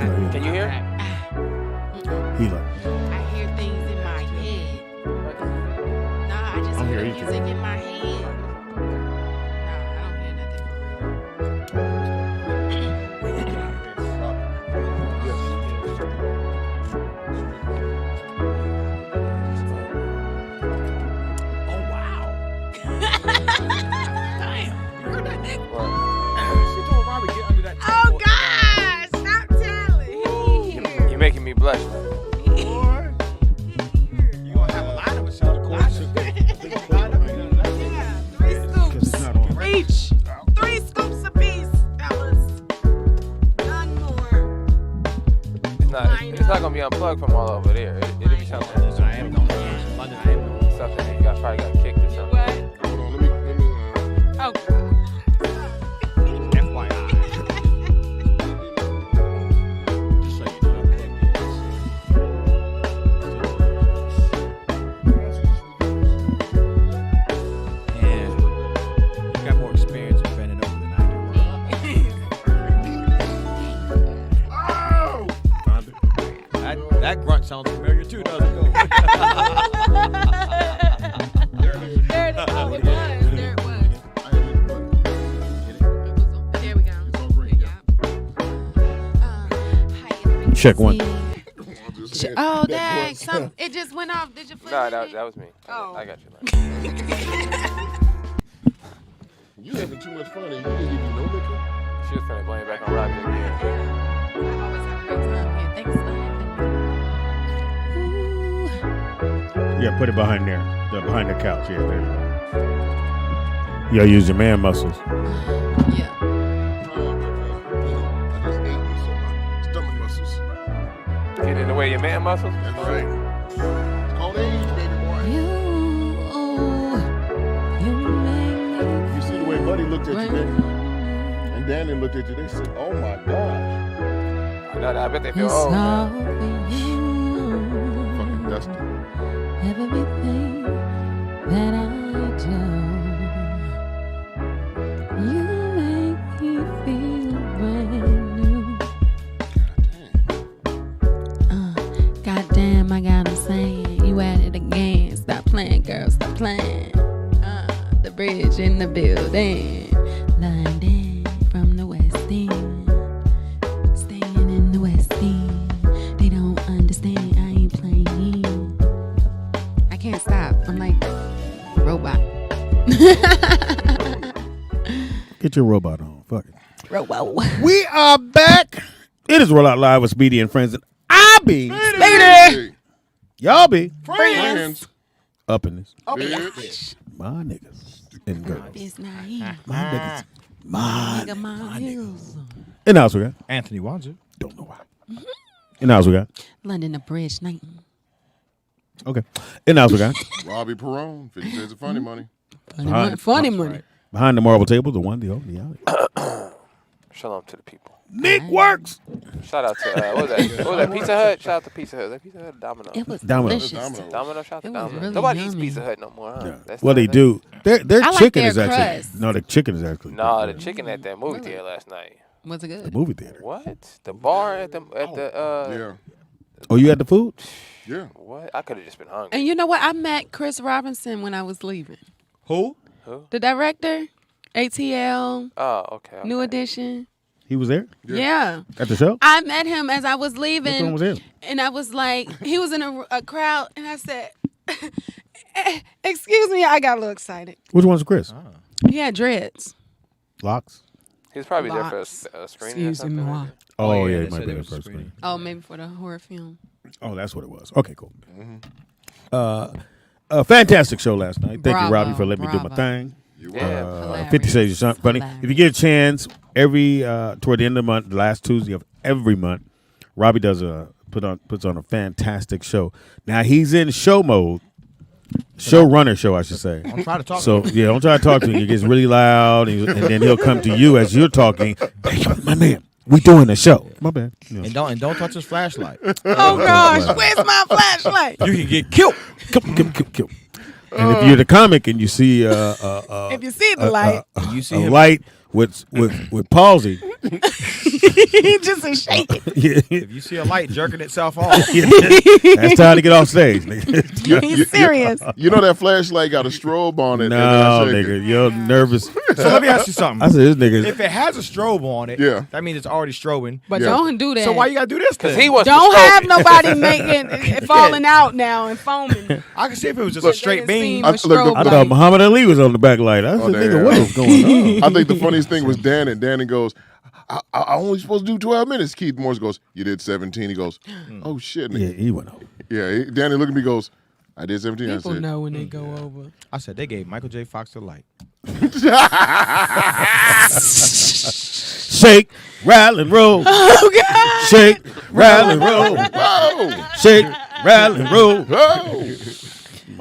Can you hear? He like. I hear things in my head. Nah, I just hear the music in my head. Nah, I don't hear nothing for real. Oh wow! Damn, you heard that nigga? She told Robbie get under that table. Oh God! Stop telling. You're making me blush. Boy, you gonna have a line of us on the course. Yeah, 3 scoops each. 3 scoops apiece, fellas. None more. It's not gonna be unplugged from all over there. It'll be something. I am going to London. I am going. Something you probably got kicked or something. What? Hold on, let me. Oh God. FYI. Just so you know. And you got more experience in bending over than I do. Oh! That grunt sounds familiar too, doesn't it? There it is. There it was. There it was. There we go. Yeah. Check one. Oh, dang. It just went off. Did you flip No, it? that was me. Oh. I got you. You having too much fun and you didn't even know liquor? She was finna blame it back on Robbie again. I always have a great time here. Thanks for having me. Yeah, put it behind there. Behind the couch. Yeah, there you go. You gotta use your man muscles. Yeah. I just ate me, so my stomach muscles. Get in the way of your man muscles? That's right. It's called age, baby boy. You see the way Buddy looked at you, baby? And Danny looked at you. They said, "Oh my gosh." I bet they feel old now. Fucking dusty. Everything that I do, you make me feel brand new. Goddamn, I got 'em saying you at it again. Stop playing, girl, stop playing. The bridge in the building, London from the West End, staying in the West End. They don't understand, I ain't playing. I can't stop. I'm like a robot. Get your robot on. Fuck it. Robot. We are back. It is Rollout Live with Speedy and Friends, and I be Hey, y'all be friends. up in this. Bitch. My niggas and girls. It's not here. My niggas. My Nigga, my heels. In the house we got. Anthony Wanzer. Don't know why. In the house we got. London the Bridge night. Okay. In the house we got. Robbie Perone, 50 Cents of Funny Money. Funny money. Behind the marble table, the one, the only. Shalom to the people. Nick Works. Shout out to, what was that? Pizza Hut? Shout out to Pizza Hut. Was that Pizza Hut or Domino? It was Domino's. delicious. Domino? Shout out to It was Domino. really Nobody eats yummy. Pizza Hut no more, huh? Yeah. That's Well, they not- do. Their I like chicken their is actually. crust. No, the chicken is actually. No, the chicken at that movie theater last night. Was it The good? movie theater. What? The bar at the Yeah. Oh, you had the food? Yeah. What? I could have just been hungry. And you know what? I met Chris Robinson when I was leaving. Who? The director, ATL, Oh, okay. New Edition. He was there Yeah. at the show? I met him as I was Which one leaving. was him? And I was like, he was in a crowd. And I said, excuse me. I got a little excited. Which one's Chris? He had dreads. Locks? He was probably there for Lots. a screening or Excuse me, something. moi. Oh, yeah, yeah, they he might said be it the was first screening. screen. Oh, maybe for the horror film. Oh, that's what it was. Okay, cool. A fantastic show last night. Thank you, Bravo, Robbie, for letting me do my bravo. thing. You Yeah. were. 50 Shades of Something Funny. Hilarious. If you get a chance, every toward the end of the month, the last Tuesday of every month, Robbie does puts on a fantastic show. Now he's in show mode, showrunner show, I should say. I'm trying to talk. So yeah, don't try to talk to him. He gets really loud, and then he'll come to you as you're talking. Hey, my man, we doing a show. My bad. You know. And don't touch his flashlight. Oh, gosh. Where's my flashlight? You can get killed. Kill. And if you're the comic and you see If you see the light. You see a him. light with palsy, Just a shake. Yeah. If you see a light jerking itself off, That's time to get off stage, nigga. He's serious. You know that flashlight got a strobe on it. No, and then I nigga, you're nervous. so let me ask you something. I said, this nigga. If it has a strobe on it, Yeah. that means it's already strobing. But Yeah. don't do that. So why you gotta do this? Because Then? he wants don't to have stroke it. nobody making it falling out now and foaming. I can see if it was just a straight beam. I- look, the- I thought Muhammad Ali was on the back light. I said, nigga, damn. what is going on? I think the funniest thing was Dannon. Dannon goes, I only supposed to do 12 minutes. Keith Morris goes, you did 17. He goes, oh, shit. Yeah, Nigga. he went over. Yeah, Dannon looked at me goes, I did 17. People I said, know when they go over. I said they gave Michael J. Fox the light. Shake, rattle, and roll. Oh God! Shake, rattle, and roll. oh, Shake, rattle, and roll. oh.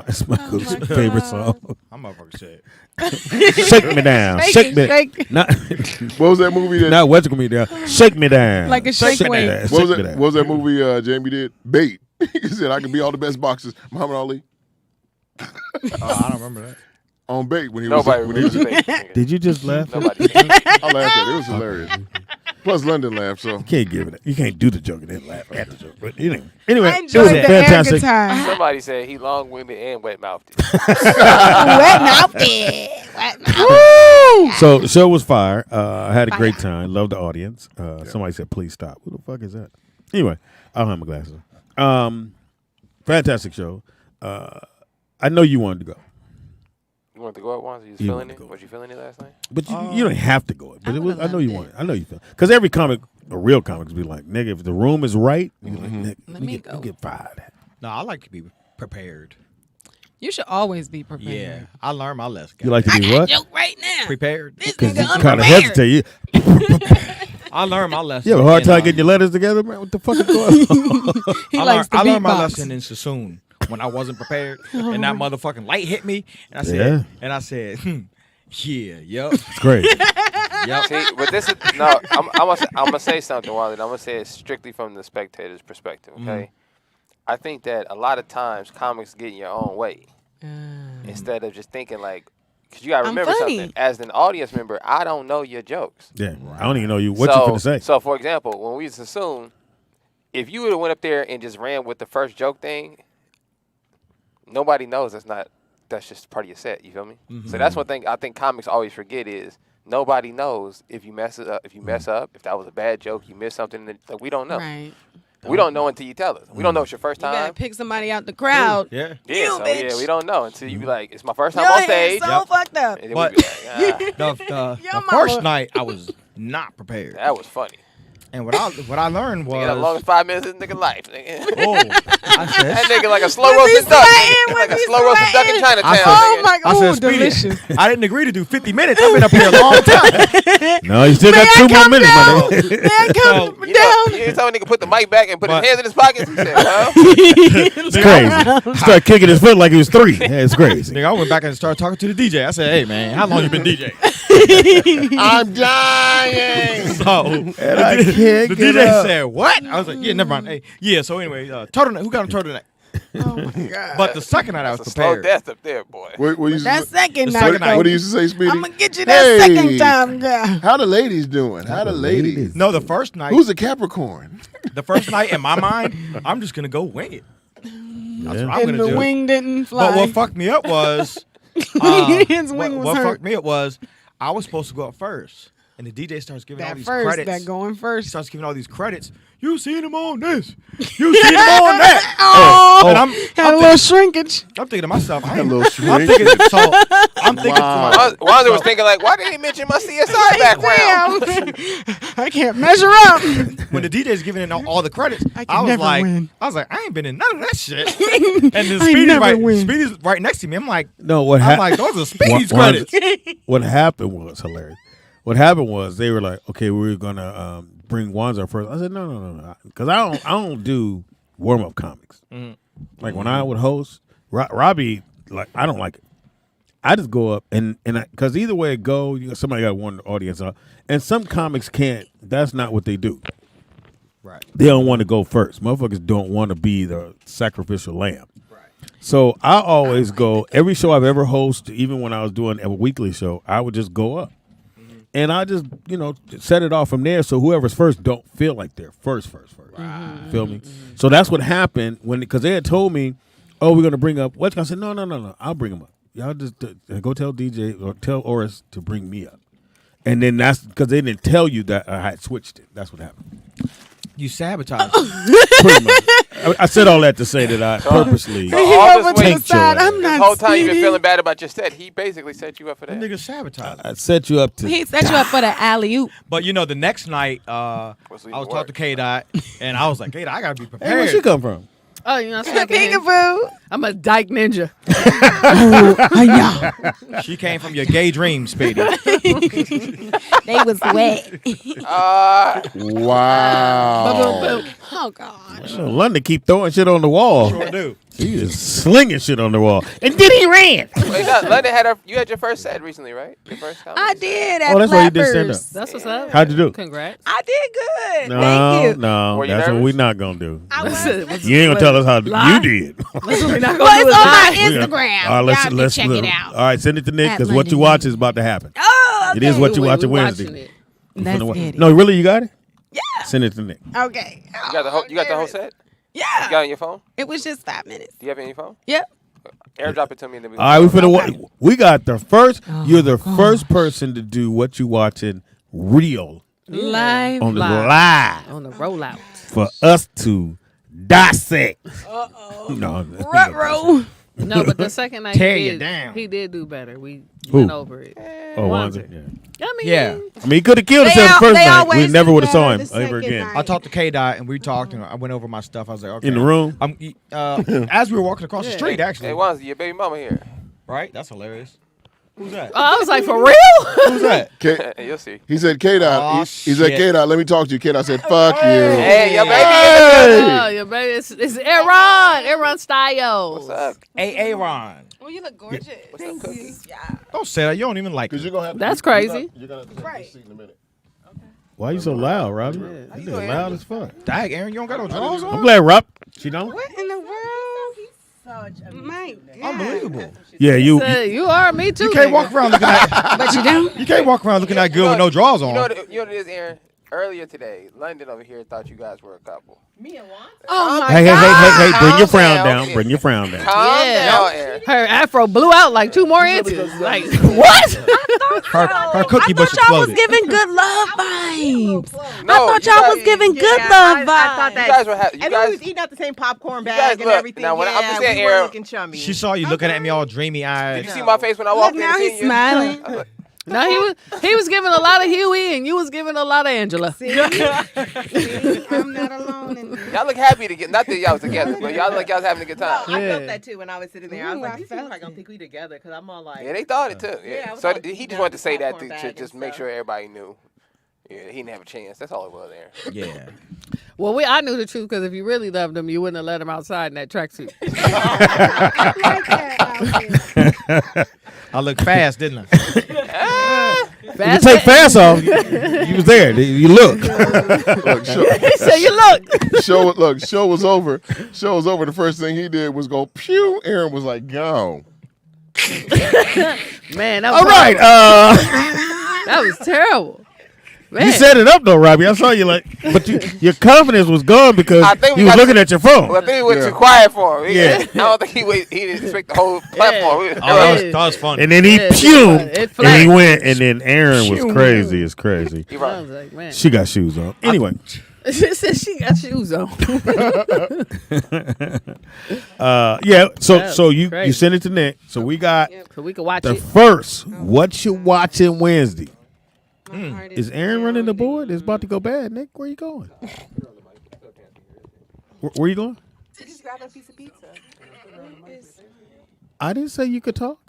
That's Michael's favorite song. I'm motherfucker said. Shake me down. Shake me. Shake. Not, What was that movie that? not what's me down. Shake me down. Like a shake me weight. down. What Shake was me that? down. What was that movie Jamie did? Bait. He said I can be all the best boxers. Muhammad Ali Oh, I don't remember that. on Bait when he Nobody was. When he was remembers things. Did you just laugh? Nobody. I laughed at it. It was hilarious. Plus London laughed. So You can't give it. You can't do the joke and then laugh at the joke. But anyway, I it enjoyed was the air fantastic. guitar. Somebody said he long-winded and wet-mouthed. Wet mouth. Wet mouth. So the show was fire. I had a great time. Loved the audience. Somebody said, "Please stop." Who the fuck is that? Anyway, I don't have my glasses on. Fantastic show. I know you wanted to go, You wanted to go out once? You was You feeling wanted it? to go. Was you feeling it last night? but you don't have to go. But I it was. would've I know you loved want it. I know you feel. Because every comic, a real comics, be like, "Nigga, if the room is right, you like, nigga, Let you me get, go. you get fired." No, I like to be prepared. You should always be prepared. Yeah, I learned my lesson. You like to I be got what? a joke right now. prepared. This Because nigga you kind of unprepared. hesitate. I learned my lesson. You have a hard in, time getting your letters together, man. What the fuck is going on? He I likes to learned, I learned my beatbox. lesson in Sassoon when I wasn't prepared, and that motherfucking light hit me, and I said, yeah, yep, It's great. yep. See, but this is no. I'm gonna say something, Wally. I'm gonna say it strictly from the spectator's perspective. Okay, I think that a lot of times comics get in your own way instead of just thinking like, because you gotta I'm remember funny. something. As an audience member, I don't know your jokes. Yeah, I don't even know what you finna say. So, for example, when we used to assume, if you would have went up there and just ran with the first joke thing, nobody knows that's just part of your set. You feel me? So that's one thing I think comics always forget is nobody knows if you mess it up. If you mess up, if that was a bad joke, you missed something. Like, we don't know. Right. We don't know until you tell us. We don't know it's your first You gotta time. pick somebody out the crowd. Yeah, Yeah, You so bitch. yeah, we don't know until you be like, it's my first time Your on hair's stage. so fucked up. And then But- we be like, the Your first mama. night I was not prepared, that was funny. and what I learned Nigga, the was, longest 5 minutes of this nigga life. Nigga. oh, I said, That nigga like a slow Was he roasted duck. sweating? Like a Was he slow roasted duck in sweating? Chinatown. Oh nigga. my I god, said, ooh, Speedy, delicious. I didn't agree to do 50 minutes. I've been up here a long time. No, you still got May I 2 more come minutes, down? my nigga. May I come You know, down? you ain't telling nigga put the mic back and put But- his hands in his pockets. He said, well, It's crazy. Start kicking his foot like he was 3. Yeah, it's crazy. Nigga, I went back and started talking to the DJ. I said, hey man, how long you been DJ? I'm dying. So And I can't the get DJ up. said, what? I was like, yeah, never mind. Hey, yeah. So anyway, turtleneck. Who got a turtleneck? Oh my god. But the second night I was it's a slow prepared. death up there, boy. What you That second The night, second night. what do you used to say, Speedy? I'm gonna get you that Hey. second time, girl. How the ladies doing? How the ladies? No, the first night. Who's a Capricorn? The first night in my mind, I'm just gonna go wing it. That's what I'm And gonna the do. wing didn't fly. But what fucked me up was, His wing was what hurt. fucked me up was, I was supposed to go up first, and the DJ starts giving all That these first, credits. that going He first. starts giving all these credits. You seen him on this. You seen him on that. Oh, And I'm had a little shrinkage. I'm thinking to myself, A little I'm shrink. thinking, so I'm thinking, Wow. Wanda was thinking like, why didn't he mention my CSI background? Damn. I can't measure up. when the DJ's giving in all the credits, I can was never like, win. I ain't been in none of that shit. And then never win. Speedy's right next to me. I'm like, No, what I'm happened? like, those are Speedy's One- credits. What happened was hilarious. What happened was they were like, okay, we're gonna bring Wanzer first. I said, no, because I don't do warm up comics. Like when I would host, Robbie, like I don't like it. I just go up and because either way it go, somebody got to warn the audience up, and some comics can't. That's not what they do. Right. They don't want to go first. Motherfuckers don't want to be the sacrificial lamb. So I always go, every show I've ever hosted, even when I was doing a weekly show, I would just go up. And I just, set it off from there. So whoever's first don't feel like they're first. Mm-hmm. Feel me? So that's what happened because they had told me, oh, we're going to bring up what? I said, no. I'll bring him up. Y'all just go tell DJ or tell Oris to bring me up. And then that's because they didn't tell you that I had switched it. That's what happened. You sabotaged. Pretty much. I said all that to say that I purposely So all this to the way, side. I'm this not whole time you've been Speedy. feeling bad about your set. He basically set you up for That that. nigga sabotaged. I set you up to. He set you up for the alley oop. But the next night, I was talking to K-Dot, and I was like, K-Dot, I gotta be prepared. Hey, where she come from? Oh, you know what I'm saying? Peekaboo. I'm a dyke ninja. She came from your gay dreams, Speedy. They was wet. Wow. Oh God. London keep throwing shit on the wall. Sure do. He is slinging shit on the wall. And then he ran. Wait, no, London you had your first set recently, right? Your first time? I did. At Oh, that's why you did stand up. Flappers. That's what's up. How'd you do? Congrats. I did good. No, Thank you. no. Were you That's what nervous? we're not going to do. I was. You ain't going to tell us how Lie. you did. Well, it's on my Instagram. All right, Y'all can check it out. All right, send it to Nick At because what you London. watch is about to happen. Oh, okay. It is what you Wait, watching we Wednesday. watching it. You Let's finna wa- get it. No, really, you got it? Yeah. Send it to Nick. Okay. You got the whole set? You got it Yeah. on your phone? It was just 5 minutes. Do you have it on your phone? Yep. Airdrop it to me. And then we All right, we finna Okay. we got the first. Oh, You're the first person to do what you watching real Live. on the live On the rollout. for us to dissect. No, Ruh-roh. No, but the second night Tear he you did, down. he did do better. We Who? went over it. Oh, Wanted. Wanzer, yeah. I mean, Yeah. I mean, he could have killed They himself the al- first they night. We always never do would have saw him better the ever second again. night. I talked to K-Dot, and we talked, and I went over my stuff. I was like, okay. In the room. As we were walking across the street, actually. Hey, Wanzi, your baby mama here. Right? That's hilarious. Who's that? I was like, for real? Who's that? You'll see. He said, K-Dot. Aw, He said, shit. K-Dot, let me talk to you. K-Dot said, fuck you. Hey, your baby. Oh, your baby. It's Aaron. Aaron Styles. What's up? Aaron. Oh, you look gorgeous. What's up, Cookie? Yeah. Don't say that. You don't even like Because it. you're going to have to. That's crazy. You're going to have to take this seat in a minute. Why you so loud, Robbie? How You you just doing, loud as fuck. Dag, Aaron, you don't got no drawers I'm on? glad Rob. She don't. What in the world? My God. Unbelievable. Yeah, you. You are me too. You can't nigga. walk around looking at. But you do? You can't walk around looking that good with no drawers on. You know what it is, Aaron? Earlier today, London over here thought you guys were a couple. Oh my Hey, God. bring your frown Calm down. down. Bring your frown down. Calm Yeah. down, Aaron. Her afro blew out like 2 more inches. Like, what? Her cookie bush Y'all was exploded. giving good love vibes. No, I thought you y'all guys- was giving good Yeah, love I vibes. thought You that. guys were you And we guys. was eating out the same popcorn guys bag and look, everything. now when I'm yeah, just saying, we were Aaron, looking chummy. She saw you looking at me all dreamy Did eyed. you see my face when I Look, walked in? now and he's seen you? smiling. I was like, No, he was giving a lot of Huey, and you was giving a lot of Angela. See, I'm not alone in this. y'all look happy to get. Not that y'all was together, but y'all look like y'all was having a good No, time. I Yeah. felt that too when I was sitting there. I was Ooh, like, I these people felt are gonna it. think we together because I'm all like, Yeah, they thought it too. Yeah, I Yeah. was So all he eating just out wanted to the say that popcorn to bag just and make stuff. sure everybody knew. Yeah, he didn't have a chance. That's all it was, Aaron. Yeah. Well, I knew the truth because if you really loved him, you wouldn't have let him outside in that tracksuit. I like that outfit. I looked fast, didn't I? You take fast off. You was there. You look. Look, He said, "You look." show was over. Show was over. The first thing he did was go pew. Aaron was like, gone. Man, that was All right. That was terrible. Man. You set it up though, Robbie. I saw you like, but your confidence was gone because I think we you was got looking at your phone. Well, I think we went Yeah. too quiet for him. Yeah. I don't think he didn't expect the whole platform. Yeah. Oh, that was funny. And then he Yeah, pew, it and flashed. he went, and then Aaron was crazy. It's crazy. He I right. was like, man. She got shoes on. Anyway, She said she got shoes on. yeah. So That so was you crazy. sent it to Nick. So we got So we could watch the it. first. What you watching Wednesday? My heart Is Aaron running the board? It's about to go bad. Nick, where you going? Where you going? Just grab a piece of pizza. I didn't say you could talk.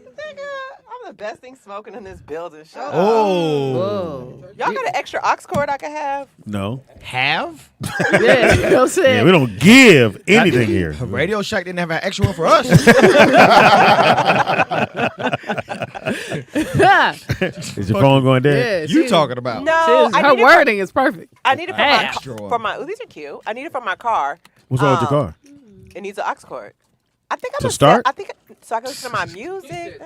Nigga, I'm the best thing smoking in this building. Shut up. Oh. Whoa. Y'all got an extra aux cord I could have? No. Have? Yeah, you know what I'm Yeah, saying? we don't give anything here. Radio Shack didn't have an extra one for us. Is your phone going dead? Yeah, You she- talking about? No, Her wording is perfect. I need it for Extra my one. for my. Ooh, these are cute. I need it for my car. What's wrong with your car? It needs an aux cord. I think I'm To start? I think so. I can listen to my music.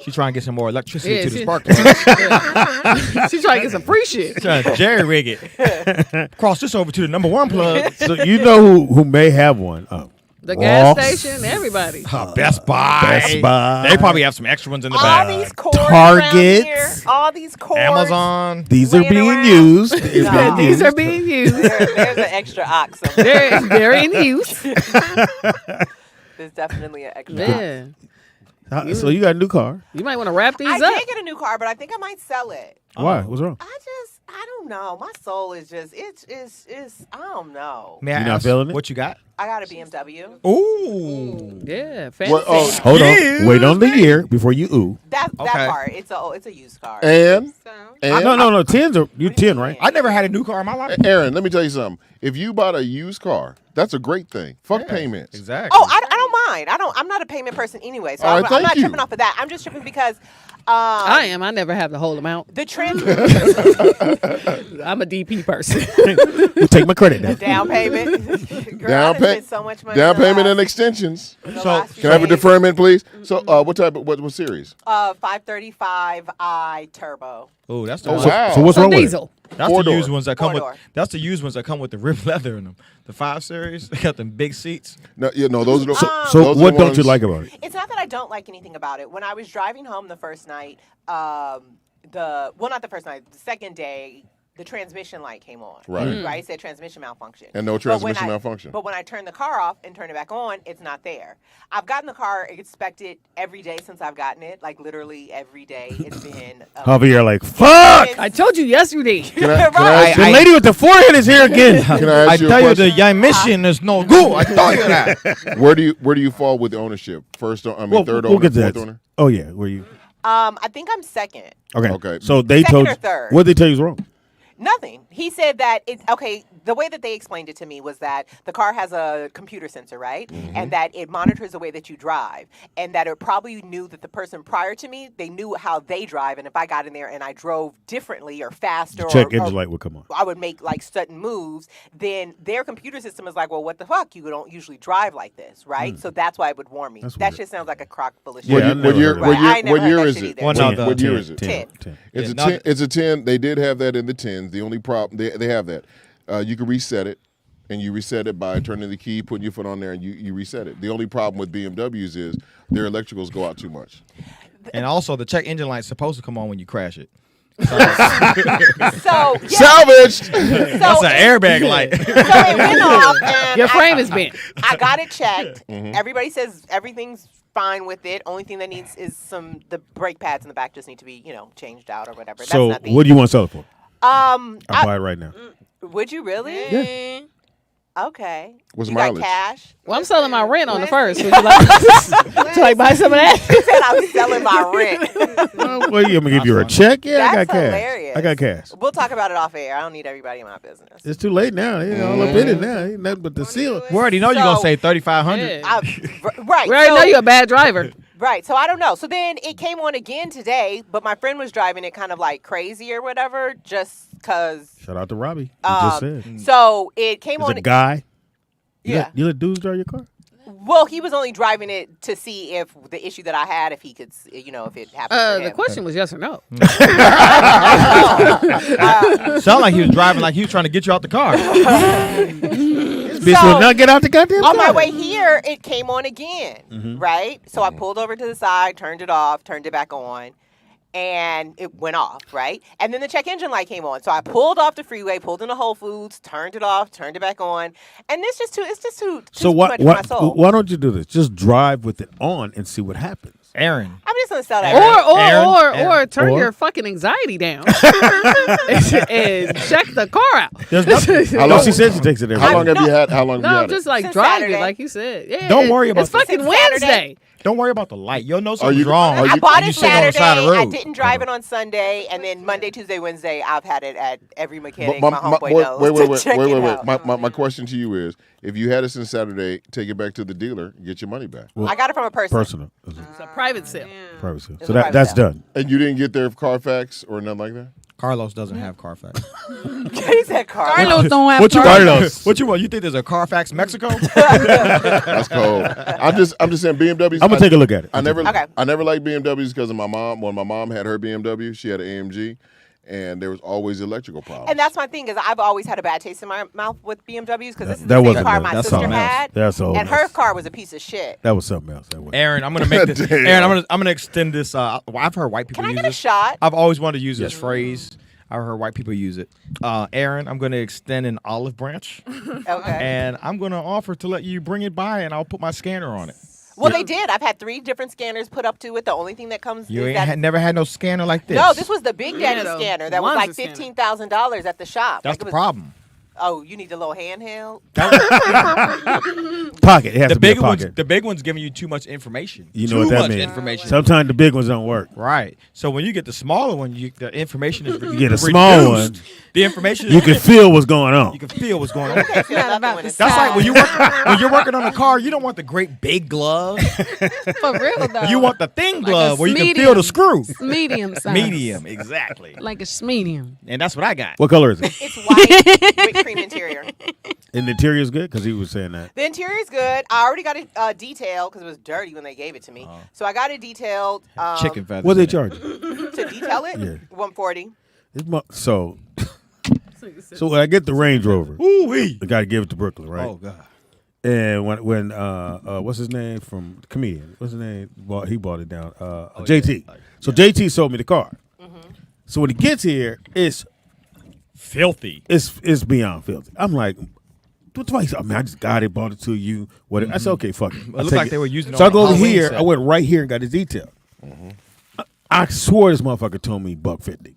She's trying to get some more electricity Yeah, to the she- spark plug. She's trying to get some free shit. Trying to jerry rig it. Cross this over to the number 1 plug. So you know who may have one? The gas Ross. station, everybody. Best Buy. Best Buy. They probably have some extra ones in the All back. these cords Target. around here, all these cords. Amazon. These are laying being around. used. It's No. being These used. are being used. There's an extra ox somewhere. They're in use. There's definitely an extra ox. Yeah. So you got a new car. You might want to wrap these I up. did get a new car, but I think I might sell it. Why? What's wrong? I don't know. My soul is just, it's I don't know. May I You not ask feeling it? what you got? I got a BMW. Ooh. Yeah, fancy. What, oh, Hold on. Wait on the year before you ooh. That Okay. part. It's a used car. and No. 10s are you 10, right? I never had a new car in my life. Aaron, let me tell you something. If you bought a used car, that's a great thing. Fuck payments. Exactly. Oh, I don't mind. I'm not a payment person anyway, so All right, I'm thank not you. tripping off of that. I'm just tripping because I am. I never have the whole amount. the trend I'm a DP person. You take my credit now. down payment. Girl, Down I pay- spent so much money. Down in the payment last- and extensions. the So, last few Can I have a days. deferment, please? So, what type of what series? 535i turbo. Oh, that's the Oh, one. wow. So what's Some wrong with it? diesel. That's Four-door. the used ones that come with. Four-door. That's the used ones that come with the ripped leather in them. The 5 Series. They got them big seats. No, those are the. So those are what the don't you ones- like about it? It's not that I don't like anything about it. When I was driving home the first night, not the first night, the second day, the transmission light came on. Right. Right? It said transmission malfunction. And no But when transmission I- malfunction. But when I turn the car off and turn it back on, it's not there. I've gotten the car inspected every day since I've gotten it. Like literally every day. It's been. Javier, like, fuck! It's- I told you yesterday. Can I ask The you- lady with the forehead is here again. Can I ask you a tell you question? the young mission is no good. I tell you that. Where do you fall with the ownership? First, third We'll owner, get to fourth that. owner. Oh yeah, were you? I think I'm second. Okay. Okay. So they Second told or you. third? What did they tell you was wrong? Nothing. He said that it's okay. The way that they explained it to me was that the car has a computer sensor, right? And that it monitors the way that you drive, and that it probably knew that the person prior to me, they knew how they drive, and if I got in there and I drove differently or faster, Check or engine light would come on. I would make like sudden moves, then their computer system is like, well, what the fuck? You don't usually drive like this, right? So that's why it would warn me. That's That weird. just sounds like a crock full of Yeah, shit. I never heard of Right, I ain't never what year heard is that shit it? either. Well, no, What year 10, is it? 10. 10. It's Yeah, a not- 10. It's a 10. They did have that in the 10s. The only problem they have that. You can reset it, and you reset it by turning the key, putting your foot on there, and you reset it. The only problem with BMWs is their electricals go out too much. And also, the check engine light's supposed to come on when you crash it. So yeah, Salvaged. That's an airbag light. So it went off, and Your frame is bent. I got it checked. Mm-hmm. Everybody says everything's fine with it. Only thing that needs is the brake pads in the back just need to be, changed out or whatever. So That's not the what do you want to sell it for? I'll I'll buy it right now. would you really? Yeah. Okay. What's you mileage? got cash? Well, I'm selling my rent on the first. Would you like buy some of that? Said I'm selling my rent. Well, you gonna give you a check? Yeah, I That's got cash. hilarious. I got cash. We'll talk about it off air. I don't need everybody in my business. It's too late now. They all up in it now. Ain't nothing but the seal. We already know you're going to So- say 3,500. Yeah. Right. We already so- know you're a bad driver. Right. So I don't know. So then it came on again today, but my friend was driving it kind of like crazy or whatever, just because. Shout out to Robbie. He just said. So it came He's on. a guy. Yeah. You let dudes drive your car? Well, he was only driving it to see if the issue that I had, if he could, if it happened. to The him. question was yes or no. Sound like he was driving like he was trying to get you out the car. Bitch So- will not get out the goddamn On my car. way here, it came on again, right? So I pulled over to the side, turned it off, turned it back on, and it went off, right? And then the check engine light came on. So I pulled off the freeway, pulled into Whole Foods, turned it off, turned it back on, and it's just too So much for my soul. why don't you do this? Just drive with it on and see what happens. Aaron. I'm just gonna sell that. Or turn Or- your fucking anxiety down and check the car out. There's nothing. How No, long, she said she takes it every how long day. have you had? How long have No, you I'm had just it? like Since driving, Saturday. like you said. Yeah, Don't worry about it's the- fucking Since Saturday. Wednesday. Don't worry about the light. You'll know Are something's you- wrong. are I you- bought you it sit on the Saturday. side of the I road. didn't drive it on Sunday, and then Monday, Tuesday, Wednesday, I've had it at every mechanic. But My homeboy knows to check it out. My question to you is, if you had it since Saturday, take it back to the dealer and get your money back. I got it from a person. Personal. It's It's a private sale. a private sale. It's So a private that's sale. done. And you didn't get their Carfax or nothing like that? Carlos doesn't have Carfax. He said Carlos don't have What you Carlos. Carlos. What you want? You think there's a Carfax Mexico? That's cold. I'm just saying BMWs. I'm gonna take a look at it. I never Okay. liked BMWs because of my mom. When my mom had her BMW, she had an AMG, and there was always electrical problems. And that's my thing is I've always had a bad taste in my mouth with BMWs because this is That the same wasn't car good. my That's sister something else. had, That's all and her else. car was a piece of shit. That was something else. That was. Aaron, I'm gonna make this. Damn. Aaron, I'm gonna extend this. Well, I've heard white people Can I use get a this. shot? I've always wanted to use this phrase. I've heard white people use it. Aaron, I'm gonna extend an olive branch, Okay. and I'm gonna offer to let you bring it by, and I'll put my scanner on it. Well, they did. I've had 3 different scanners put up to it. The only thing that comes You is ain't that. never had no scanner like this. No, this was the Big Daddy though. scanner that was One's like a scanner. $15,000 at the shop. That's Like, the it was- problem. Oh, you need a little handheld? Pocket. It has The to be a big ones, pocket. the big ones giving you too much information. You know too what that much means. information. Sometimes the big ones don't work. Right. So when you get the smaller one, the information is You get a small one. The information is You can feel what's going on. you can feel what's going on. I feel Not nothing about when the it's That's size. like when you're working on a car, you don't want the great big glove. For real though. You want the thin Like a glove where you can feel the medium. screw. medium size. Medium, exactly. Like a medium. And that's what I got. What color is it? It's white with cream interior. And the interior is good because he was saying that. The interior is good. I already got it detailed because it was dirty when they gave it to me. So I got it detailed. Chicken feathers. What they in it. charge? To detail it, Yeah. $140. So when I get the Range Rover, Ooh wee. I got to give it to Brooklyn, right? Oh god. And when what's his name from the comedian? What's his name? He bought it down. JT. yeah. So JT sold me the car. So when he gets here, it's Filthy. beyond filthy. I'm like, what the fuck? I mean, I just got it, bought it to you. Whatever. I said, okay, fuck it. It I'll looked take like they were using it So I on go a over Halloween here. set. I went right here and got his detail. I swore this motherfucker told me $150.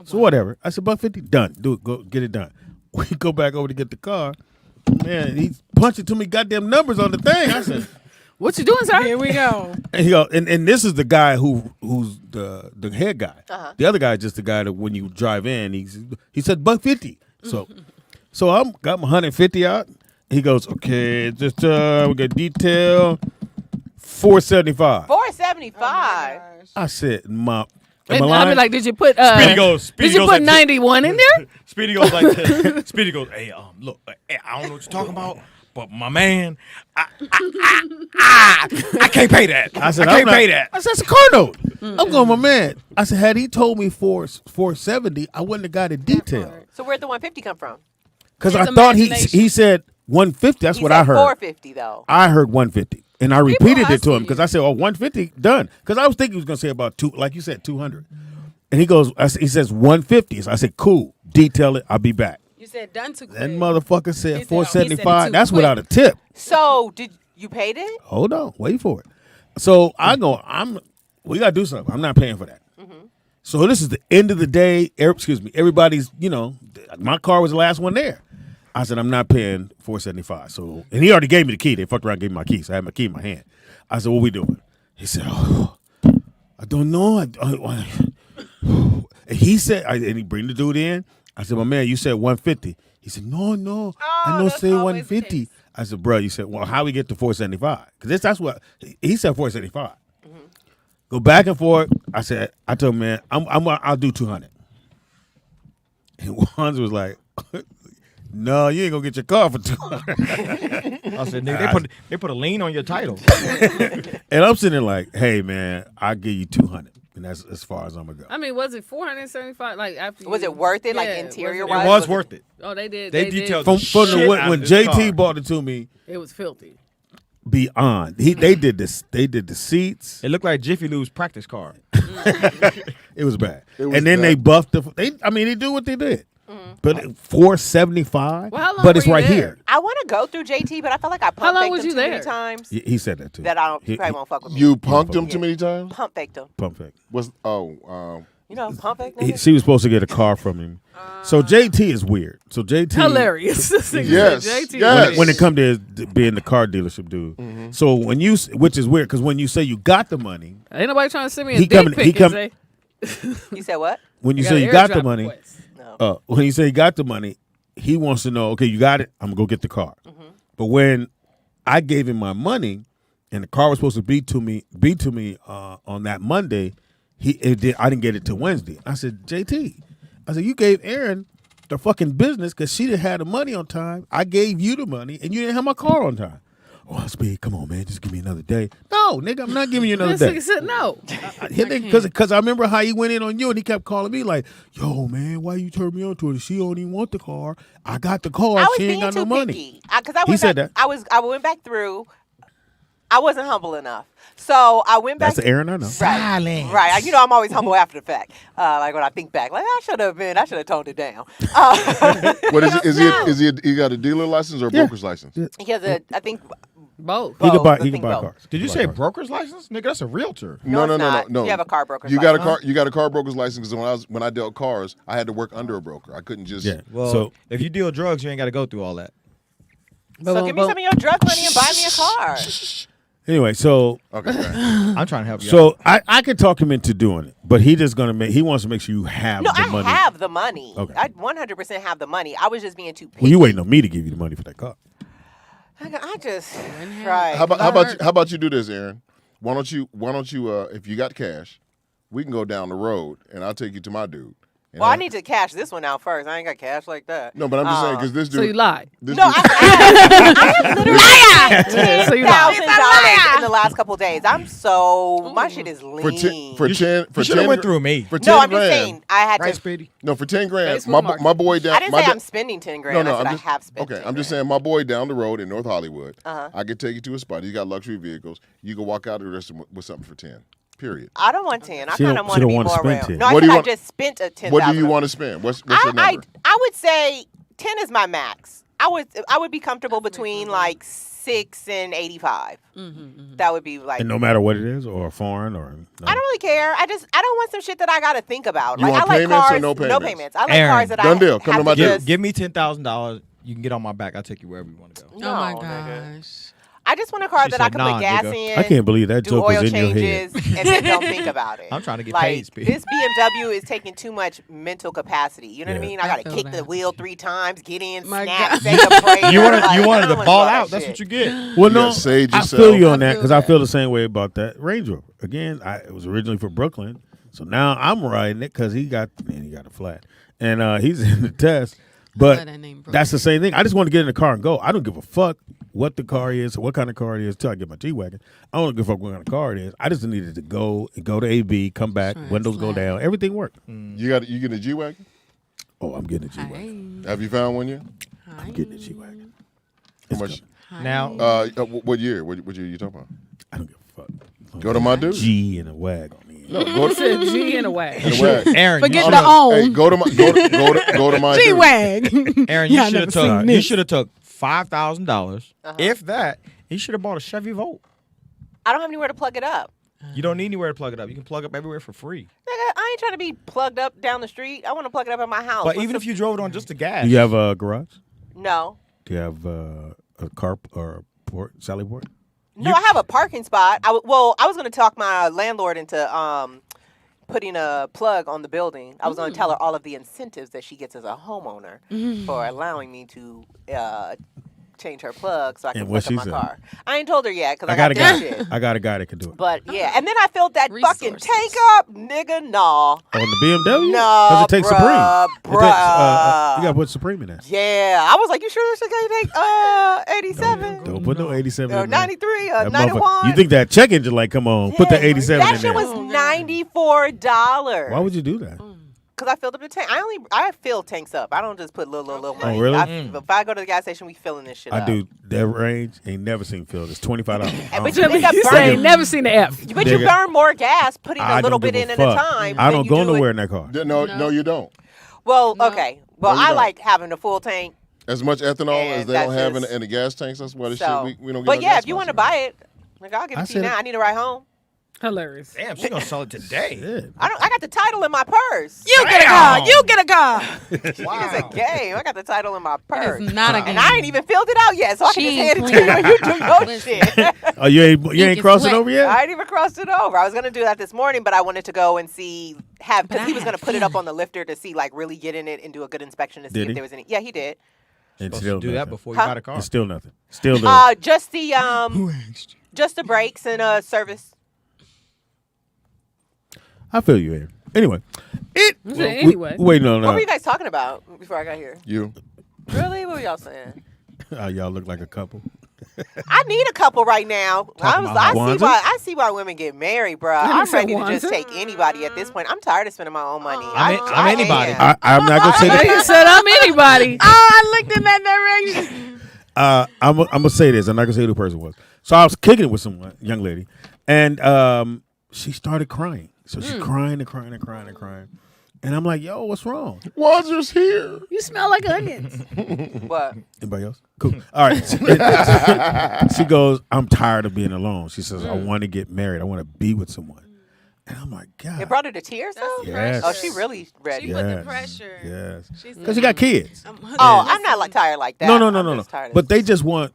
So whatever. I said $150. Done. Do it. Go get it done. We go back over to get the car. Man, he punched it to me goddamn numbers on the thing. I said, What you doing, sir? Here we go. and he go, and this is the guy who's the head guy. The other guy is just the guy that when you drive in, he said $150. So I'm got my 150 out. He goes, okay, just we got detail $475. $475. I said, "Mom." And I'll be like, did you put Speedy goes did you put like 91 in there? Speedy goes like this. Speedy goes, hey, look, I don't know what you're talking about, but my man, I can't pay that. I said, I can't pay that. I said, it's a car note. I'm going, my man. I said, had he told me 470, I wouldn't have got it detailed. So where'd the 150 come from? Because His I thought imagination. he said 150. That's He what said I heard. 450 though. I heard 150. And I repeated it to him hustle because you. I said, 150, done. Because I was thinking he was going to say about like you said, 200. And he goes, he says 150. So I said, cool, detail it. I'll be back. You said done too quick. That motherfucker He said said it 475. too That's quick. without a tip. So did you paid it? Hold on, wait for it. So we got to do something. I'm not paying for that. So this is the end of the day. Everybody's, my car was the last one there. I said, I'm not paying $475. So, and he already gave me the key. They fucked around and gave me my key. So I had my key in my hand. I said, what we doing? He said, I don't know. And he said, and he bring the dude in. I said, my man, you said 150. He said, no, I don't that's say always the 150. case. I said, bro, you said, well, how we get to 475? Because that's what he said, 475. Go back and forth. I told him, man, I'll do 200. And Wands was like, no, you ain't gonna get your car for 200. I said, nigga, they put a lien on your title. And I'm sitting there like, hey man, I'll give you 200. And that's as far as I'm gonna go. I mean, was it 475? Like after Was you- it worth it? Like Yeah, interior It wise? was worth it. Oh, they did. They did. detailed From shit out when of this JT car. bought it to me, It was filthy. beyond. They did this. They did the seats. It looked like Jiffy Lube's practice car. It was bad. It was And then bad. they buffed the. They do what they did. But $475. Well, how long but it's were you right there? here. I want to go through JT, but I feel like I How pump long faked was him you too many there? times He said that too. that I don't. He Probably won't fuck with me. You punked him too many times? Pump faked him. pump fake. Was You know, pump fake. nigga? She was supposed to get a car from him. So JT is weird. So JT Hilarious. This nigga Yes, said JT. yes. when it come to being the car dealership dude. So when which is weird because when you say you got the money, Ain't nobody trying to send me a He dick coming- he pic. come- and You said what? when you say, say you got the airdrop money, request. No. when you say you got the money, he wants to know, okay, you got it, I'm gonna go get the car. But when I gave him my money and the car was supposed to be to me on that Monday, I didn't get it till Wednesday. I said, JT. I said, you gave Aaron the fucking business because she didn't have the money on time. I gave you the money, and you didn't have my car on time. Oh, Speed, come on, man, just give me another day. No, nigga, I'm not giving you another day. He said no. Because I remember how he went in on you, and he kept calling me like, yo, man, why you turn me on to it? She don't even want the car. I got the car. I was She ain't being got too no money. picky. Because I He went said back, that. I went back through. I wasn't humble enough. So I went back. That's the Aaron I know. Silence. Right. You know, I'm always humble after the fact. Like when I think back, like I should have toned it down. What is he got a dealer license or a broker's license? He has I think Both. He can buy. I He can think buy both. cars. Did you He say can buy cars. broker's license? Nigga, that's a realtor. No, No. You have a car broker's You got a license. car. You got a car broker's license. Because when I dealt cars, I had to work under a broker. I couldn't just. Yeah. Well, So if you deal drugs, you ain't got to go through all that. So give me some of your drug money and buy me a car. anyway, so Okay. Right. I'm trying to help you out. so I could talk him into doing it, but he just gonna make. He wants to make sure you have No, the I money. have the money. Okay. I 100% have the money. I was just being too picky. Well, you waiting on me to give you the money for that car. I just right. How about you do this, Aaron? Why don't you if you got cash, we can go down the road and I'll take you to my dude. And Well, I need to cash this one out first. I ain't got cash like that. No, but I'm just saying because this dude. So you lied. This No, dude, I have literally So you $10,000 in the last couple days. My shit is lean. for 10 you should have went through me. For 10 No, I'm just grand. saying I had Right, to. Speedy? No, for 10 grand. Facebook My boy down. I didn't my say da- I'm spending 10 grand. I said I have spent. Okay, 10 I'm just grand. saying my boy down the road in North Hollywood. Uh-huh. I could take you to a spot. He's got luxury vehicles. You can walk out of the restaurant with something for 10. Period. I don't want 10. I She kind don't- of she want to don't be wanna more spend real. 10. No, I What do said you I want- just spent a 10,000. What do you want to spend? What's your number? I would say 10 is my max. I would be comfortable between like 6 and 85. That would be like. And no matter what it is, or foreign, or I don't really care. I don't want some shit that I got to think about. You Like want I like payments or cars. no No payments? payments. I like Aaron, cars that done I deal. Come have to my dude. just, Give me $10,000. You can get on my back. I'll take you wherever you want to go. No, Oh my nigga. gosh. I just want a car She that I said, can "Nah, put gas nigga." in. I can't believe that do joke oil was in your head. changes and then don't think about it. I'm trying to get like, paid, Speedy. This BMW is taking too much mental capacity. You know what I Yeah. mean? I I got to feel kick that. the wheel 3 times, get in, My snap, God. say a prayer. You wanted Like, you I wanted don't to wanna ball do all out. that That's shit. what you get. Well, You no, gotta sage I yourself. feel you on I that feel because I that. feel the same way about that Range Rover. Again, it was originally for Brooklyn, so now I'm riding it because he got a flat, and he's in the test. But love that name, Brooklyn. that's the same thing. I just want to get in the car and go. I don't give a fuck what the car is, or what kind of car it is, till I get my G-Wagon. I don't give a fuck what kind of car it is. I just needed to go to AB, come back, Sure, windows go flat. down, everything worked. You get a G-Wagon? Oh, I'm getting a G-Wagon. Have you found one yet? I'm getting a G-Wagon. How much? Now, What year? What year you talking about? I don't give a fuck. Go to my dude. G and a wag on the end. No, go to Said G in a way. the wag. Aaron, Forget you the shoulda- own. Hey, go to my G dude. wag. Aaron, you should have took $5,000. If that, he should have bought a Chevy Volt. I don't have anywhere to plug it up. You don't need anywhere to plug it up. You can plug up everywhere for free. Nigga, I ain't trying to be plugged up down the street. I want to plug it up at my house. But What's even the- if you drove it on just the gas, Do you have a garage? No. Do you have a car or a port, Sally port? No, I have a parking spot. I was going to talk my landlord into putting a plug on the building. I was going to tell her all of the incentives that she gets as a homeowner for allowing me to change her plug so I can And what plug up she my said? car. I ain't told her yet because I I got a got guy. this shit. I got a guy that can do it. But yeah, and then I filled that fucking Resources. tank up, nigga. Nah. On the BMW? No, Because it takes bruh, Supreme. It takes, bruh. you got to put Supreme in that. Yeah, I was like, you sure this shit can't take 87? Don't put no 87 Or in there. 93, That 91. motherfucker- You think that check engine light come on? Put the Yeah, 87 That in shit there. was $94. Why would you do that? Because I filled up the tank. I fill tanks up. I don't just put little money. really? If I go to the gas station, we filling this shit I up. do. That range ain't never seen filled. It's $25. But you end up You say burning. ain't never seen the F. But you Nigga, burn more gas putting I a little don't bit give in a at a fuck. time. I than don't you go do nowhere it- in that car. No, you don't. Well, okay. Well, No, you I don't. like having a full tank. As much ethanol And as they don't that's have just- in the gas tanks. That's why this So, shit we don't get. but no yeah, gas if you want to miles. buy it, like I'll give I it to you said now. it. I need a ride home. Hilarious. damn, she gonna sell it today. Shit. I got the title in my purse. You get a car. You get a car. It's a game. I got the title in my purse. It's not a game. And I ain't even filled it out yet, so I She can ain't just hand it to you and you do your Listen. shit. Oh, you ain't Ink is crossed it wet. over yet? I ain't even crossed it over. I was gonna do that this morning, but I wanted to go and see But because I he was had gonna a put it up feeling. on the lifter to see like really get in it and do a good inspection to see Did if he? there was any. Yeah, he did. And Supposed still to do that nothing. before you Huh? buy the car. And still nothing. Still the Just the just the brakes and service. I feel you, Aaron. Anyway, Anyway. wait, no. What were you guys talking about before I got here? You. Really? What were y'all saying? Y'all look like a couple. I need a couple right now. I see why women get married, bro. I'm said ready to just Wanza. take anybody at this point. I'm tired of spending my own money. I'm anybody. am. I'm not gonna say You that. said I'm anybody. I looked in that direction. I'm gonna say this. I'm not gonna say who the person was. So I was kicking it with some young lady, and she started crying. So she's crying and crying and crying and crying, and I'm like, "Yo, what's wrong?" Wanzer's here. You smell like onions. What? Anybody else? Cool. All right. She goes, "I'm tired of being alone." She says, "I want to get married. I want to be with someone." And I'm like, God. It brought her to tears, though? Yes. Oh, she really ready. She put the pressure. Yes. She said, Because you got kids. Oh, I'm not like tired like that. No. I'm just tired of But they just want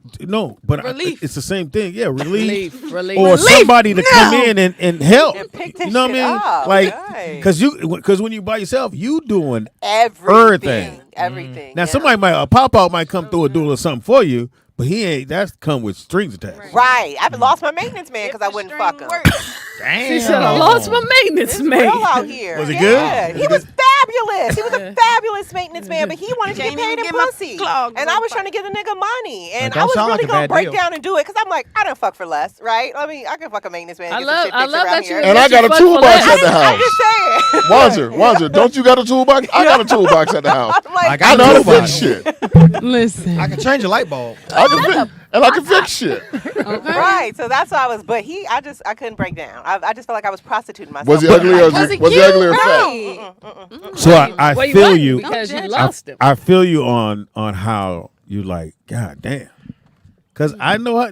but Relief. it's the same thing. Yeah, relief. Relief. Or somebody to come in and help. And pick this You know what I mean? shit up, Like, right. because when you by yourself, you doing Everything. Everything. now. yeah. Somebody a pop out might come through and do a little something for you, but he ain't. That's come with strings attached. Right. I've lost my maintenance man because I wouldn't fuck him. Damn. She said I lost my maintenance It's man. real out here. Was he Yeah. good? He was fabulous. He was a fabulous maintenance man, but he wanted to get Can't paid even in get my pussy. clogs And I on was trying to give the nigga money. And That I don't was sound really like a going to bad break deal. down and do it because I'm like, I don't fuck for less, right? I mean, I can fuck a maintenance man. And I get some shit love fixed around that you. here. And I got a fuck for toolbox less. at the I'm house. just saying. Wanzer, don't you got a toolbox? I got a toolbox at the house. I'm like, I I got know a how to toolbox. fix shit. Listen. I can change a light bulb. I can fix shit. right. So that's why I was, but I couldn't break down. I just felt like I was prostituting myself. Was he ugly or Was he was he cute? ugly or fat? Right. So I Well, you feel wasn't you. because you Don't lost him. I feel you on how you like. God damn. Because I know how.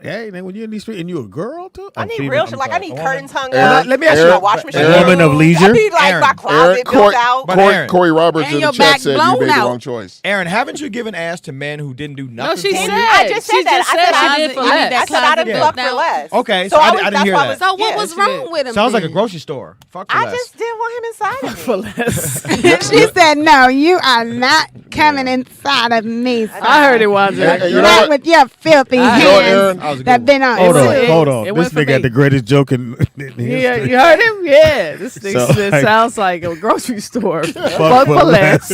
Hey, man, when you're in these streets and you're a girl too. I need real shit. Like I need curtains hung Aaron, up. Let me ask Aaron, you a wash machine. A woman of leisure? I need like Aaron, my closet built out. But Aaron- Corey Roberts And in the your chat back said you blown made the out. wrong choice. Aaron, haven't you given ass to men who didn't do nothing? No, she for said. you? I just said She that. just I said said she I did for I less. need that I said I didn't closet fuck built for out. less. Okay, so I that's didn't hear why I that. was- So what yeah, was she wrong did. with him? Sounds like a then? grocery store. Fuck for I less. just didn't want him inside of me. For less. She said, "No, you are not coming inside of me. son. I heard it was. Yeah, you know Not what? with your filthy I- You know what, Aaron? hands That was a good that one. been on. Hold It on, was- hold on. it This went for nigga got me. the greatest joke in history. Yeah, you heard him? Yeah. This thing So, like- sounds like a grocery store. Fuck for for less.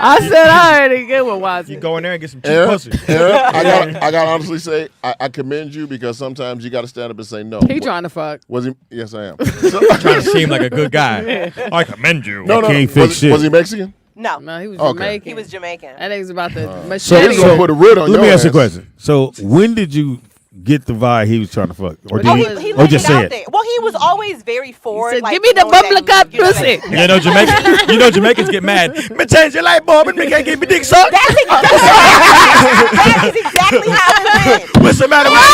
I said I heard it. Good one, Wazzy. You go in there and get some cheap Aaron, pussy. Aaron, I got to honestly say, I commend you because sometimes you got to stand up and say no. He trying to fuck. Was he? Yes, I am. Trying to seem like a good guy. I commend you. No, can't fix shit. Was he Mexican? No, No, he was Okay. Jamaican. he was Jamaican. That nigga's about to So, machete. He's gonna put a rid on let your me ask you a ass. question. So when did you get the vibe he was trying to fuck, or did Oh, he, he or laid just it say out it? there. Well, he was always very forward. said, like, "Give me the knowing that bubble he- cup you know, pussy." that- You know Jamaicans get mad. Me change your light bulb and me can't get me dick sucked. That is exactly how it went. What's the matter with you?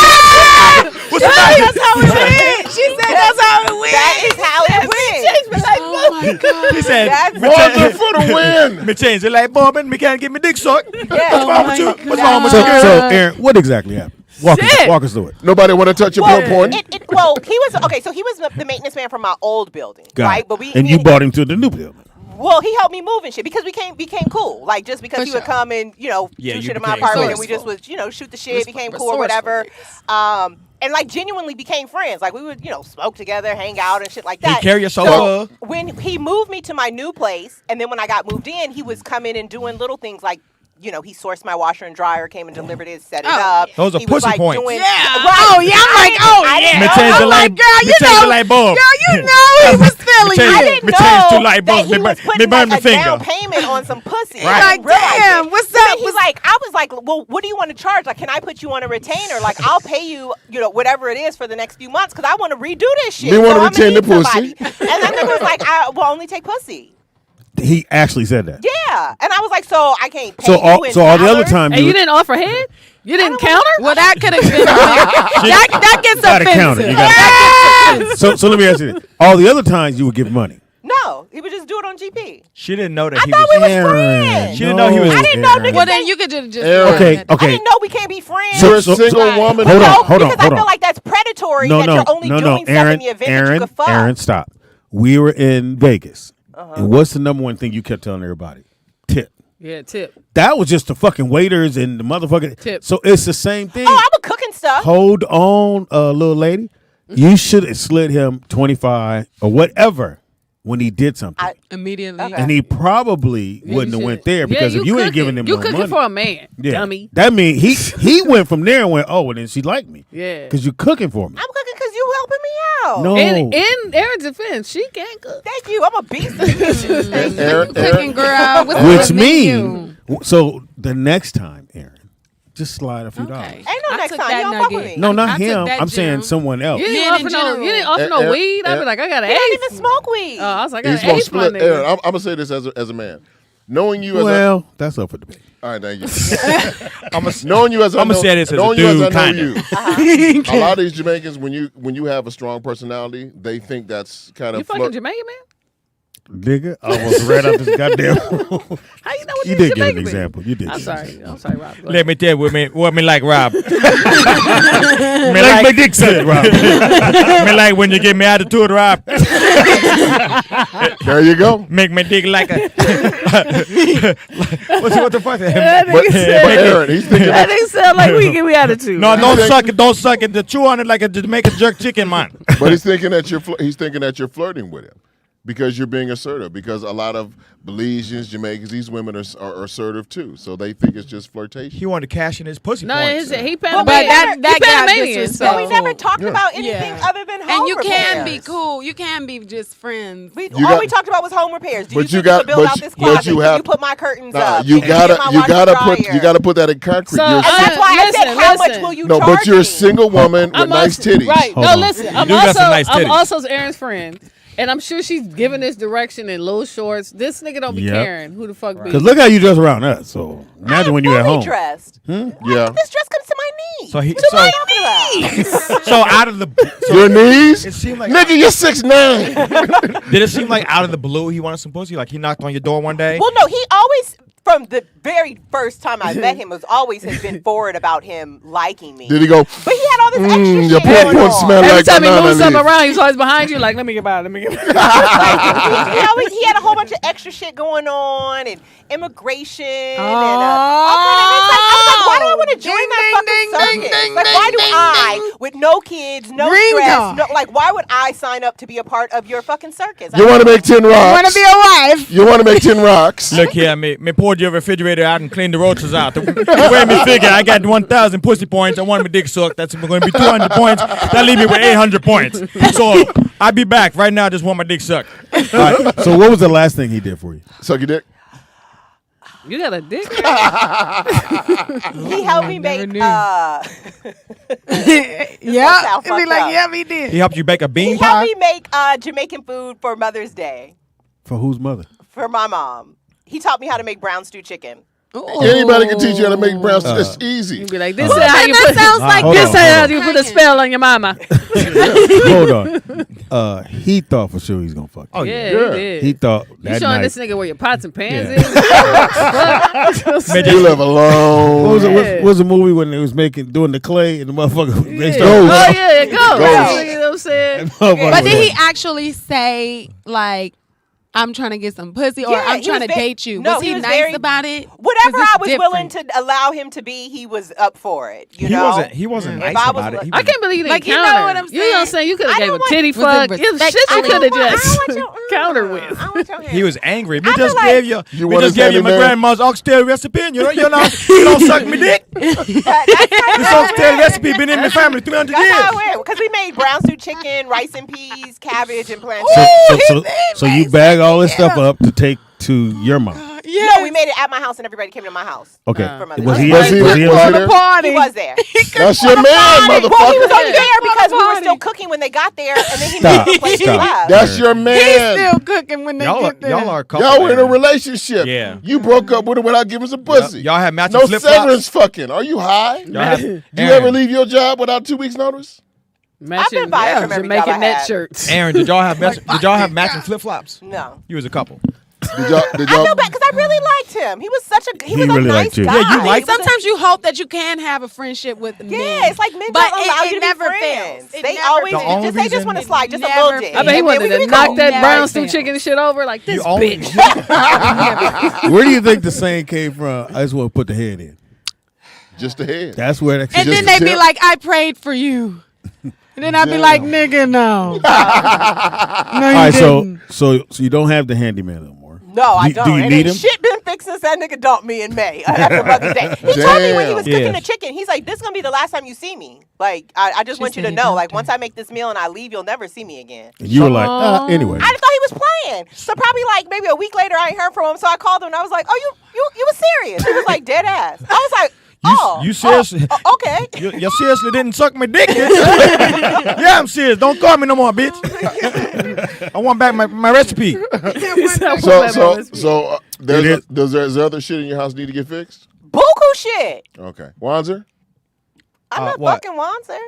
What's the matter? That's how it went. She said that's how it went. That is how it went. Oh my God. He said, That's- Wanzer for the win. me change your light bulb and me can't get me dick sucked. What's Yeah. wrong with you? What's wrong with So, you, girl? so Aaron, what exactly happened? Walk us through it. Nobody want to touch your Well, porn? well, he was okay. So he was the maintenance man from my old building, Got right? it. But we and you brought him to the new building. Well, he helped me move and shit because we became cool. Like just because he would come and Yeah, do you shit in my became apartment and we resourceful. just would shoot the shit, became cool or whatever. And like genuinely became friends. Like we would smoke together, hang out and shit like that. carry your sofa. So when he moved me to my new place, and then when I got moved in, he was coming and doing little things like. He sourced my washer and dryer, came and delivered it, set it up. Those are He was, pussy points. Doing, Yeah. Right. Oh, yeah. I'm like, oh, I didn't yeah. Me know. change the I'm light. like, girl, Me you change the know. light bulb. Girl, you know he was feeling change I you. it. didn't Me change know two light that bulbs. he Me was burn putting my like a down finger. payment on some pussy. Right. I didn't realize Damn, it. what's So up? then he's like, I was like, well, what do you want to charge? Like, can I put you on a retainer? Like, I'll pay you, whatever it is for the next few months because I want to redo this shit. We wanna I'ma retain need the pussy. somebody. And that nigga was like, I will only take pussy. He actually said that. Yeah. And I was like, so I can't pay So you all in the other dollars? time And you didn't offer head? You didn't counter? Well, that could have been. that gets gotta count it. offensive. You gotta- so let me ask you this. All the other times you would give money. No. He would just do it on GP. She didn't know that I he thought we was Aaron, friends. She didn't know he was- I didn't know niggas. Well, then you could just. Aaron. Okay, I okay. didn't know we can't be friends. You're a So- single Right. woman. Hold on, No, hold on, because hold I feel on. like that's predatory No, that no, you're only no, doing stuff Aaron, in the event that Aaron, you could fuck. Aaron, stop. We were in Vegas, and what's the number one thing you kept telling everybody? Tip. Yeah, tip. That was just the fucking waiters and the motherfucking Tip. So it's the same thing. Oh, I'm a cooking stuff. Hold on, little lady. You should have slid him 25 or whatever when he did something. Immediately. Okay. And he probably wouldn't have went there because if you ain't giving him you no cooking money. for a man, Yeah. dummy. That means he went from there and went, oh, well, then she liked me. Yeah. Because you're cooking for me. I'm cooking because you helping me out. No. In Aaron's defense, she can't cook. Thank you. I'm a beast in the kitchen. Thank you. Aaron, Cooking girl. What's Which the menu? means, so the next time, Aaron, just slide a few dollars. Ain't no I next took time. that You don't fuck with nugget. me. No, not I took him. that I'm saying gem. someone else. You Men didn't offer in no. You general. didn't offer no Aaron- weed. I'd be like, I got an You don't eighth. even smoke weed. Oh, I was like, I He's got an supposed to eighth, my split. Aaron, nigga. I'm gonna say this as a man. Knowing you as Well, that's up for debate. a all right, thank you. Knowing you as I I'ma know, say this as a knowing you as I dude, know kinda. you. A lot of these Jamaicans, when you have a strong personality, they think that's kind You of fucking Jamaican man? Nigga, I almost read out this goddamn. How you know what You you did give Jamaican an man? example. You did. I'm sorry, Rob. Go ahead. Let me tell you what me like, Rob. me Like my dick said, Rob. me like when you give me attitude, Rob. There you go. Make me dig like a. what the fuck? That But, nigga but said, Aaron, he's thinking that nigga sound like we give me attitude. No, don't suck it. The chew on it like a Jamaican jerk chicken, man. but he's thinking that you're flirting with him because you're being assertive. Because a lot of Belizeans, Jamaicans, these women are assertive too, so they think it's just flirtation. He wanted to cash in his pussy No, points. he But Panamanian. that He got Panamanian. disrespectful. But we never talked Yeah. about anything Yeah. other than home And you can repairs. be cool. You can be just friends. All got- we talked about was home repairs. Do But you you think you got- could build but out you- this but closet? you Can have- you put my curtains Nah, up? you Can get my washer dryer? put that in concrete. So, You're a I- That's why I said, Listen, how much listen. will you no, charge but you're a me? single woman with I'm nice also, titties. Right. Hold No, on. listen. You do got some nice I'm titties. also Aaron's friend. And I'm sure she's giving this direction in little shorts. This nigga don't be Yep. caring who the fuck be. Because look how you dress around us. So imagine when you're at fully home. dressed. Yeah. This dress comes to my knees. So he- What so- are you talking about? So out of the, Your knees? it seemed like Nigga, you're 6'9". did it seem like out of the blue he wanted some pussy? Like he knocked on your door one day. Well, no, he always, from the very first time I met him, has been forward about him liking me. Did he go, But he had all this extra your shit pump going won't on. smell Every like time he banana moves something leaves. around, he's always behind you. Like, let me get by. Let me get by. He had a whole bunch of extra shit going on and immigration and all kind of. It's like, I was like, why do I want to join that fucking circus? Like, why do I, with no kids, no stress, like, why would I sign up to be a part of your fucking circus? You want to make 10 rocks? Want to be a wife? You want to make 10 rocks? Look here, me poured your refrigerator out and cleaned the roaches out. The way me figure, I got 1,000 pussy points. I want my dick sucked. That's going to be 200 points. That leave me with 800 points. So I'll be back right now. Just want my dick sucked. All right, so what was the last thing he did for you? Suck your dick? You got a dick? He helped me make. Yeah. sound It'd be fucked like, up. yeah, we did. He helped you bake a He bean helped pie. me make Jamaican food for Mother's Day For whose mother? for my mom. He taught me how to make brown stew chicken. Anybody can teach you how to make brown stew. It's easy. You be like, this is how you That put. sounds like hold This on, is how hold you put a spell on your mama. Hold on. He thought for sure he's gonna fuck. Oh, Yeah, yeah. he did. He thought You that showing night. this nigga where your pots and pans Yeah. is? You live alone. What was, it, Yeah. what was the movie when they was doing the clay and the motherfucker? They Yeah. started- Oh yeah, go. Ghost. You know what I'm saying? motherfucker But was did he like- actually say, like, I'm trying to get some pussy or Yeah, I'm he trying was to ve- date you? No, was he he was nice very- about it? Whatever 'Cause I it's was willing different. to allow him to be, he was up for it. You He know, wasn't If nice I was about it. He I was- can't believe you didn't Like, you know counter. what I'm You know what I'm saying? saying? You could have I gave don't a want- titty Was it fuck. You respectful? could have I just don't want your- counter I with. don't want your He was angry. Me I just feel gave like- you. You Me want just his gave you my handyman? grandma's oxtail recipe. And you don't suck me dick. This oxtail recipe been in my family 300 That's how it years. went. Because we made brown stew chicken, rice and peas, cabbage, and plantain. So you bag all this stuff up to take to your mom. No, we made it at my house, and everybody came to my house. Okay. For Mother's Was Day. he? Was he Was he in was he the there? Party. He was there. That's your man, Well, he was motherfucker. only there because we were party. still cooking when they got there, and then he Stop. made the place Stop. left. That's your He's man. still cooking when they get there. Y'all are a couple. Y'all were in a man. relationship. Yeah. You broke up with him without giving some pussy. Y'all have matching No flip-flops? severance fucking. Are you high? Y'all have, Do you Aaron, ever leave your job without 2 weeks notice? Matching, fired from every job I Jamaican net had. shirts. Aaron, did y'all have matching flip flops? No. You was a couple. Did y'all? I feel bad because I really liked him. He was He was a really nice liked you. guy. Yeah, you liked He was a- Sometimes you hope that you can have a friendship with men. Yeah, it's like men But don't allow it you to never be friends. fails. It They never always The fails. only they just reason- want to slide just a Never little dick. fails. I bet he And wanted then to we knock go, that never brown stew fails. chicken shit over like this only- bitch. Where do you think the saying came from? I just want to put the head in. Just the head. That's where that. And Just then they be tip. like, I prayed for you. And then I'd be like, nigga, no. No, you All right, didn't. so you don't have the handyman no more. No, I don't. Do you And need ain't him? shit been fixed since that nigga dumped me in May after Mother's Day. He told me when he was cooking Yeah. the chicken, he's like, this is going to be the last time you see me. Like, I just want you to know, like, once I make this meal and I leave, you'll never see me again. And you were like, anyway. I just thought he was playing. So probably like maybe a week later, I ain't heard from him. So I called him and I was like, oh, you was serious. He was like, dead ass. I was like, You seriously? Okay. You seriously didn't suck my dick? Did you? Yeah, I'm serious. Don't call me no more, bitch. I want back my recipe. So there's other shit in your house need to get fixed? Buku shit. Okay. Wanzer? I'm not what? fucking Wanzer.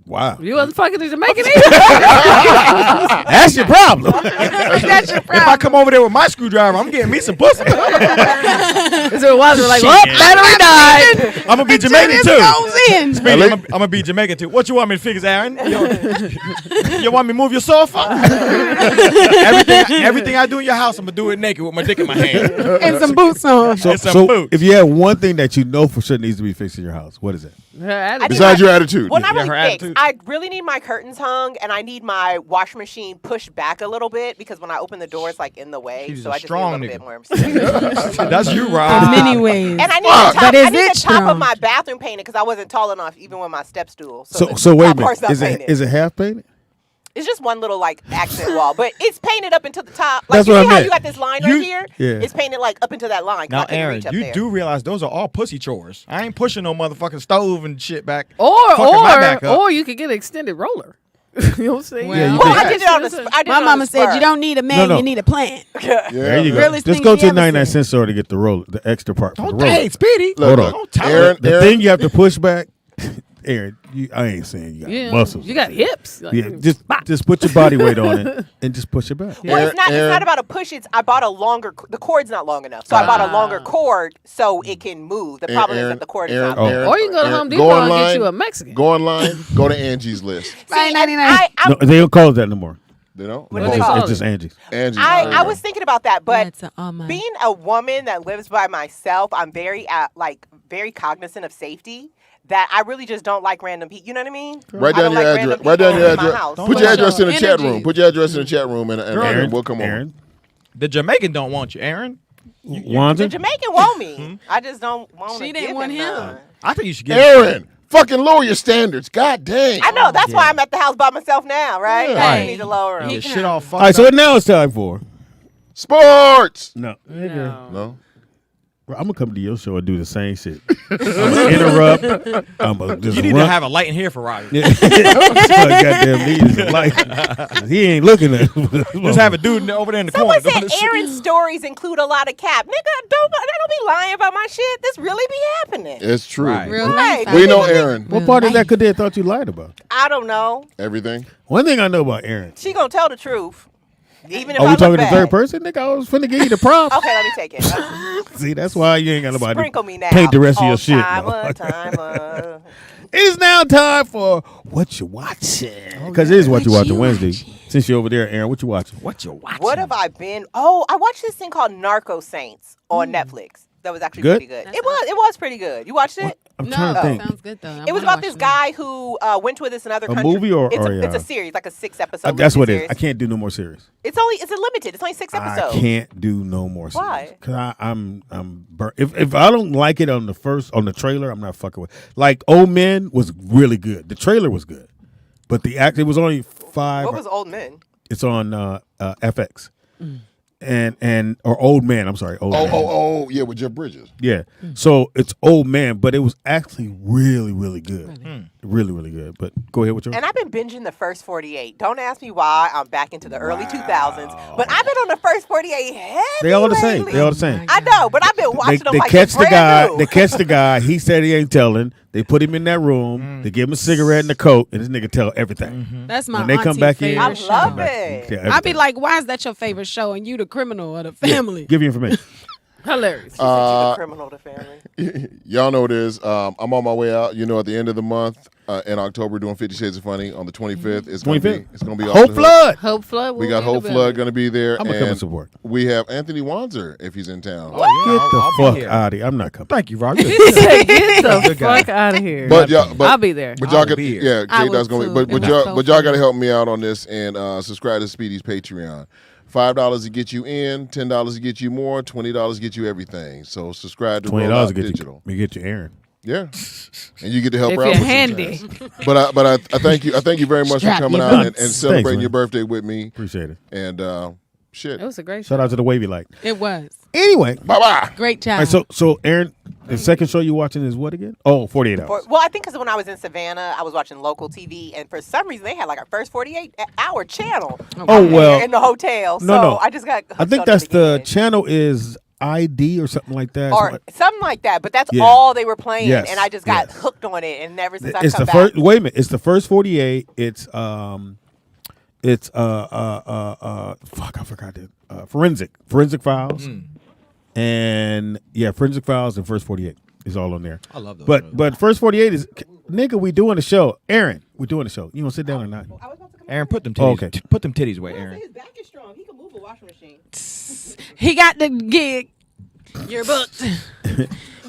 Wow. You wasn't fucking the Jamaican either. That's your problem. That's your If I come over there with my screwdriver, I'm getting me some pussy. So it was like, well, battery died. I'm gonna be Jamaican too. Goes in. Speedy, I'm gonna be Jamaican too. What you want me to fix, Aaron? You want me to move your sofa? Everything I do in your house, I'm gonna do it naked with my dick in my hand. And some boots on. So, And some so boots. if you have one thing that you know for sure needs to be fixed in your house, what is it? I need Besides my- your attitude. Well, not Yeah, really her fixed. attitude. I really need my curtains hung, and I need my washing machine pushed back a little bit because when I open the door, it's like in the way. She's so a I just strong need a little nigga. bit more space. That's you, In Rob. many ways. And I need But is I need it the top strong? of my bathroom painted because I wasn't tall enough even with my step stool. So the wait a top part's minute. not Is painted. it half painted? It's just one little like accent wall, but it's painted up into the top. Like That's you what see I how meant. you got this line You- right here? Yeah. It's painted like up into that line. 'cause I Now, couldn't Aaron, reach up you there. do realize those are all pussy chores. I ain't pushing no motherfucking stove and shit back. Or Fucking my back up. or you could get an extended roller. You know what I'm saying? Yeah, you Well, can. I did it on the. I did My it on mama the said spur. you don't need a man, No. you need a plant. There you go. Realest Just thing go she to the ever 99 said. cent store to get the roller, the extra part for the roller. Hey, Speedy. Look, Hold on. Don't tell Aaron, The Aaron, thing you have to push back, Aaron, I ain't saying you got Yeah, muscles. you got hips. Like, Yeah, just put your body weight on it and just push it back. Well, it's Aaron- not about a push. It's I bought a longer. The cord's not long enough, so I bought a longer cord so it can move. The problem is that the cord is not. Oh. long. or you can go to Home Depot go and get online, you a Mexican. Go online, go to Angie's List. See, and $9.99. No, they don't call it that no more. You know? What It's do they just, call it's it? just Angie's. Angie's. I was thinking about that, but That's a being a woman that lives by myself, I'm very very cognizant of safety. That I really just don't like random people. You know what I mean? Write I down don't your like address. random Write down people your in my address. house. Put your address in the chat Energy. room. Put your address in the chat room, and Aaron, we'll come over. Aaron, The Jamaican don't want you, Aaron. The Wanda, Jamaican want me. I just don't want to She didn't give want him. none. I think you should get Aaron, fucking lower your standards. God dang. I know. That's why I'm at the house by myself now, right? Yeah. I Right. need to lower them. your shit all fucked all right, so up. now it's time for Sports. no. No. I'm gonna come to your show and do the same shit. I'm gonna interrupt. I'm gonna just You need run. to have a light in here for Robbie. Yeah. Goddamn needs a light. He ain't looking at. Just have a dude over there in the Someone corner. said doing this Aaron's stories include a lot of cap. Nigga, don't be lying about my shit. This really be happening. It's true. Right. Real Right. life. We know Aaron. What part of that could they have thought you lied about? I don't know. Everything. One thing I know about Aaron. She gonna tell the truth. Even if Are I we look talking to bad. third person? Nigga, I was finna give you the prop. Okay, let me take it. See, that's why you ain't got nobody Sprinkle me now. paint the rest of your shit. Timer. It's now time for what you watching. Because it is what you watching Wednesday. Since you're over there, Aaron, what you watching? What you watching? What have I been? Oh, I watched this thing called Narco Saints on Netflix. That was actually Good? pretty good. It was pretty good. You watched it? I'm No, trying to think. Sounds good though. I It was wanna about watch this it. guy who went to this another A country. movie or it's a a series, like a 6-episode. That's what it series. is. I can't do no more series. It's a limited. It's only 6 episodes. I can't do no more series. Why? Because I'm burnt. If I don't like it on the trailer, I'm not fucking with. Like Old Men was really good. The trailer was good, but the act it was only 5. What was Old Men? It's on FX. Or Old Man. I'm sorry, Old Man. Oh, yeah, with Jeff Bridges. Yeah. So it's Old Man, but it was actually really, really good. Really, really good. But go ahead with your. And I've been binging the first 48. Don't ask me why. I'm back into the early 2000s. But I've been on the first 48 heavy They all the same. lately. They all the same. I know, but I've been watching them They like catch they're the guy. brand new. They catch the guy. He said he ain't telling. They put him in that room. They give him a cigarette and a coat, and this nigga tell everything. That's my When they come auntie back in, I favorite love show. it. Tell I'd be everything. like, why is that your favorite show and you the criminal of the family? Give you information. Hilarious. The criminal to family. Y'all know what it is. I'm on my way out. You know, at the end of the month in October, doing 50 Shades of Funny on the 25th. It's gonna be. It's gonna be off Hope the hook. Flood. Hope Flood. We got Hope Flood going to be there. I'm gonna come and and support. we have Anthony Wanzer if he's in town. Get the I'll be fuck here. out of here. I'm not coming. Thank you, Rob. Get the Good guy. fuck out of here. But I'll be there. But y'all I'll got be here. yeah, I J Dot's will gonna too. be, but It y'all was got so to help me out on this and subscribe to Speedy's Patreon. $5 to get you in, $10 to get you more, $20 to get you everything. So subscribe to $20 ROLLOUT to get Digital. you. Get you Aaron. Yeah, and you get to help If her out. you're with handy. some tasks. But I thank you. I thank you very much Strap for coming your out and butts. celebrating Thanks, your man. birthday with me. Appreciate it. And shit. It was a great Shout out to the wavy light. It was. Anyway, Bye bye. Great all job. right, so Aaron, the second show you watching is what again? Oh, 48 hours. Well, I think because when I was in Savannah, I was watching local TV, and for some reason they had like a first 48-hour channel. Oh, well. in the hotel. No, so no. I just got. I think that's the channel is ID or something like that. or something like that. But that's Yeah. all they were playing, Yes, and I just got yes. hooked on it, and ever since I It's come the back. first. Wait a minute. It's the first 48. It's fuck. I forgot it. Forensic Files, and Forensic Files and First 48 is all on there. I love those. But First 48 is nigga. We doing the show. Aaron, we doing the show. You want to sit down or not? Aaron, put them titties. Oh, okay. Put them titties away, Aaron. His back is strong. He can move a washing machine. He got the gig. You're booked.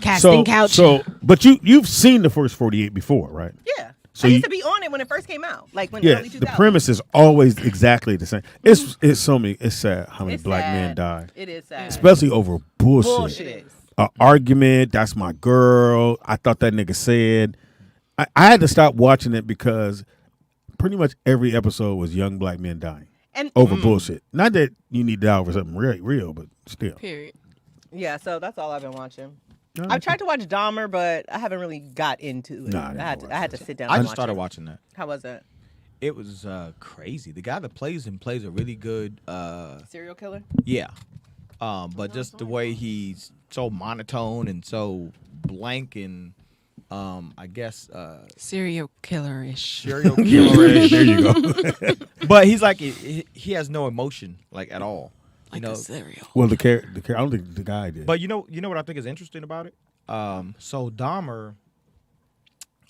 Casting couch. But you've seen the first 48 before, right? Yeah. So I used you- to be on it when it first came out, like when Yeah, early 2000s. the premise is always exactly the same. It's so many. It's sad how many It's black sad. men die, It is sad. especially over bullshit. Bullshit. An argument. That's my girl. I thought that nigga said. I had to stop watching it because pretty much every episode was young black men dying And over bullshit. Not that you need to die over something real, but still. Period. yeah, so that's all I've been watching. No, I've tried to watch Dahmer, but I haven't really got into it. Nah, I I never had to watched sit down. I and just watch started it. watching that. How was that? It was crazy. The guy that plays him plays a really good. Serial killer? Yeah. But just the way he's so monotone and so blank and I guess Serial killer-ish. serial killer. there you go. But he's like he has no emotion like at all. Like You know. a cereal. Well, the character. I don't think the guy did. But you know what I think is interesting about it? So Dahmer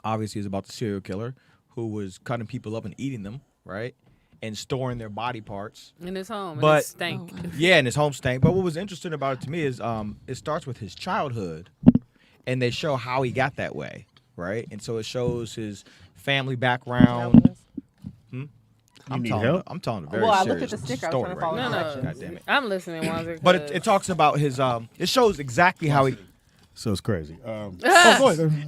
obviously is about the serial killer who was cutting people up and eating them, right? And storing their body parts. In his home. But- and it stank. Yeah, in his home stank. But what was interesting about it to me is it starts with his childhood, and they show how he got that way, right? And so it shows his family background. I'm need telling, help? I'm telling a very Well, I looked serious at the sticker. I was story trying to follow right now. directions. God damn it. I'm listening, Wanzer. But it talks about his it shows exactly how he so it's crazy.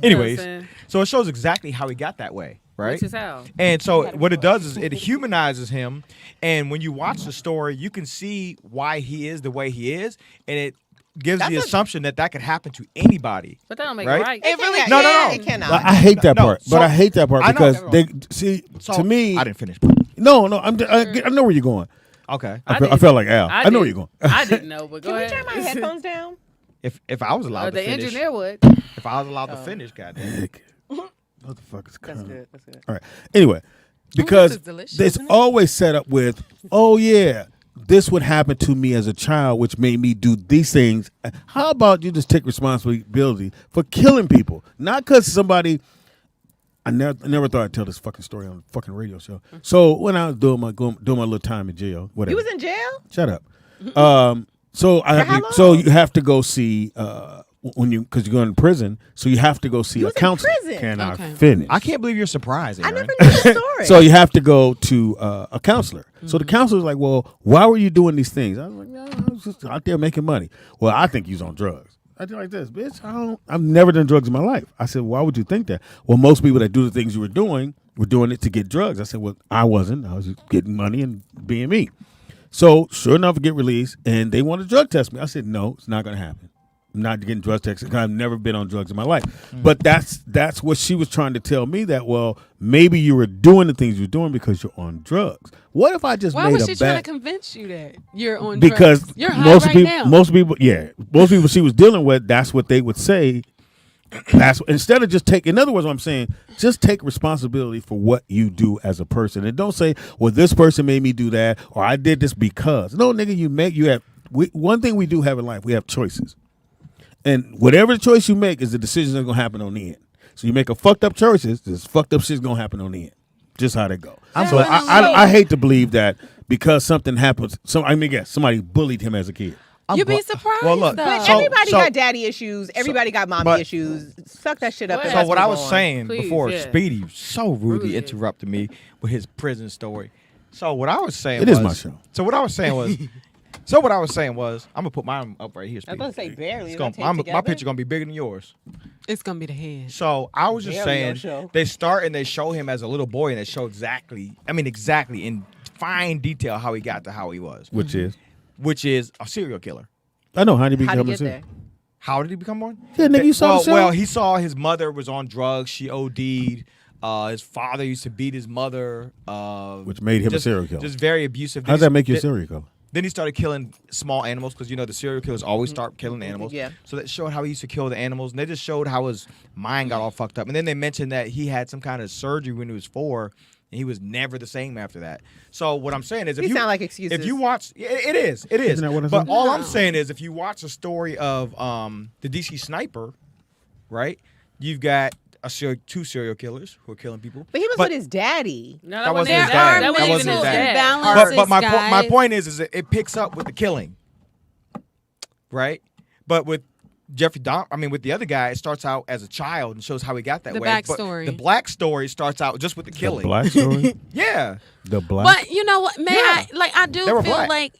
anyways, Listen. so it shows exactly how he got that way, right? Which is how. And so what it does is it humanizes him, and when you watch the story, you can see why he is the way he is, and it gives the assumption that could happen to anybody. But that don't make Right? it right. It really No, no, can. no. It cannot. I hate that No, part, so- but I hate that part I know. because they see So, to me. I didn't finish. No, I know where you're going. Okay. I felt like Al. I know where you're going. I didn't know, but go Can we ahead. turn my headphones down? If I was allowed to The finish, engineer would. if I was allowed to finish, goddamn. Motherfuckers That's come. good. That's good. All right. Anyway, because is delicious, it's isn't it? always set up with, oh yeah, this would happen to me as a child, which made me do these things. How about you just take responsibility for killing people, not because somebody. I never thought I'd tell this fucking story on a fucking radio show. So when I was doing my little time in jail, whatever. You was in jail? Shut up. So you have to go see because you're going to prison. So you have to go see You a was in counselor. prison? Can I Okay. finish? I can't believe you're surprised, I Aaron. never knew the story. So you have to go to a counselor. So the counselor's like, well, why were you doing these things? I was like, no, I was just out there making money. Well, I think you was on drugs. I did like this, bitch. I've never done drugs in my life. I said, why would you think that? Well, most people that do the things you were doing it to get drugs. I said, well, I wasn't. I was just getting money and being me. So sure enough, I get released, and they want to drug test me. I said, no, it's not going to happen. I'm not getting drug tested because I've never been on drugs in my life. But that's what she was trying to tell me, that, well, maybe you were doing the things you're doing because you're on drugs. What if I just Why made was a she trying to bad... convince you that you're on Because drugs? You're high most right people, now. most people she was dealing with, that's what they would say. Instead of just take, in other words, what I'm saying, just take responsibility for what you do as a person, and don't say, "Well, this person made me do that," or "I did this because." No, nigga, one thing we do have in life, we have choices. And whatever choice you make is the decision that's gonna happen on the end. So you make a fucked up choices, this fucked up shit's gonna happen on the end. Just how they go. So I hate to believe that because something happens. Somebody bullied him as a kid. You'd be surprised. Well, look, though. But everybody got daddy issues. Everybody got mommy issues. Suck that shit up. So and So let's what I move was on. saying Please, before, yeah. Speedy so rudely interrupted me with his prison story. So what I was saying It was, is my show. So what I was saying was, I'm gonna put mine up right here. I was about to say barely. It's Is that gonna, taped my together? picture gonna be bigger than yours. It's gonna be the head. So I was just Barely your saying, show. they start and they show him as a little boy, and they show exactly in fine detail how he got to how he was, Which is a serial killer. I know how did he How become to a get there? How did he become one? Yeah, nigga, you saw the show? Well, he saw his mother was on drugs. She OD'd. His father used to beat his mother. Which made him a just- serial killer. Just very abusive. How does that make you a serial killer? Then he started killing small animals because the serial killers always start killing animals. Yeah. So that showed how he used to kill the animals, and they just showed how his mind got all fucked up. And then they mentioned that he had some kind of surgery when he was 4, and he was never the same after that. So what I'm saying is, if These you sound like excuses. if you watch, it is. Isn't that what it But is? all I'm saying is, if you watch a story of the DC Sniper, right? You've got two serial killers who are killing people. But he was with his daddy. No, That wasn't his there dad. are That wasn't his mental dad. imbalances, But my guys. point is that it picks up with the killing, right? But with with the other guy, it starts out as a child and shows how he got that The way. backstory. But the black story starts out just with the killing. The black story? Yeah. The black. But you know what, man? Yeah. I do They were feel black. like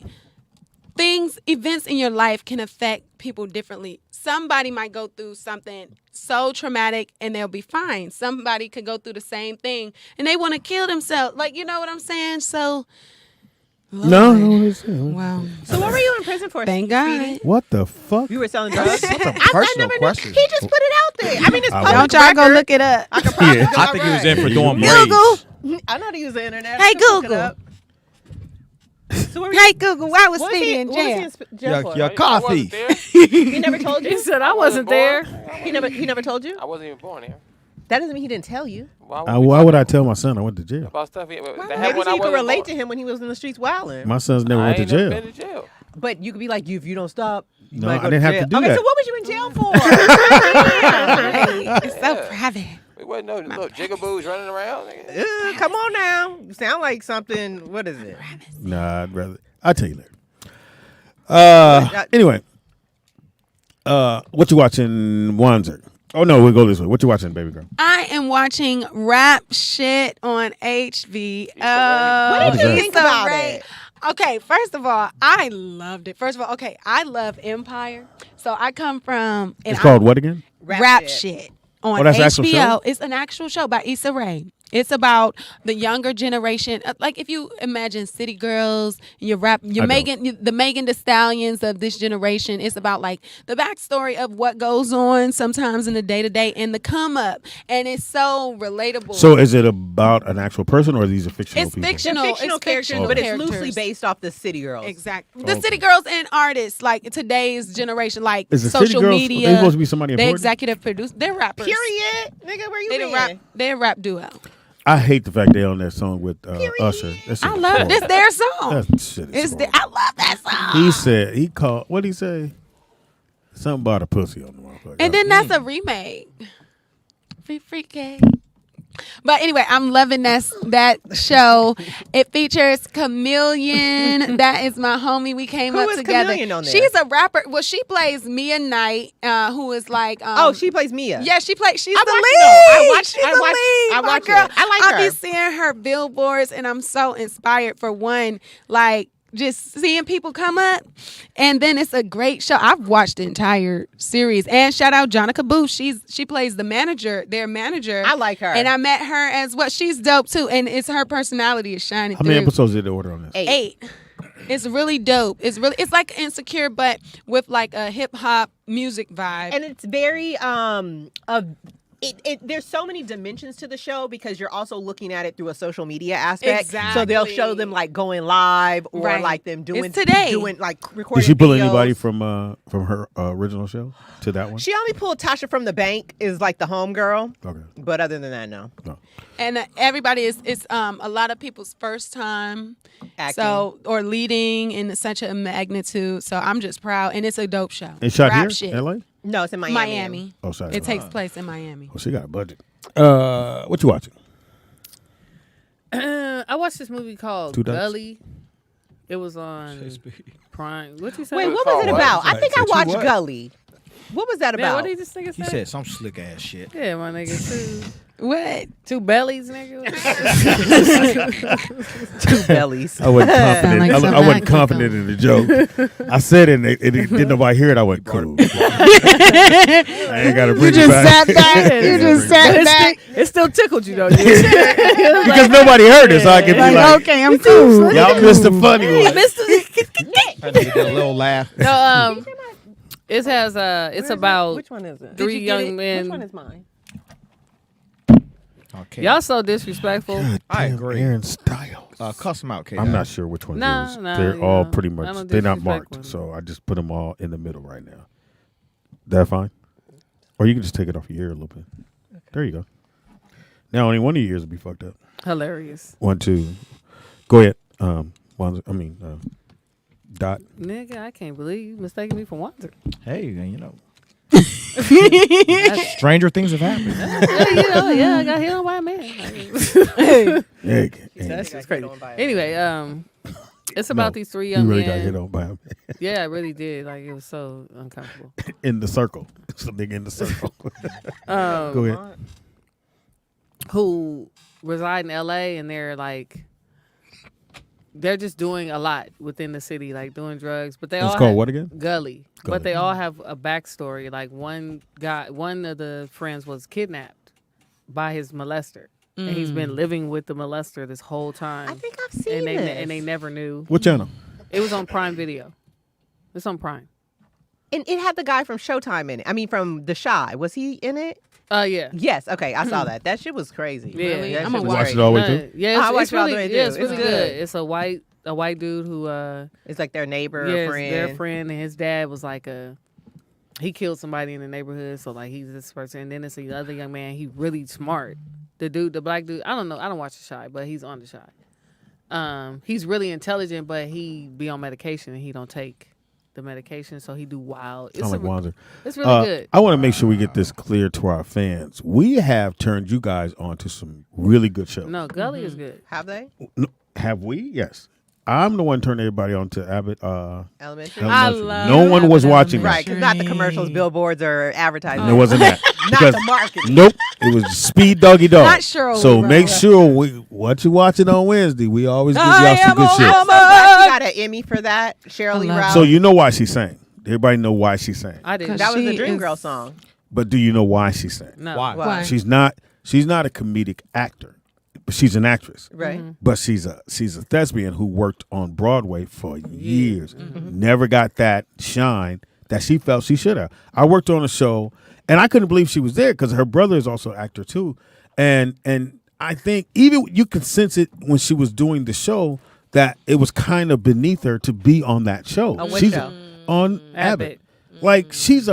events in your life can affect people differently. Somebody might go through something so traumatic and they'll be fine. Somebody could go through the same thing and they want to kill themselves. Like, you know what I'm saying? So, No. wow. So what were you in prison for? Thank Speedy? God. What the fuck? You were selling drugs? Personal question. He just put it out there. I mean, it's public Don't y'all go record. look it up. I could probably Yeah. do I it think he was right. in for doing Google. braids. I know how to use the internet. Hey, I can look it Google. up. So what were Hey, Google, why was what was Speedy he in what was he jail? in jail for? Your car thief. He never told you? He said I wasn't there. He never told you? I wasn't even born here. That doesn't mean he didn't tell you. Why would I tell my son I went to jail? About stuff? That Maybe happened when so I you could wasn't relate born. to him when he was in the streets wilding. My son's never I went to ain't never jail. been to jail. But you could be like, if you don't stop, you No, might go I didn't to have jail. to do Okay, that. so what was you in jail for? It's so private. We wasn't no little jigaboos running around. Nigga. Come on now. You sound like something. What is it? Nah, I'll tell you later. Anyway. What you watching, Wanzer? Oh no, we'll go this way. What you watching, baby girl? I am watching rap shit on HBO. What did you Issa think about Rae. it? Okay, first of all, I loved it. First of all, okay, I love Empire. So I come from It's called what again? rap shit on Oh, that's an actual HBO. show? It's an actual show by Issa Rae. It's about the younger generation. Like if you imagine City Girls, your I Megan, the Megan Thee Stallions of this generation. It's about like the backstory of what goes on sometimes in the day to day and the come up, and it's so relatable. So is it about an actual person or are these are fictional it's people? fictional. Fictional It's characters, fictional but it's characters. loosely based off the City Girls. Exactly. The City Girls and artists, like today's generation, like Is the City social Girls- media. they supposed to be somebody They important? executive produce. They're rappers. Period. Nigga, where you They been? the rap. They're a rap duo. I hate the fact they on that song with Usher. That shit I is love it. horrible. It's their song. That shit is horrible. I love that song. He said what did he say? Something about a pussy on the motherfucker. And then that's a remake. Freaky. But anyway, I'm loving that show. It features Chameleon. That is my homie. We came Who up is together. Chameleon on there? She's a rapper. Well, she plays Mia Knight, who is like. Oh, she plays Mia. Yeah, she plays. She's I the watch lead. it, though. She's the lead. I my watch girl. it. I like her. I be seeing her billboards, and I'm so inspired. For one, like just seeing people come up, and then it's a great show. I've watched the entire series, and shout out Jonica Booth. She plays the manager, their manager. I like her. and I met her as well. She's dope too, and it's her personality is shining How many through. episodes did they order on this? 8. It's really dope. It's like Insecure, but with like a hip hop music vibe. And it's very there's so many dimensions to the show because you're also looking at it through a social media aspect. So they'll show them like going live or Right. like them doing It's today. doing like recording. Did she pull videos. anybody from her original show to that one? She only pulled Tasha from the Bank is like the home girl. Okay. But other than that, no. And everybody it's a lot of people's first time Acting. so or leading in such a magnitude. So I'm just proud, and it's a dope show. It shot Rap here, shit. LA. No, it's in Miami. Miami. Oh, sorry. It takes place in Miami. Oh, she got a budget. What you watching? I watched this movie called Two Ducks? Gully. It was on Prime. What you say? Wait, what was it about? I think I Said you watched what? Gully. What was that Man, about? what did this nigga say? He said some slick ass shit. Yeah, my nigga. What? Two bellies, nigga. Two bellies. I wasn't confident. like some I wasn't Mexico. confident in the joke. I said it, and didn't nobody hear it. I went cool. I ain't got to bring it back. You just sat back. It still tickled you though. Because nobody heard it, so I could be like, okay, I'm cool. y'all missed the funny one. I did a little laugh. No, it has it's about Which one is it? three young men. Which one is mine? Okay. Y'all so disrespectful. I agree. Aaron Styles. Cuss him out, K. I'm not sure which one No, it is. no, They're you all know, pretty I much. don't They're not disrespect marked, women. so I just put them all in the middle right now. That fine? Or you can just take it off your ear a little bit. There you go. Now only one of your ears will be fucked up. Hilarious. 1, 2. Go ahead. Dot. Nigga, I can't believe you mistaking me for Wanzer. Hey, you know. Stranger things have happened. Yeah, I got hit on by a man. Hey, That's just crazy. Anyway, it's about these three you young really got men. hit on by him. Yeah, I really did. Like it was so uncomfortable. In the circle. It's a nigga in the circle. Um, Go ahead. Who reside in LA and they're just doing a lot within the city, like doing drugs. But they It's all called have- what again? Gully. Gully. But they all have a backstory. Like one of the friends was kidnapped by his molester. And he's been living with the molester this whole time. I think I've seen this. And they never knew. What channel? It was on Prime Video. It's on Prime. And it had the guy from Showtime in it. I mean, from The Shy. Was he in it? Yeah. Yes. Okay, I saw that. That shit was crazy. Yeah. Really? That I'm shit gonna was Watch great. it all the way through? Yeah, I watched it's it all the really, way through. yeah, it's It's really good. good. It's a white dude who It's like their neighbor yeah, or friend. their friend, and his dad was like he killed somebody in the neighborhood, so like he's this person. And then it's the other young man. He really smart. The black dude. I don't know. I don't watch The Shy, but he's on The Shy. He's really intelligent, but he be on medication and he don't take the medication, so he do wild. Sound like Wanzer. It's really good. I want to make sure we get this clear to our fans. We have turned you guys on to some really good shows. No, Gully is good. Have they? No, have we? Yes. I'm the one turning everybody on to Abbott. Elementary? I Elementary. love No one was Abbott watching Right, that. because not the commercials, billboards, or advertising. It wasn't that. Not Because- the marketing. Nope. It was Speed Doggy Dog. Not Shirley So Ralph. make sure what you watching on Wednesday. We always give y'all I some am good a shit. I'm so glad she got an Emmy for that. Shirley I love Ralph. So you know why she sang. Everybody know why she sang. I did. that was the she is- Dreamgirl song. But do you know why she sang? No. Why? Why? She's not a comedic actor. But she's an actress. Right. But she's a thespian who worked on Broadway for years. Never got that shine that she felt she should have. I worked on a show, and I couldn't believe she was there because her brother is also an actor too. And I think even you could sense it when she was doing the show that it was kind of beneath her to be on that show. On what She's show? on Abbott. Abbott. Like she's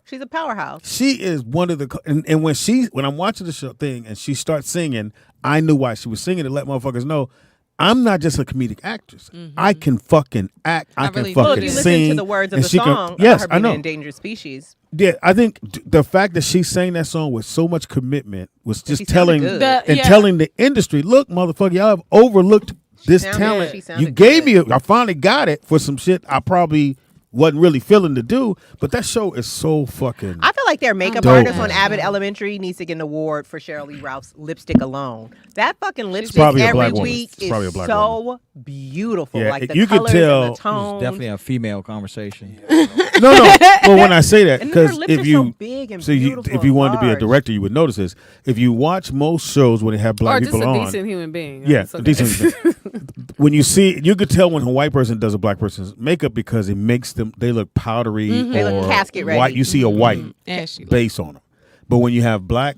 She's a powerhouse. she is one of the and when I'm watching the show thing and she starts singing, I knew why she was singing to let motherfuckers know I'm not just a comedic actress. I can fucking act. I can really fucking do. Well, if you listen sing. to the words of and the she can- song yes, about her I being know. an endangered species, Yeah, I think the fact that she sang that song with so much commitment was just she sounded telling good. and telling the industry, look, motherfucker, y'all have overlooked this sounded- talent. she sounded You gave good. me, I finally got it for some shit I probably wasn't really feeling to do, but that show is so fucking. I feel like their makeup Dope. artist on Abbott Elementary needs to get an award for Shirley Ralph's lipstick alone. That fucking lipstick probably a every black woman. week It's probably a is black so beautiful. Yeah, like the you can colors tell- and the It's tones. It's definitely a female conversation. No. Well, when I say that, And then her because lips if are you so big and so you beautiful if you and wanted to be a large. director, you would notice this. If you watch most shows when they have black Or just people a on, decent human being. yeah, It's okay. decent. When you see, you could tell when a white person does a black person's makeup because it makes them they look powdery They or look casket ready. white. You see a white Ashy. base on them, but when you have black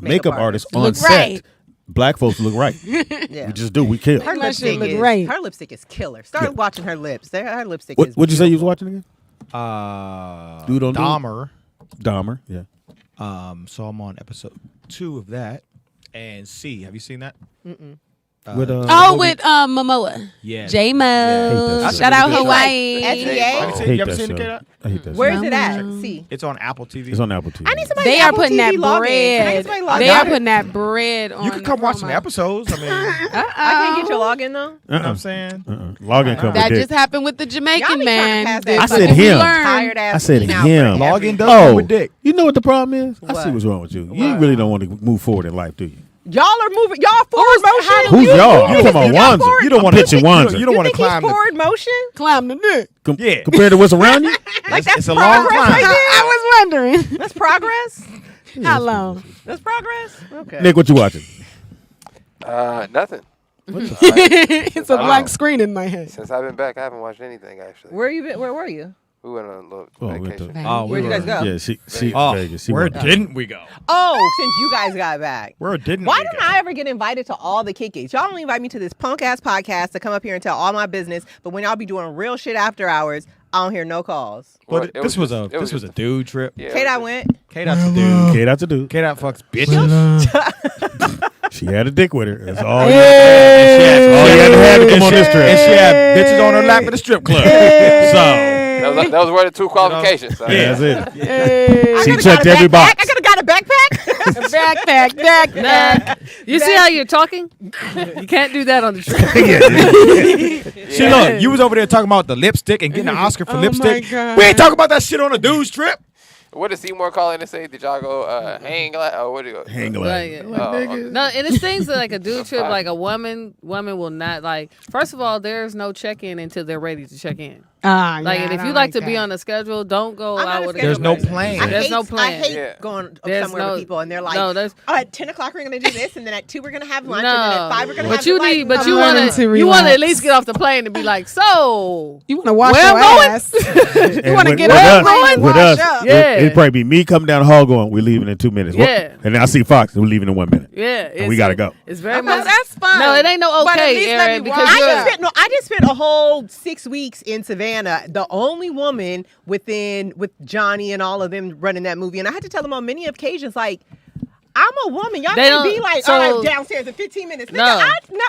makeup artists on Look set, right. black folks look right. Yeah. We just do. We kill. Her My shit lipstick look is right. her lipstick is killer. Start watching her lips. Her lipstick What is. would you say you was watching again? Dude on Dahmer. Dahmer. Yeah. So I'm on episode 2 of that. And C, have you seen that? With with Momoa. Yeah. J-Mo. that shit. Shout out It's like Hawaii. SVA. You ever seen the show. I hate that Where show. is it at? See. It's on Apple TV. It's on Apple TV. I need somebody. They are putting that bread. They are got it. putting that bread on. You can come the watch some promo. episodes. I mean, you know I can't get your login though. what I'm saying? Login come That with just dick. happened with the Y'all Jamaican be man. trying to pass that that I said fucking we him. learned. Tired ass. I said eating out him. for Login every- does come Oh, with dick. you know what the problem is? I see What? what's wrong with you. You really don't want to move forward in life, do you? Y'all are moving. Y'all forward motion. Who's y'all? I'm talking about You Wanza. You don't want pitching to. Wanza. You don't You want to think he's climb the. forward motion? Climb the dick. Yeah. Compared to what's around you? Like that's It's a long progress climb. right there. I was wondering That's progress. how long. That's progress. Okay. Nick, what you watching? Nothing. It's a Wow. blank screen in my head. Since I've been back, I haven't watched anything actually. Where you been? Where were you? We went on a little Oh, we went vacation. to- Oh, Where'd you guys go? Yeah, she Oh, Vegas. She where went- didn't we go? Oh, since you guys got back. Where didn't Why we don't go? I ever get invited to all the kick-its? Y'all don't invite me to this punk-ass podcast to come up here and tell all my business, but when y'all be doing real shit after hours, I don't hear no calls. Well, But it this was just- a this was a dude trip. Yeah, Kate, it I was went. Kate out to dude. Kate out to do. Kate out fucks bitches. She had a dick with her. That's all. And she had- All you had to have to come and on she- this trip. And she had bitches on her lap at the strip club. So that was one of the two qualifications. So, Yeah, that's it. I She coulda checked got a every backpack. box. I could have got a backpack. Backpack. You see how you're talking? You can't do that on the trip. see, look, you was over there talking about the lipstick and getting an Oscar for Oh lipstick. my God. We ain't talking about that shit on a dude's trip. What did Seymour call in and say? Did y'all go hang glide? Oh, what did you go? Hang Like, glad. no, and it's things that like a dude trip, like a woman will not like. First of all, there's no check-in until they're ready to check in. Like, And if you like to be on a schedule, don't go I'm not out a with a There's no schedule plan. I There's hate, no plan. I hate Yeah. going There's somewhere no- with people and they're like, no, there's- oh, at 10 o'clock we're going to do this, and then at 2 we're going to have lunch, No, and then at 5 we're going to have but you the need, but light. you I'm want learning to you want to at relax. least get off the plane and be like, so You want to wash Where your I'm going? ass. You wanna get with up, us, and with wash us, up. Yeah. it'd probably be me coming down the hall going, we're leaving in 2 minutes. Yeah. And then I see Fox, and we're leaving in 1 minute. yeah, we gotta go. It's very Oh, much. that's fun. No, it ain't no But at okay, least let Aaron, me because wash you're. up. I just spent a whole 6 weeks in Savannah, the only woman with Johnny and all of them running that movie, and I had to tell them on many occasions, like, I'm a woman. Y'all They can't be don't- like, so- all right, downstairs in 15 minutes. Nigga, No.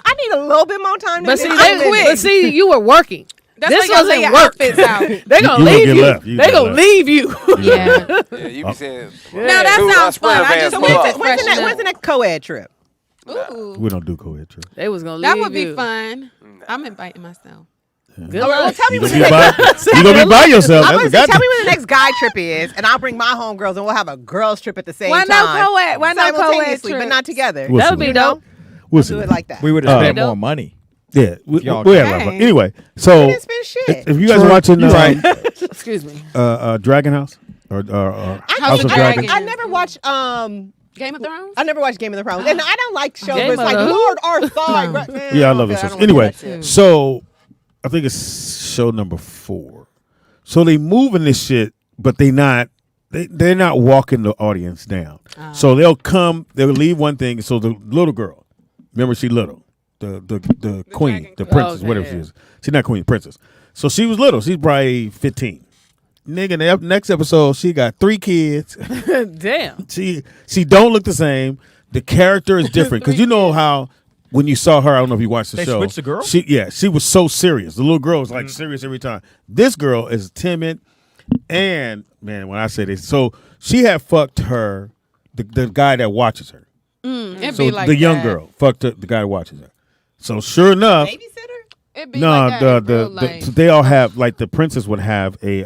I need a little bit more time. But see, I'm quick. but see, you were working. That's This why you gotta lay wasn't your work. outfits out. They gonna You gonna leave get you. left. You They get gonna left. leave you. Yeah. Yeah, you be saying. No, that dude, sounds Sprinter fun. I vans just pull want up. to freshen up. When's the next co-ed trip? Ooh. We don't do co-ed trips. They was gonna leave That would be you. fun. I'm inviting myself. Good All right, well, luck. tell me You when gonna the be next. by, you gonna be by yourself. I'm That's gonna what say, got tell me me. when the next guy trip is, and I'll bring my homegirls, and we'll have a girls trip at the same Why time. no co-ed? Why no co-ed Simultaneously, but trips? not together. We'll That see would be later. dope. We'll Do see it later. like that. We would have spent Dope. more money. Yeah, Y'all we can. have Dang. anyway. So didn't spend shit. if you guys are True. watching You're right. Excuse me. Dragon House or House of Dragons, I never watched Game of Thrones? I never watched Game of Thrones, and I don't like shows Game where it's of like the who? Lord Arthur. Right? yeah, I love this Okay, show. don't wanna do Anyway, that shit. so I think it's show number 4. So they moving this shit, but they're not walking the audience down. So they'll leave one thing. So the little girl, remember she little, the queen, dragon the queen. princess, Okay, whatever yeah. she is. She's not queen, princess. So she was little. She's probably 15. Nigga, the next episode she got 3 kids. Damn. She don't look the same. The character is different because you know how when you saw her, I don't know if you watched the They show. switched the girl? She was so serious. The little girl was like serious every time. This girl is timid, and man, when I say this, so she had fucked her, the guy that watches her. It'd So be like the young that. girl fucked the guy that watches her. So sure enough, Babysitter? It'd be no, like that in real the life. they all have like the princess would have a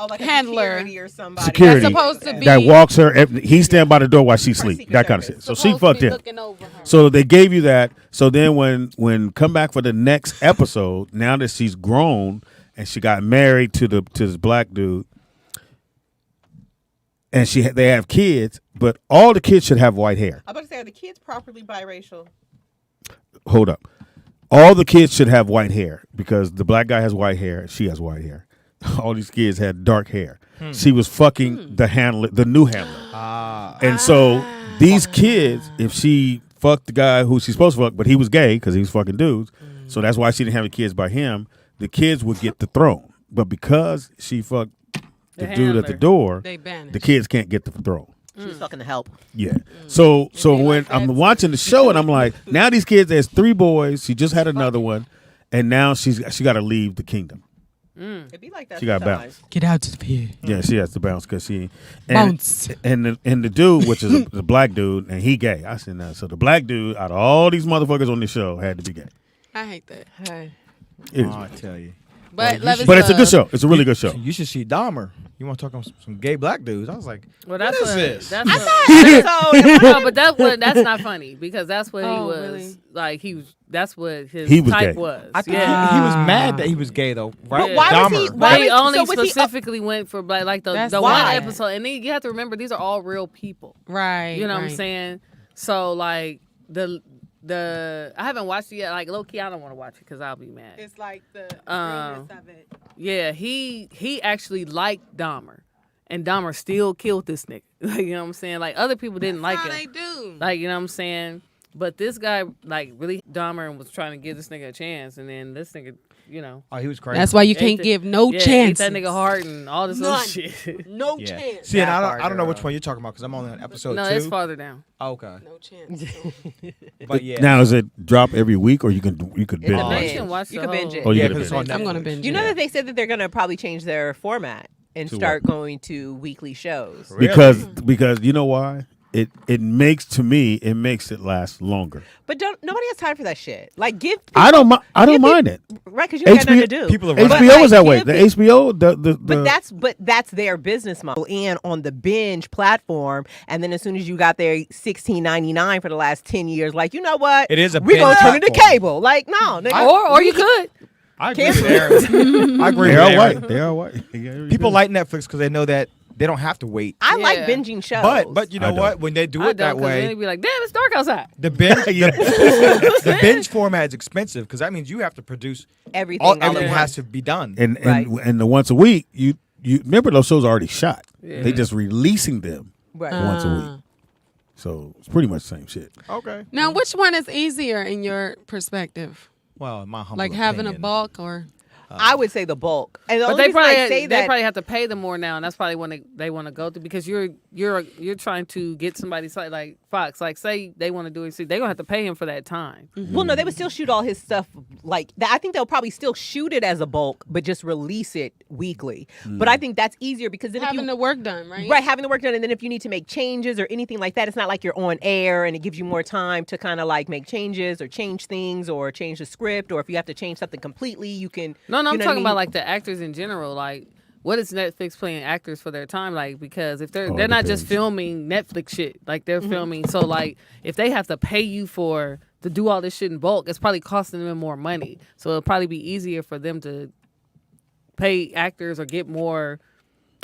Oh, like Handler. a security or somebody. security That's supposed to be- that walks her. He stand by the door while she sleep. Secret That kind of Service. shit. So she Supposed to fucked be him. looking over her. So they gave you that. So then when come back for the next episode, now that she's grown and she got married to this black dude, and they have kids, but all the kids should have white hair. I'm about to say, are the kids properly biracial? Hold up. All the kids should have white hair because the black guy has white hair, she has white hair. All these kids had dark hair. She was fucking the new handler. And so these kids, if she fucked the guy who she's supposed to fuck, but he was gay because he was fucking dudes, so that's why she didn't have any kids by him, the kids would get the throne. But because she fucked the dude at the handler. door, They banished. the kids can't get the throne. She was talking to help. Yeah. So they when like I'm that. watching the show and I'm like, now these kids, there's 3 boys. She just had another one, and now she got to leave the kingdom. It'd be like that. She got sometimes. bounced. Get out of here. Yeah, she has to bounce because she Bounce. And the dude, which is the black dude, and he gay. I said that. So the black dude, out of all these motherfuckers on the show, had to be gay. I hate that. It is. I tell you. But love is But it's a love. good show. It's a really good show. You should see Dahmer. You want to talk on some gay black dudes? I was like, Well, what that's is what, this? That's So, no, but that's not funny because that's what he Oh, was really? like. That's what his He was type gay. was. I think yeah. he was mad that he was gay though, right? But why was he- Dahmer. why But he was- only so was he up- specifically went for black, like the That's one why. episode. And then you have to remember these are all real people. Right. You know what I'm right. saying? So like the I haven't watched it yet. Like low key, I don't want to watch it because I'll be mad. It's like the Um, realness of it. Yeah, he actually liked Dahmer, and Dahmer still killed this nigga. Like, you know what I'm saying? Like other people didn't like How him. they do. Like, you know what I'm saying? But this guy, like, really Dahmer and was trying to give this nigga a chance, and then this nigga, you know. Oh, he was crazy. That's why you ate can't the- give no yeah, chance. ate that nigga heart and all this None. other shit. No Yeah. chance. See, and That I part, don't know girl. which one you're talking about because I'm only on episode No, 2. it's farther down. Oh, okay. No chance. But yeah. Now is it drop every week or you could It's binge a it? You binge. can watch You the can binge whole- it. Oh, you Yeah, gotta 'cause it's binge on it. I'm gonna Netflix. binge. You know it. that they said that they're gonna probably change their format and To start going to weekly shows. Really? Because you know why? It makes it last longer. But nobody has time for that shit. Like give I don't mind give it. right because you ain't got nothing to do. People are But, running. HBO like, is that way. give The it- HBO the But that's their business model. And on the binge platform, and then as soon as you got there $16.99 for the last 10 years, like you know what? It is a we gonna binge turn it to platform. cable. Like no, nigga. Or you could. I agree with Aaron. I agree they with are Aaron. white. They are white. People like Netflix because they know that they don't have to wait. I like Yeah. binging shows. But you I know don't. what? When they do I it that don't, 'cause then way, it'd be like, damn, it's dark outside. the binge the binge format is expensive because that means you have to produce everything all at everything once. has to be done. and Right. and the once a week you remember those shows are already shot. Yeah. They just releasing them Right. once a week. So it's pretty much the same shit. Okay. Now, which one is easier in your perspective? Well, in my humble Like having a opinion, bulk or? I would say the bulk. And the But only they reason I say they that probably have to pay them more now, and that's probably when they want to go through because you're trying to get somebody like Fox, like say they want to do it, see they're gonna have to pay him for that time. well, no, they would still shoot all his stuff like that. I think they'll probably still shoot it as a bulk, but just release it weekly. But I think that's easier because then Having if you the work done, right? right having the work done, and then if you need to make changes or anything like that, it's not like you're on air and it gives you more time to kind of like make changes or change things or change the script, or if you have to change something completely, you can. No, you I'm know what I talking about mean? like the actors in general. Like, what is Netflix paying actors for their time? Like, because if they're Oh, they're it not just depends. filming Netflix shit, like they're filming. So like, if they have to pay you to do all this shit in bulk, it's probably costing them more money. So it'll probably be easier for them to pay actors or get more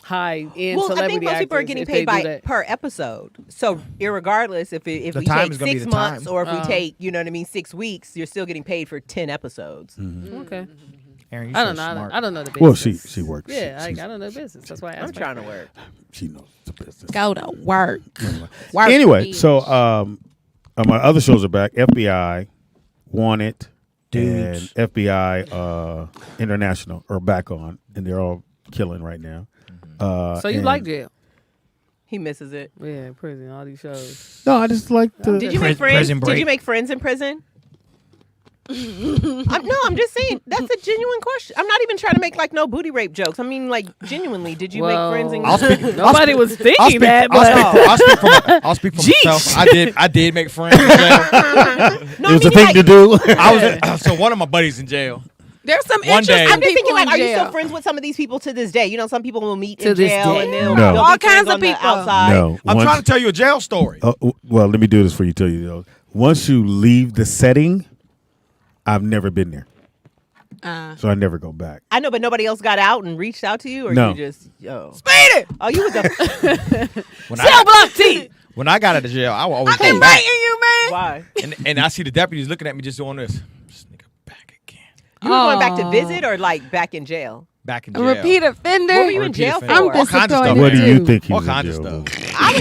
high end Well, I celebrity think most people are actors getting if they paid do by that. per episode. So, irregardless, if The we time take is gonna be 6 the months time. or if we take, you know what I mean, 6 weeks, you're still getting paid for 10 episodes. Okay, Aaron, you're I so don't know. smart. I don't know the business. Well, she works. Yeah, She's- I don't know the business. That's why I I'm asked. trying to work. She knows the business. Go to work. Work Anyway, bitch. so my other shows are back. FBI, Wanted, Dudes. and FBI International are back on, and they're all killing right now. So you and- like jail? He misses it. Yeah, prison, all these shows. No, I just like the. Did you make friends? Prison Did Break. you make friends in prison? I'm just saying that's a genuine question. I'm not even trying to make like no booty rape jokes. I mean, like genuinely, did you make friends in? I'll speak. Nobody was thinking I'll speak, that, but I'll speak for myself. I did make friends. In jail. No, it was I a mean, thing like, to do. I was so one of my buddies in jail. There's some One day- interesting I'm just people thinking, like, in are you jail. still friends with some of these people to this day? You know, some people will meet To in this jail day. and they'll, No. they'll All be friends kinds of on the people. outside. No, I'm once- trying to tell you a jail story. well, let me do this for you. Tell you though. Once you leave the setting, I've never been there, so I never go back. I know, but nobody else got out and reached out to you, or No. you just Speedy! oh, you was the cell block T. When I got out of jail, I would always I've been go back. waiting you, man. why? And I see the deputies looking at me just doing this. This nigga back again. You were going back to visit or like back in jail? back in A jail. repeat offender. What were you in jail for? I'm All kinds of stuff. disappointed. What do you too. think he All was in kinds of jail stuff. for? I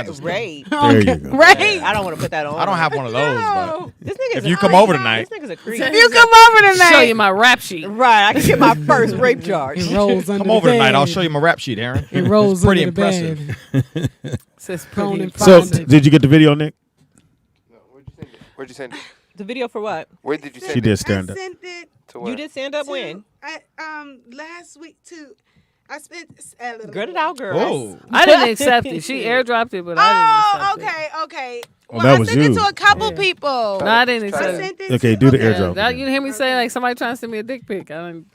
would say rape. There you go. Right? I don't want to put that on. I don't have one of those, but This nigga's if a you come creep. over tonight, This nigga's a creep. If you come over tonight, Show you my rap sheet. Right, I can get my first rape charge. rolls under come the over tonight. I'll bed. show you my rap sheet, Aaron. It rolls It's pretty under the impressive. bed. Says Gone pretty. and So, found it. did you get the video, Nick? Where'd you send it? The video for what? Where did you send She it? did stand I up. sent it To where? You did stand up to, when? last week too. I spent Good it out, girl. Oh, I didn't accept it. She airdropped it, but I didn't accept okay. Oh, Well, that I was sent you. it to a couple Yeah. people. it. No, I didn't I accept it. sent it. Okay, to, do the Yeah, airdrop. that, you hear me say like somebody trying to send me a dick pic. I didn't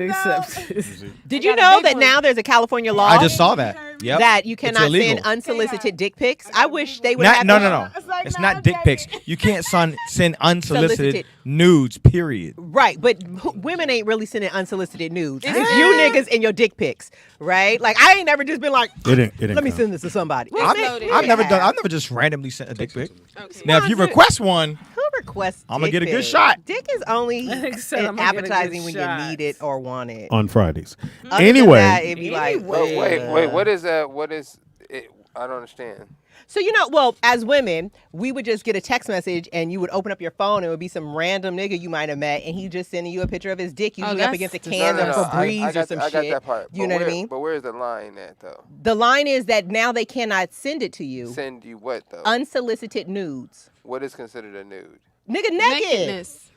no. accept it. Did you know that now there's a California law I just saw that. Yep. that you cannot send illegal. unsolicited dick pics? I wish they would Not, have no, that. no, no. It's like, It's no, not dick okay. pics. You can't send unsolicited Solicited. nudes, period. Right, but women ain't really sending unsolicited nudes. It's you niggas and your dick pics, right? Like I ain't never just been like, It didn't let me come. send this to somebody. I've I've never just randomly sent a dick pic. Okay. Now, if you request one, Who requests? I'ma dick get a good pics? shot. Dick is only I said I'm gonna get a good appetizing when shot. you need it or want it. On Fridays. Other than Anyway, that, it'd be like, Oh, wait. ugh. What is that? What is it? I don't understand. So well, as women, we would just get a text message and you would open up your phone and it would be some random nigga you might have met and he just sending you a picture of his dick, usually up that's against a just- can of I Febreze or got, some I got shit. that part. You But know what I where- mean? But where's the line at though? The line is that now they cannot send it to you. Send you what though? Unsolicited nudes. What is considered a nude? Nigga naked. Nakedness.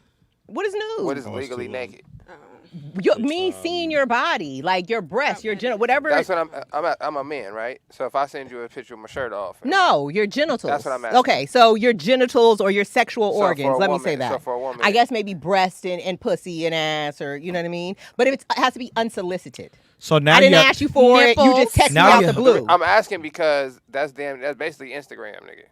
What is nude? What is legally naked? Me seeing your body, like your breasts, your genital, whatever. That's what I'm a man, right? So if I send you a picture of my shirt off, No, your genitals. That's what I'm asking. Okay, so your genitals or your sexual So for organs. a Let me woman- say that. so for a woman- I guess maybe breast and pussy and ass, or you know what I mean. But it has to be unsolicited. so now I didn't you have, ask you for it. You just text me Now out you- the blue. I'm asking because that's basically Instagram, nigga.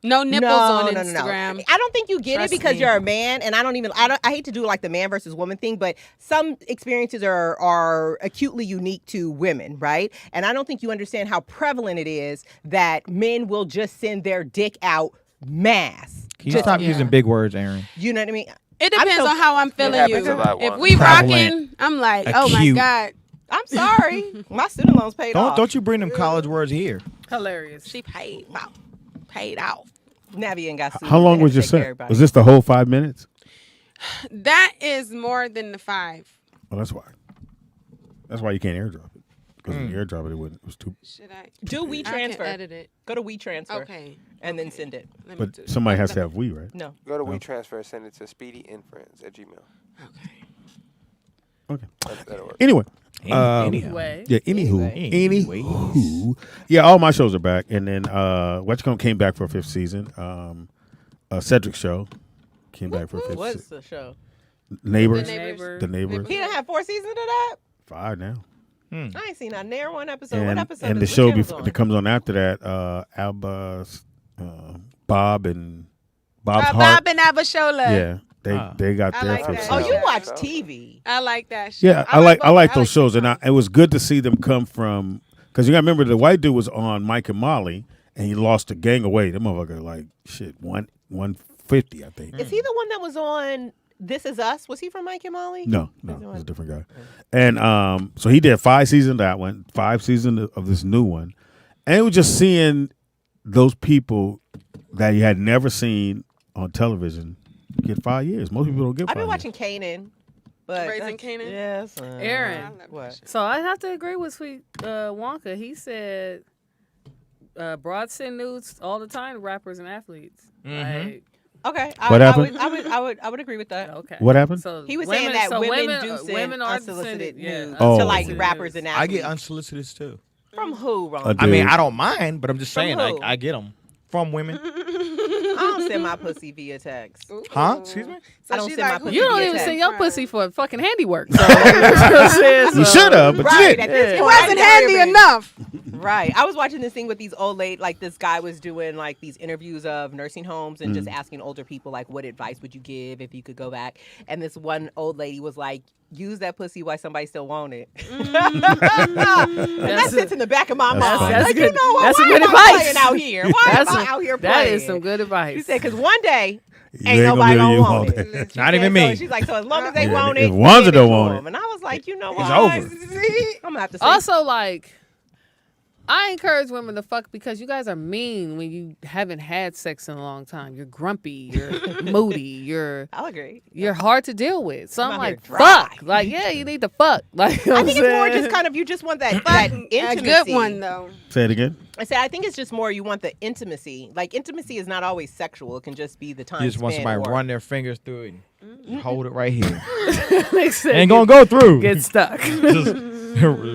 No nipples on Instagram. I don't think you get Trust it because me. you're a man, and I hate to do like the man versus woman thing, but some experiences are acutely unique to women, right? And I don't think you understand how prevalent it is that men will just send their dick out mass. Can you stop using big words, Aaron? You know what I mean? It depends so- on how I'm feeling happens you. a lot, If Juan. we Prevalent. rocking, I'm like, oh my Acute. God. I'm sorry, my student loans paid off. Don't you bring them college words here? Hilarious. She paid off. Navi ain't got sued. how long They was had your to take care of set? everybody. Was this the whole 5 minutes? That is more than the 5. Oh, that's why. That's why you can't airdrop it. Because when you airdrop it, it was too. Should I? Do we transfer? I can edit it. Go to WeTransfer. Okay. And then send it. Let me But do somebody has to have we, right? No. Go to WeTransfer, send it to speedyinfriends@gmail. Okay. Okay. That'll work. Anyway. Anyway. Yeah, anywho. Yeah, all my shows are back. And then Whatchcom came back for a 5th season. Cedric's show came back for a 5th What's season. the show? Neighbors. Neighbor. The Neighbors. He done had 4 seasons of that? 5 now. I ain't seen not near one episode. What And, episode and the is show which before, channel's that comes on after that, Alba's, Bob and Bob's Heart. Bob and Abashola. Yeah, they got I their like 5th that. season. Oh, you Yeah. watch TV. I like that shit. Yeah, I like both. those shows, and it was good to see them come from, because you got to remember the white dude was on Mike and Molly, and he lost the gang away. Them motherfucker like shit 150, I think. Is he the one that was on This Is Us? Was he from Mike and Molly? No, it was a different guy. And so he did 5 seasons of that one, 5 seasons of this new one, and it was just seeing those people that you had never seen on television get 5 years. Most people don't get 5 I've been years. watching Kanan. But Raising Kanan? Yes. Aaron. What? So I have to agree with Sweet Wonka. He said broads send nudes all the time to rappers and athletes. Like, Okay. What happened? I would agree with that. okay. What happened? So He was saying that women do send women are unsolicited nudes Oh. to like unsolicited rappers nudes. and I athletes. get unsolicited too. From who, Ron? I I mean, Dude. I don't mind, but I'm just From saying, who? I get them from women. I don't send my pussy via text. Huh? Excuse me? I don't she's send my like, pussy You don't via even text. send your Right. pussy for fucking handiwork. So, You should have, but you Right, didn't. at this It point, I wasn't never handy even- enough. Right. I was watching this thing with these old lady, like this guy was doing like these interviews of nursing homes and just asking older people like, what advice would you give if you could go back? And this one old lady was like, use that pussy while somebody still want it. And that sits in the back of my mind. that's Like, good. you know what? That's Why some good am I advice. playing out here? Why am I out here that playing? is some good advice. She said, because one day ain't nobody gonna you want want it. that. She Not said, even so me. she's like, so as long as they Yeah, want if it, Wanza give it don't to want them. And I was like, you know It's what? over. I'm gonna have to say. Also, like, I encourage women to fuck because you guys are mean when you haven't had sex in a long time. You're grumpy. You're moody. I'll agree. You're hard to deal with. So I'm out here like, dry. fuck. Like, yeah, you need to fuck. Like, I think it's more just kind of you just want that A intimacy. good one though. Say it again. I said I think it's just more you want the intimacy. Like intimacy is not always sexual. It can just be the time. You just want spent somebody to or- run their fingers through it and hold it right here. makes sense. Ain't gonna go through. Get stuck. Just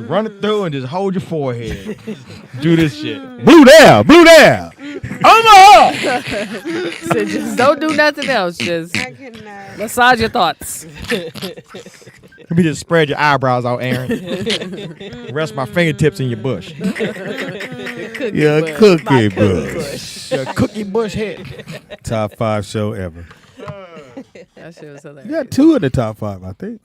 run it through and just hold your forehead. Do this shit. Blue there. Omaha. So just don't do nothing else. Just I cannot. massage your thoughts. Let me just spread your eyebrows out, Aaron. Rest my fingertips in your bush. Your cookie bush. Your cookie bush head. Top 5 show ever. That shit was hilarious. You got 2 in the top 5, I think.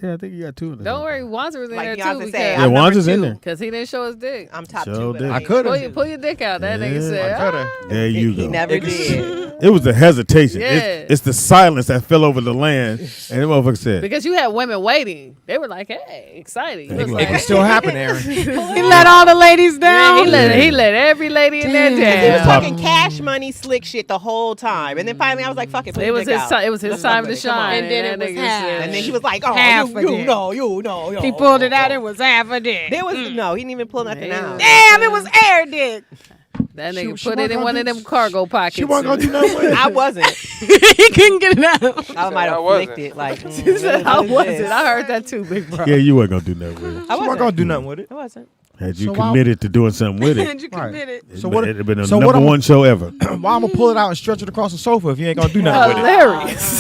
Yeah, I think you got 2 in the Don't top worry, Wanzer was in Like there too. Beyonce Because said, Yeah, I'm number Wanza's in 2. there. he didn't show his dick. I'm top Sure 2. But did. I I ain't- could Pull your dick out. That nigga Yeah. said, I coulda. There you He go. never did. It was the hesitation. Yeah. It's the silence that fell over the land. And the motherfucker said, because you had women waiting. They were like, hey, excited. He was It like, It can still happen, Aaron. He let all the ladies yeah, down. he let every lady in there He was down. talking cash money, slick shit the whole time, and then finally I was like, "Fuck it, put It your was dick his out." time. It was his time to Come on. shine. And then that it was nigga half. said- And then he was like, "Oh, Half you of it. know." He pulled it out. It was half a dick. There was no. He didn't even pull nothing Yeah. out. Damn, it was air dick. That nigga She put it in one of them cargo pockets. She wasn't gonna do nothing with it. I wasn't. He couldn't get it out. I might I have wasn't. flicked it. Like, She said, how was it? I heard that too, big bro. yeah, you weren't going to do nothing with it. I She wasn't wasn't. gonna do nothing with it. I wasn't. Had you So why- committed to doing something with it, And you Right. committed. it'd have been a so what number I'm- 1 show ever. Why I'm gonna pull it out and stretch it across the sofa if you ain't gonna do nothing with it? Hilarious.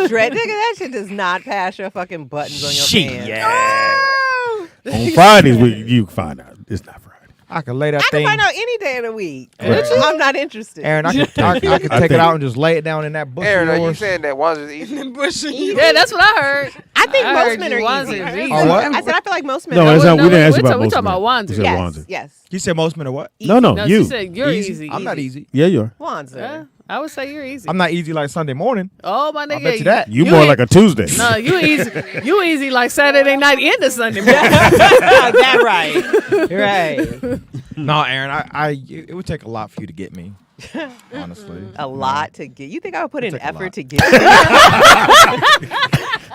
Straight, nigga, that shit does not pass your fucking buttons on your pants. Yeah. On Fridays, you find out. It's not Friday. I can lay that I can thing. find out any day of the week. Right. I'm not interested. Aaron, I can I take think- it out and just lay it down in that bush Aaron, of are you yours. saying that Wanza's easy? Yeah, that's what I heard. I think I most heard men you are Wanza easy. is easy. Oh, what? I said I feel like most men No, are that's not, we didn't ask you we're about talking most about men. Wanza. We said Yes, Wanza. yes. He said most men are what? No, No, you. she said you're easy. I'm not easy. Yeah, you are. Wanza. I would say you're easy. I'm not easy like Sunday morning. Oh my nigga, I bet you that. You more ain't- like a Tuesday. No, you easy. You easy like Saturday night into Sunday morning. That right. Right. No, Aaron, it would take a lot for you to get me. Honestly. A lot to get. You think I would put in Take a effort lot. to get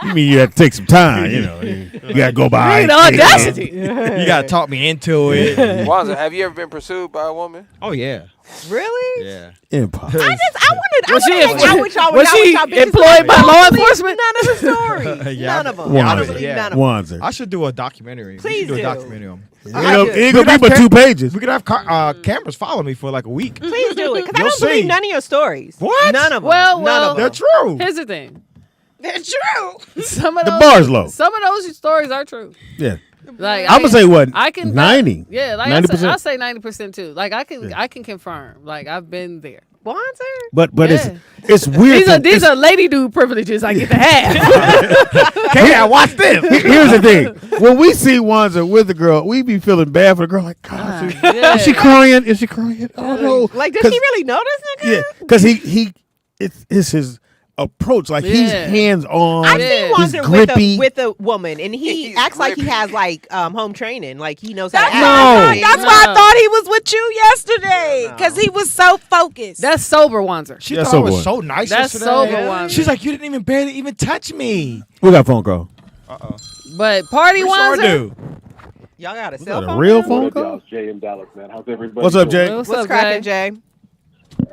You mean you have to take some time, you know. You got to go by. The audacity. You gotta talk me into it. Wanza, have you ever been pursued by a woman? Oh yeah. Really? Yeah. Impossible. I wanted Was to she hang out with y'all. was she employed by law enforcement? None of the stories. Yeah, None of them. Wanza. I don't believe Yeah. none of them. Wanzer. I should do a documentary. Please we should do a do. documentary on. It ain't gonna be but 2 pages. We could have cameras follow me for like a week. Please do it. Because I You'll don't believe see. none of your stories. What? None of them. Well, None of They're them. true. Here's the thing. They're true. Some of The those, bar's low. Some of those stories are true. Yeah. Like I'm going to say what? I can 90. Yeah, like 90%. I say 90% too. Like I can confirm. Like I've been there. Wanzer? But Yeah. it's weird. These are lady dude privileges I get to have. Yeah, watch this. Here's the thing. When we see Wanzer with the girl, we be feeling bad for the girl. Like, God, yeah. is she crying? Is she crying? Oh, no. Like, does he really know this nigga? Yeah, because it's his approach. Like, he's Yeah. hands-on. I've Yeah. seen He's Wanzer grippy. with a woman, and he He's acts like he grippy. has like home training, like he knows how to No. act. That's why I thought he was with you yesterday, because he was so focused. That's sober Wanzer. She That's thought I sober. was so nice That's yesterday. sober Wanzer. She's like, you didn't even barely even touch me. We got a phone call. But party We sure Wanzer. do. Y'all got a Was cell that a phone? real now? phone What up, y'all? call? It's Jay in Dallas, man. How's everybody? What's up, doing? Jay? What's What's up, cracking, Jay? Jay?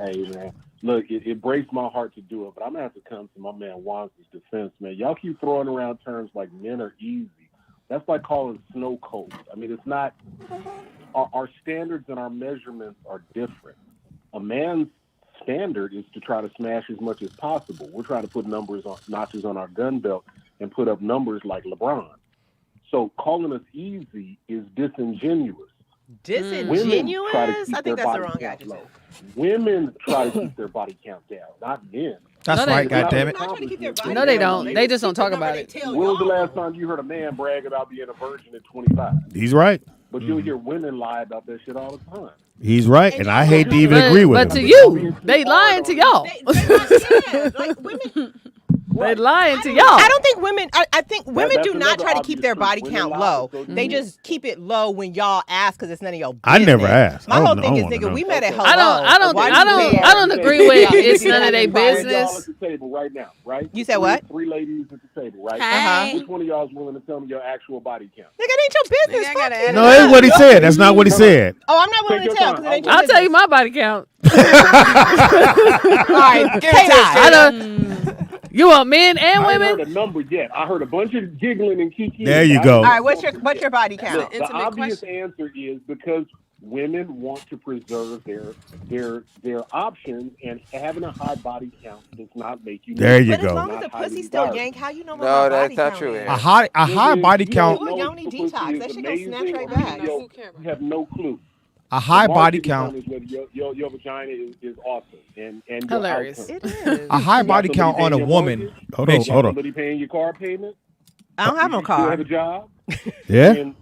Hey, man. Look, it breaks my heart to do it, but I'm going to have to come to my man Wanz's defense, man. Y'all keep throwing around terms like men are easy. That's like calling snow cold. I mean, it's not – our standards and our measurements are different. A man's standard is to try to smash as much as possible. We're trying to put notches on our gun belt and put up numbers like LeBron. So calling us easy is disingenuous. Disingenuous? Try to I keep think their that's the body wrong count adjective. low. Women try to keep their body count down, not men. That's No, they- right, goddammit. Not trying to keep their body No, they down. don't. They just don't talk about it. When was the last time you heard a man brag about being a virgin at 25? He's right. but you'll hear women lie about that shit all the time. He's right, and I hate to even agree with him. But to you, they lying to y'all. Like women. They lying to y'all. I don't think women. I think women that's do not another try to keep their obvious body truth. count Women lie, low. so do They men. just keep it low when y'all ask because it's none of your business. I never asked. My I whole don't thing is, wanna nigga, know. we met at hello. I don't agree with it's none of their Three y'all business. at the table right now, right? You said what? Three ladies at the table, right? Hey. Which one of y'all is willing to tell me your actual body count? Nigga, it ain't your business. Nigga, I gotta Fuck you. edit No, that's what he said. That's not what he said. Oh, I'm not willing Take to your tell time. because it ain't your I'll business. tell you my body count. All right, Give it to us, I done, you want men and I ain't heard women? a number yet. I heard a bunch of giggling and kiki. There you go. All right, what's your body count? Look, the Intimate obvious question. answer is because women want to preserve their options, and having a high body count does not make you. There you But as go. long as the pussy's still yank, how you know what No, my that's body not count true, is? Aaron. A high body count. Do a yoni detox. That shit gonna snatch right You back. You have no clue. A high The body market count. determines whether your vagina is awesome and your Hilarious. outcome. It is. A high You got body somebody count on paying a your woman. mortgage? Hold on, You got hold on. somebody paying your car payment? I don't have no You still have car. a job? Yeah. And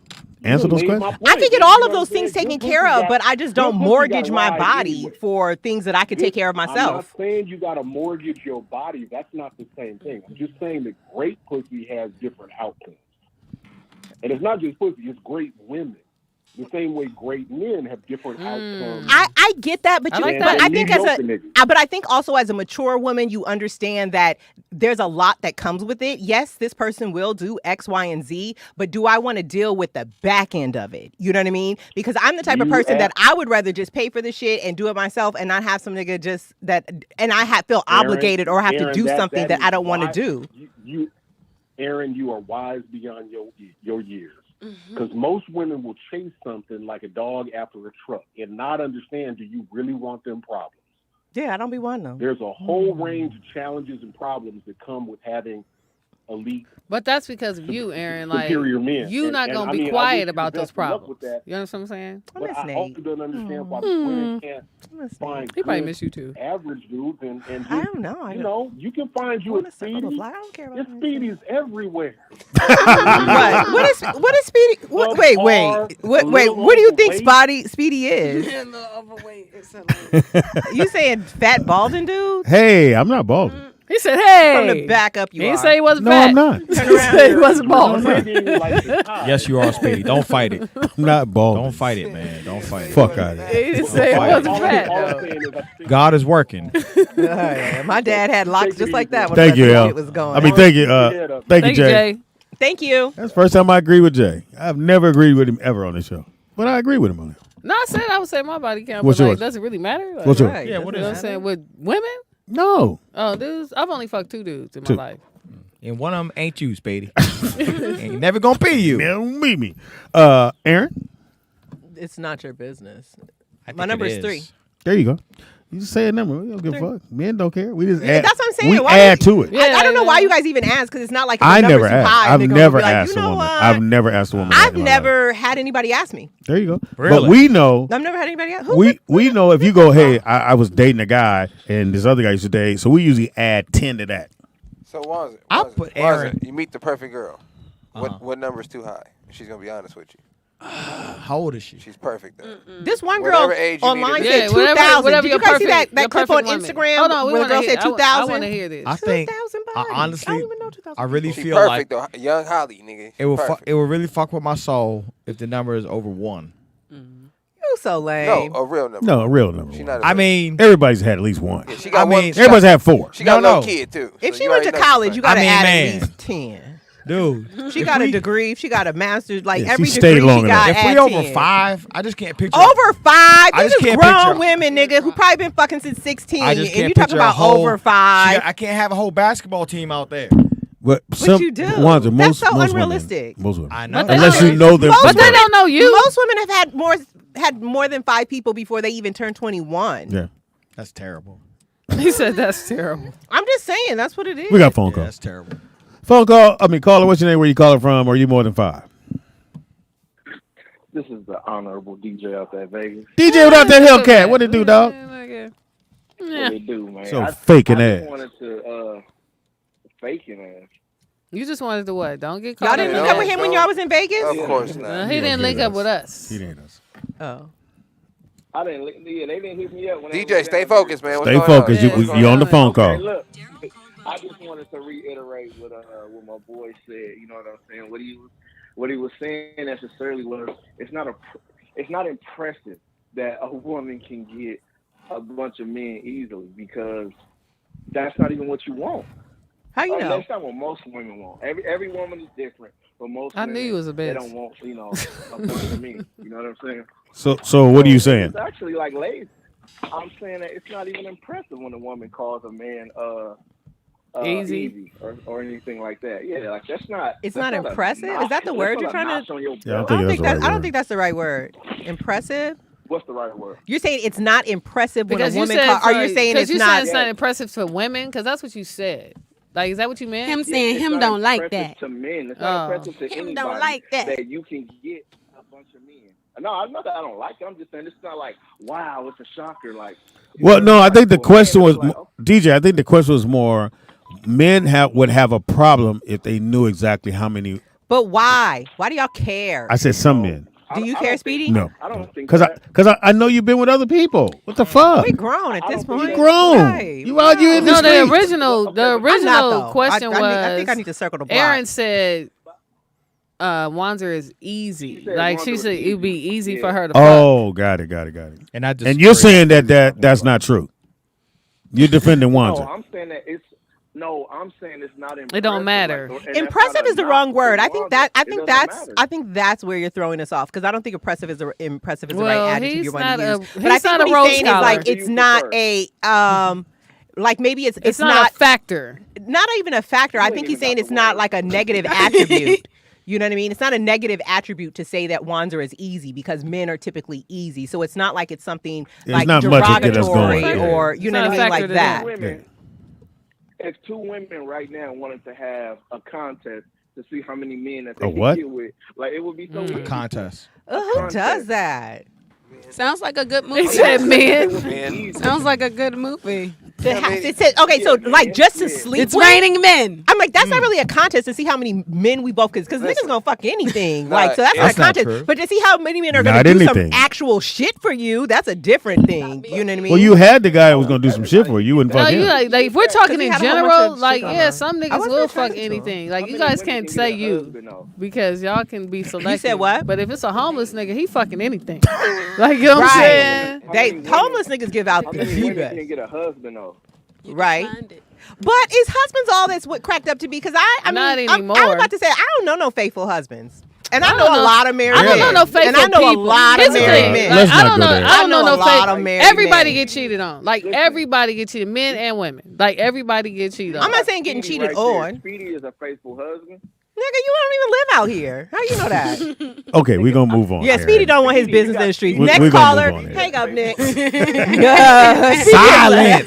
Answer you those made my questions. point. I can get You all know of what those I'm things saying? taken Good care pussy of, got- but I just good don't pussy mortgage got my lied body anyway. for things that I could take care of I'm not myself. saying you got to mortgage your body. That's not the same thing. I'm just saying that great pussy has different outcomes. And it's not just pussy, it's great women. The same way great men have different outcomes. I get that, but I you, like but that. I think as Mediocre niggas. but I think also as a mature woman, you understand that there's a lot that comes with it. Yes, this person will do X, Y, and Z, but do I want to deal with the back end of it? You know what I mean? Because I'm the type of You person that ask- I would rather just pay for the shit and do it myself and not have some nigga just that, and I feel obligated or have to do something that I don't want to do. Aaron, you are wise beyond your years. Because most women will chase something like a dog after a truck and not understand, do you really want them problems? Yeah, I don't be wanting them. There's a whole range of challenges and problems that come with having elite But that's because of you, Aaron. Like, superior men. you not And going I to be mean, I quiet wish you about the those best of luck problems. with that. You understand what I'm saying? But miss I Nate. also don't understand why women can't find He probably good, miss you too. average dudes and I don't know. you know, you can find you a Speedy. I don't care about There's that. Speedies everywhere. What? What is Speedy? What, wait. What do you think Speedy is? A little overweight. You saying fat balding dude? Hey, I'm not bald. He said, hey. From the back up, you He are. didn't say he wasn't No, fat. I'm not. He said he wasn't bald. Yes, you are, Speedy. Don't fight it. I'm not bald. Don't fight it, man. Don't fight it. Fuck out of here. He didn't say he All wasn't All fat. I'm though. saying is I think God is working. My dad had locks just like that when Thank that you, shit Al. was going. I mean, thank you. Thank you, Thank you, Jay. Jay. Thank you. That's the first time I agree with Jay. I've never agreed with him ever on this show, but I agree with him on it. No, I said I would say my body count, What's but like, yours? does it really matter? Like, What's yours? Right. Yeah, what you know what I'm is it? saying? With women? No. Oh, dudes, I've only fucked 2 dudes in my Two. life. And one of them ain't you, Speedy. Ain't never gonna be you. Don't meet me. Aaron, It's not your business. I think My number it is 3. there you go. You just say a number. We don't give a fuck. Men don't care. We just Yeah, add. that's what I'm saying. We Why add do to it. Yeah, I don't know why yeah. you guys even ask because it's not like if I the number's never too asked. high. I've they're gonna never be like, asked you a know woman. what? I've never asked a woman. that I've in my life. never had anybody ask me. There you go. Really? But we know. I've never had anybody ask. Who We know if you go, hey, I was dating a guy and this other guy used to date, so we usually add 10 to that. So Wanza, I'll put Wanza, Aaron- you meet the perfect girl. What number is too high? She's gonna be honest with you. How old is she? She's perfect though. This one girl Whatever age you online need to said be. 2,000. whatever Did your you guys see perfect- that your clip perfect on woman. Instagram Hold on, we where the wanna girl said hear- 2,000? I want to hear this. I think 2,000 I bodies. honestly, I don't even know 2,000. I really She feel perfect like though. Young Holly, nigga. it will Perfect. it will really fuck with my soul if the number is over 1. You so lame. No, a real number. No, a real number. She one. not a I real- mean, Everybody's had at least one. Yeah, she got I one. mean, She Everybody's got, had 4. she got a No, little no. kid too. If so she you went to already know college, she's you got to I mean, add man. at least 10. dude, She if got a we- degree. She got a master's. Like Yeah, every she stayed degree long she got enough. If we add over 10. 5, I just can't picture. Over 5? I These just is can't grown picture- women, nigga, who probably been fucking since 16. I just And can't you talking picture a about whole, over 5. I can't have a whole basketball team out there. But you do. Ones are That's most, so most unrealistic. Women, most women. I know. But they Unless don't- you know them. Most from But they birth. don't know you. Most women have had more than 5 people before they even turned 21. Yeah. That's terrible. He said that's terrible. I'm just saying, that's what it is. We got phone Yeah, call. that's terrible. Phone call. I mean, caller. What's your name? Where you calling from? Are you more than 5? This is the honorable DJ out there, Vegas. DJ without that Hellcat. What it do, dog? Yeah. What they do, man? So I faking just ass. wanted to faking ass. You just wanted to what? Don't get caught. Y'all didn't link up with him when y'all was in Vegas? Of course not. He didn't link up with us. He didn't us. Oh. I didn't. Yeah, they didn't hit me up. When DJ, stay focused, man. What's Stay going on? focused. Yeah. You on the phone Okay, call. look, I just wanted to reiterate what my boy said. You know what I'm saying? What he was saying necessarily was it's not impressive that a woman can get a bunch of men easily because that's not even what you want. How you know? That's not what most women want. Every woman is different, but most I women, knew you was a they bitch. don't want a bunch of men. You know what I'm saying? So what are you saying? It's actually like lazy. I'm saying that it's not even impressive when a woman calls a man easy or anything like that. Yeah, like that's not. It's that's not impressive. Is that the word you're trying to? Yeah, I don't think that's the right word. Impressive. What's the right word? You're saying it's not impressive when a Because you woman. said, Are you saying it's not? It's not impressive to women? Because that's what you said. Like, is that what you meant? Him saying it's him not don't like impressive that. To men, it's not impressive to Him anybody don't like that. you can get a bunch of men. No, I'm not that I don't like it. I'm just saying it's not like wow, it's a shocker. Like, Well, no, I think the for a question man, was it's like, oh, DJ. I think the question was more. Men would have a problem if they knew exactly how many. But why? Why do y'all care? I said some men. Do you care, Speedy? No, I don't think because I know you've been with other people. What the fuck? We grown at this point. We grown. Right. You out you in the No, the streets. original I'm not, though. question was. I think I need to circle the block. Aaron said, Wanzer is easy. Like she said, it'd be easy for her to. Oh, got it. And you're saying that's not true. You're defending Wanzer. No, I'm saying that it's. No, I'm saying it's not impressive. It don't matter. Impressive is the wrong word. I think that's where you're throwing us off because I don't think impressive is the right adjective you're going to use. But I think what he's saying is like it's not a like maybe it's not a factor. Not even a factor. I think he's saying it's not like a negative attribute. You know what I mean? It's not a negative attribute to say that Wanzer is easy because men are typically easy. So it's not like it's something like derogatory or you know what I mean, like that. If two women right now wanted to have a contest to see how many men that they what? can get with, like it would be so A contest. Who does that? Sounds like a good movie. He said men. Sounds like a good movie. It said, okay, so like just to sleep. It's raining men. I'm like, that's not really a contest to see how many men we both because niggas gonna fuck anything. Like, so that's not a contest. True. But to see how many men are gonna do some actual shit for you, that's a different thing. You know what I mean? Well, you had the guy who was gonna do some shit for you. You wouldn't fuck him. Like if we're talking in general, like some niggas will fuck anything. Like you guys can't say you because y'all can be selective. You said what? But if it's a homeless nigga, he fucking anything. Like you know what I'm saying? Homeless niggas give out the women can get a husband though. Right. But is husbands all that's what cracked up to be? Because I Not mean, anymore. I was about to say, I don't know no faithful husbands. And I know a lot of married men. I don't know no faithful And I know people. a lot Here's of the married thing. men. Like, I don't know no lot of married Everybody men. get cheated on. Like everybody get cheated, men and women. Like everybody get cheated on. I'm not saying getting cheated on. Speedy is a faithful husband. Nigga, you don't even live out here. How you know that? Okay, we're gonna move on. Yeah, Speedy don't want his business in the streets. We're Next gonna caller. move on here. Hang up, Nick. Silence.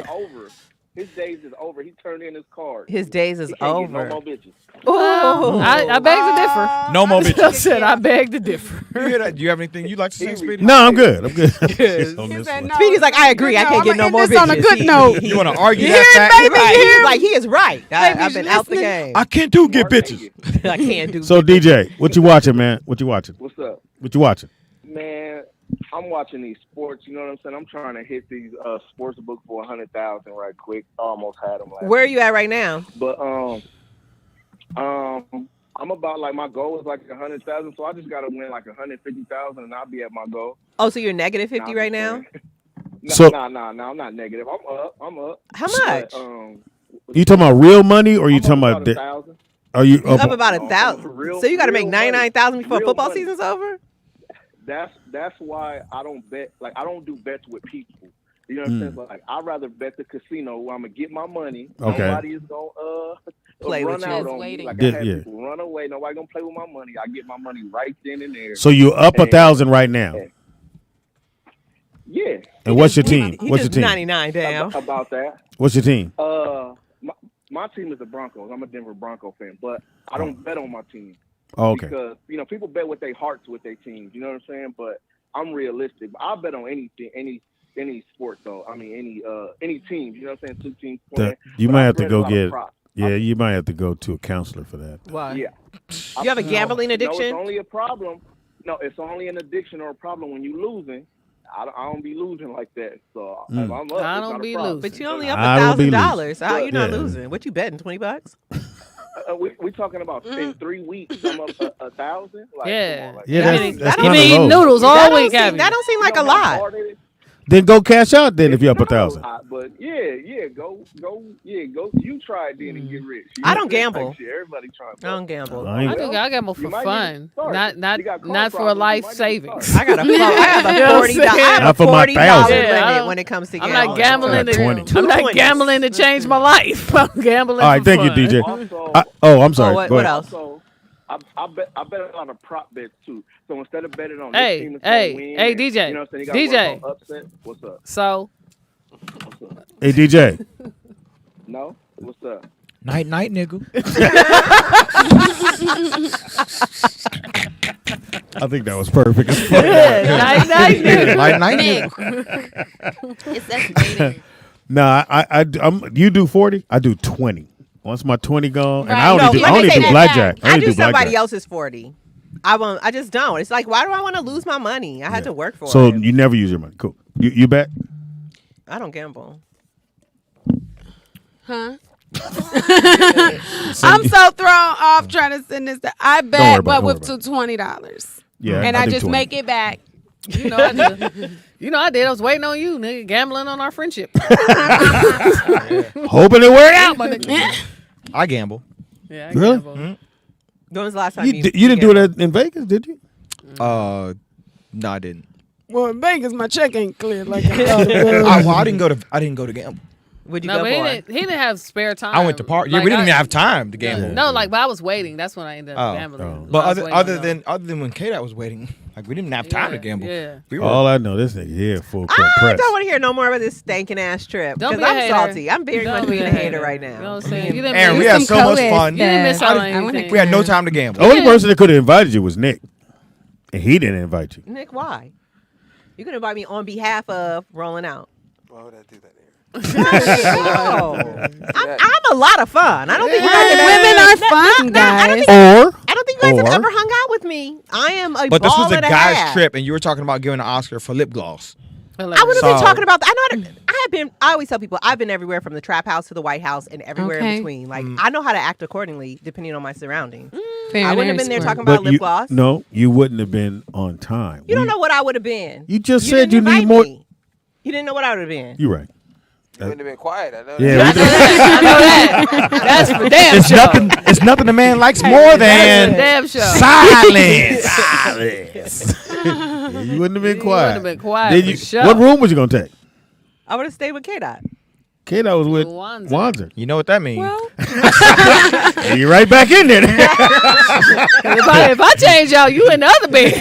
Over. His days is over. He turned in his card. His days is He can't over. get no more bitches. Ooh. I beg to differ. No more I bitches. said I beg to differ. You hear that? Do you have anything you'd like to say, Speedy? No, I'm good. On this said one. no. Speedy's like, I agree. I can't get no more this on a bitches. good note. You want to argue You that hear fact? it, baby? Right. He's like, he is right. I've been out the game. I can't do get bitches. I can't do So DJ, what you watching, man? What you watching? What's up? What you watching? Man, I'm watching these sports. You know what I'm saying? I'm trying to hit these sports book for 100,000 right quick. I almost had them last Where are you at right now? But I'm about like my goal is like 100,000, so I just gotta win like 150,000, and I'll be at my goal. Oh, so you're negative 50 right now? Nah, I'm not negative. I'm up. How much? But, You talking about real money or you I'm talking up about? 1,000. Are you Up up? about 1,000. So you got to make 99,000 before Real football money. season's over? That's why I don't bet. Like I don't do bets with people. You know what I'm saying? Like I'd rather bet the casino where I'm gonna get my money. Okay. Nobody is gonna Play run with you. out Just on waiting. me. Like Yeah, I had yeah. people run away. Nobody gonna play with my money. I get my money right then and there. So you up 1,000 right now? Yeah. And what's your team? He What's your just team? 99 down. About that. What's your team? My team is the Broncos. I'm a Denver Bronco fan, but I don't bet on my team. Oh, okay. Because people bet with their hearts with their teams. You know what I'm saying? But I'm realistic. I bet on anything, any sport though. I mean any teams. You know what I'm saying? Two teams playing. You But might I have to bet go a lot of get. props. Yeah, you might have to go to a counselor for that. Why? Yeah. You have a gambling No, addiction? it's only a problem. No, it's only an addiction or a problem when you losing. I don't be losing like that. So if I'm up, it's not a problem. But you only up I don't be $1,000. So how you not Yeah. losing? What you betting? $20? We talking about in 3 weeks. I'm up 1,000. Like, Yeah. come on, like, Yeah, that's You kinda been eating low. noodles all week, have you? That don't seem like a you know how lot. hard it is? Then go cash out then if you're up 1,000. But go. You try it then and get rich. I don't gamble. Like shit, everybody trying. I don't gamble. I gamble for You might fun, need to start. not You got car not for a problems, life you might need to savings. start. I got a $40. I have Not a for my $40 $1,000. Yeah, I limit don't- when it comes to I'm gambling. not gambling. Got 20. I'm not 20s. gambling to change my life. I'm gambling. All right, for thank you, fun. DJ. Also, I'm sorry. what- Go what ahead. else? Also, I bet a lot of prop bets too. So instead of betting on Hey, this team that's hey, gonna win, hey, DJ, you know what I'm saying? You gotta DJ. work on upset. What's up? So What's up? Hey, DJ. No? What's up? Night, nigga. I think that was perfect. night, nigga. Night, Nick. nigga. It's estimating. Nah, you do 40, I do 20. Once my 20 gone, and Right. I only No, do, let I me only say do that. blackjack. I I only do do somebody blackjack. else's 40. I just don't. It's like, why do I want to lose my money? I had to work for So it. you never use your money. Cool. You bet? I don't gamble. Huh? I'm so thrown off trying to send this. I worry bet, about it, but don't with worry to $20, Yeah. and I do just 20. make it back. You know I did. I did. I was waiting on you, nigga, gambling on our friendship. Hoping it work out, my nigga. I gamble. Yeah, I Really? gamble. When was the last time You you didn't do gambled? that in Vegas, did you? No, I didn't. Well, in Vegas, my check ain't clear like I thought it was. I didn't go to gamble. Would you No, go but for? he didn't have spare time. I went to park. Yeah, Like, we didn't I- even have time to gamble. No, like, but I was waiting. That's when I ended up Oh. gambling. Oh. But I was waiting other on than when K-Dot was waiting, like we didn't even have time to gamble. Yeah. We were All I know, this nigga here full court I press. don't want to hear no more about this stinking ass trip. Don't Because be a I'm hater. salty. I'm very Don't much be being a a hater hater. right You know now. what I'm saying? You didn't Aaron, miss, we had so much fun. you didn't miss out on I wanna anything. We had no time to gamble. The only person that could have invited you was Nick, and he didn't invite you. Nick, why? You can invite me on behalf of Rolling Out. Why would I do that? No. I'm a lot of fun. I don't think you guys have Women are fun, I don't guys. think, Or I don't think you guys have Or- ever hung out with me. I am a But this ball was a and guy's half. trip, and you were talking about giving an Oscar for lip gloss. I would have been So- talking about. I always tell people I've been everywhere from the trap house to the White House and everywhere Okay. in between. Like I know how to act accordingly depending on my surroundings. Fair I wouldn't have enough, been there squirt. talking about lip you, gloss. no, you wouldn't have been on time. You don't know what I would have been. You just You said didn't you need invite more. me. You didn't know what I would have been. You're right. You wouldn't have been quiet. I know Yeah, that. I know that. That's for damn It's sure. nothing. It's nothing a man likes more That's for than damn sure. silence. Yeah, you wouldn't have been You quiet. wouldn't have been quiet Did for you, sure. What room was you gonna take? I would have stayed with K-Dot. K-Dot was with Wanzer. Wanzer. You know what that means? Well, And you're right back in there. If I change y'all, you in the other bed.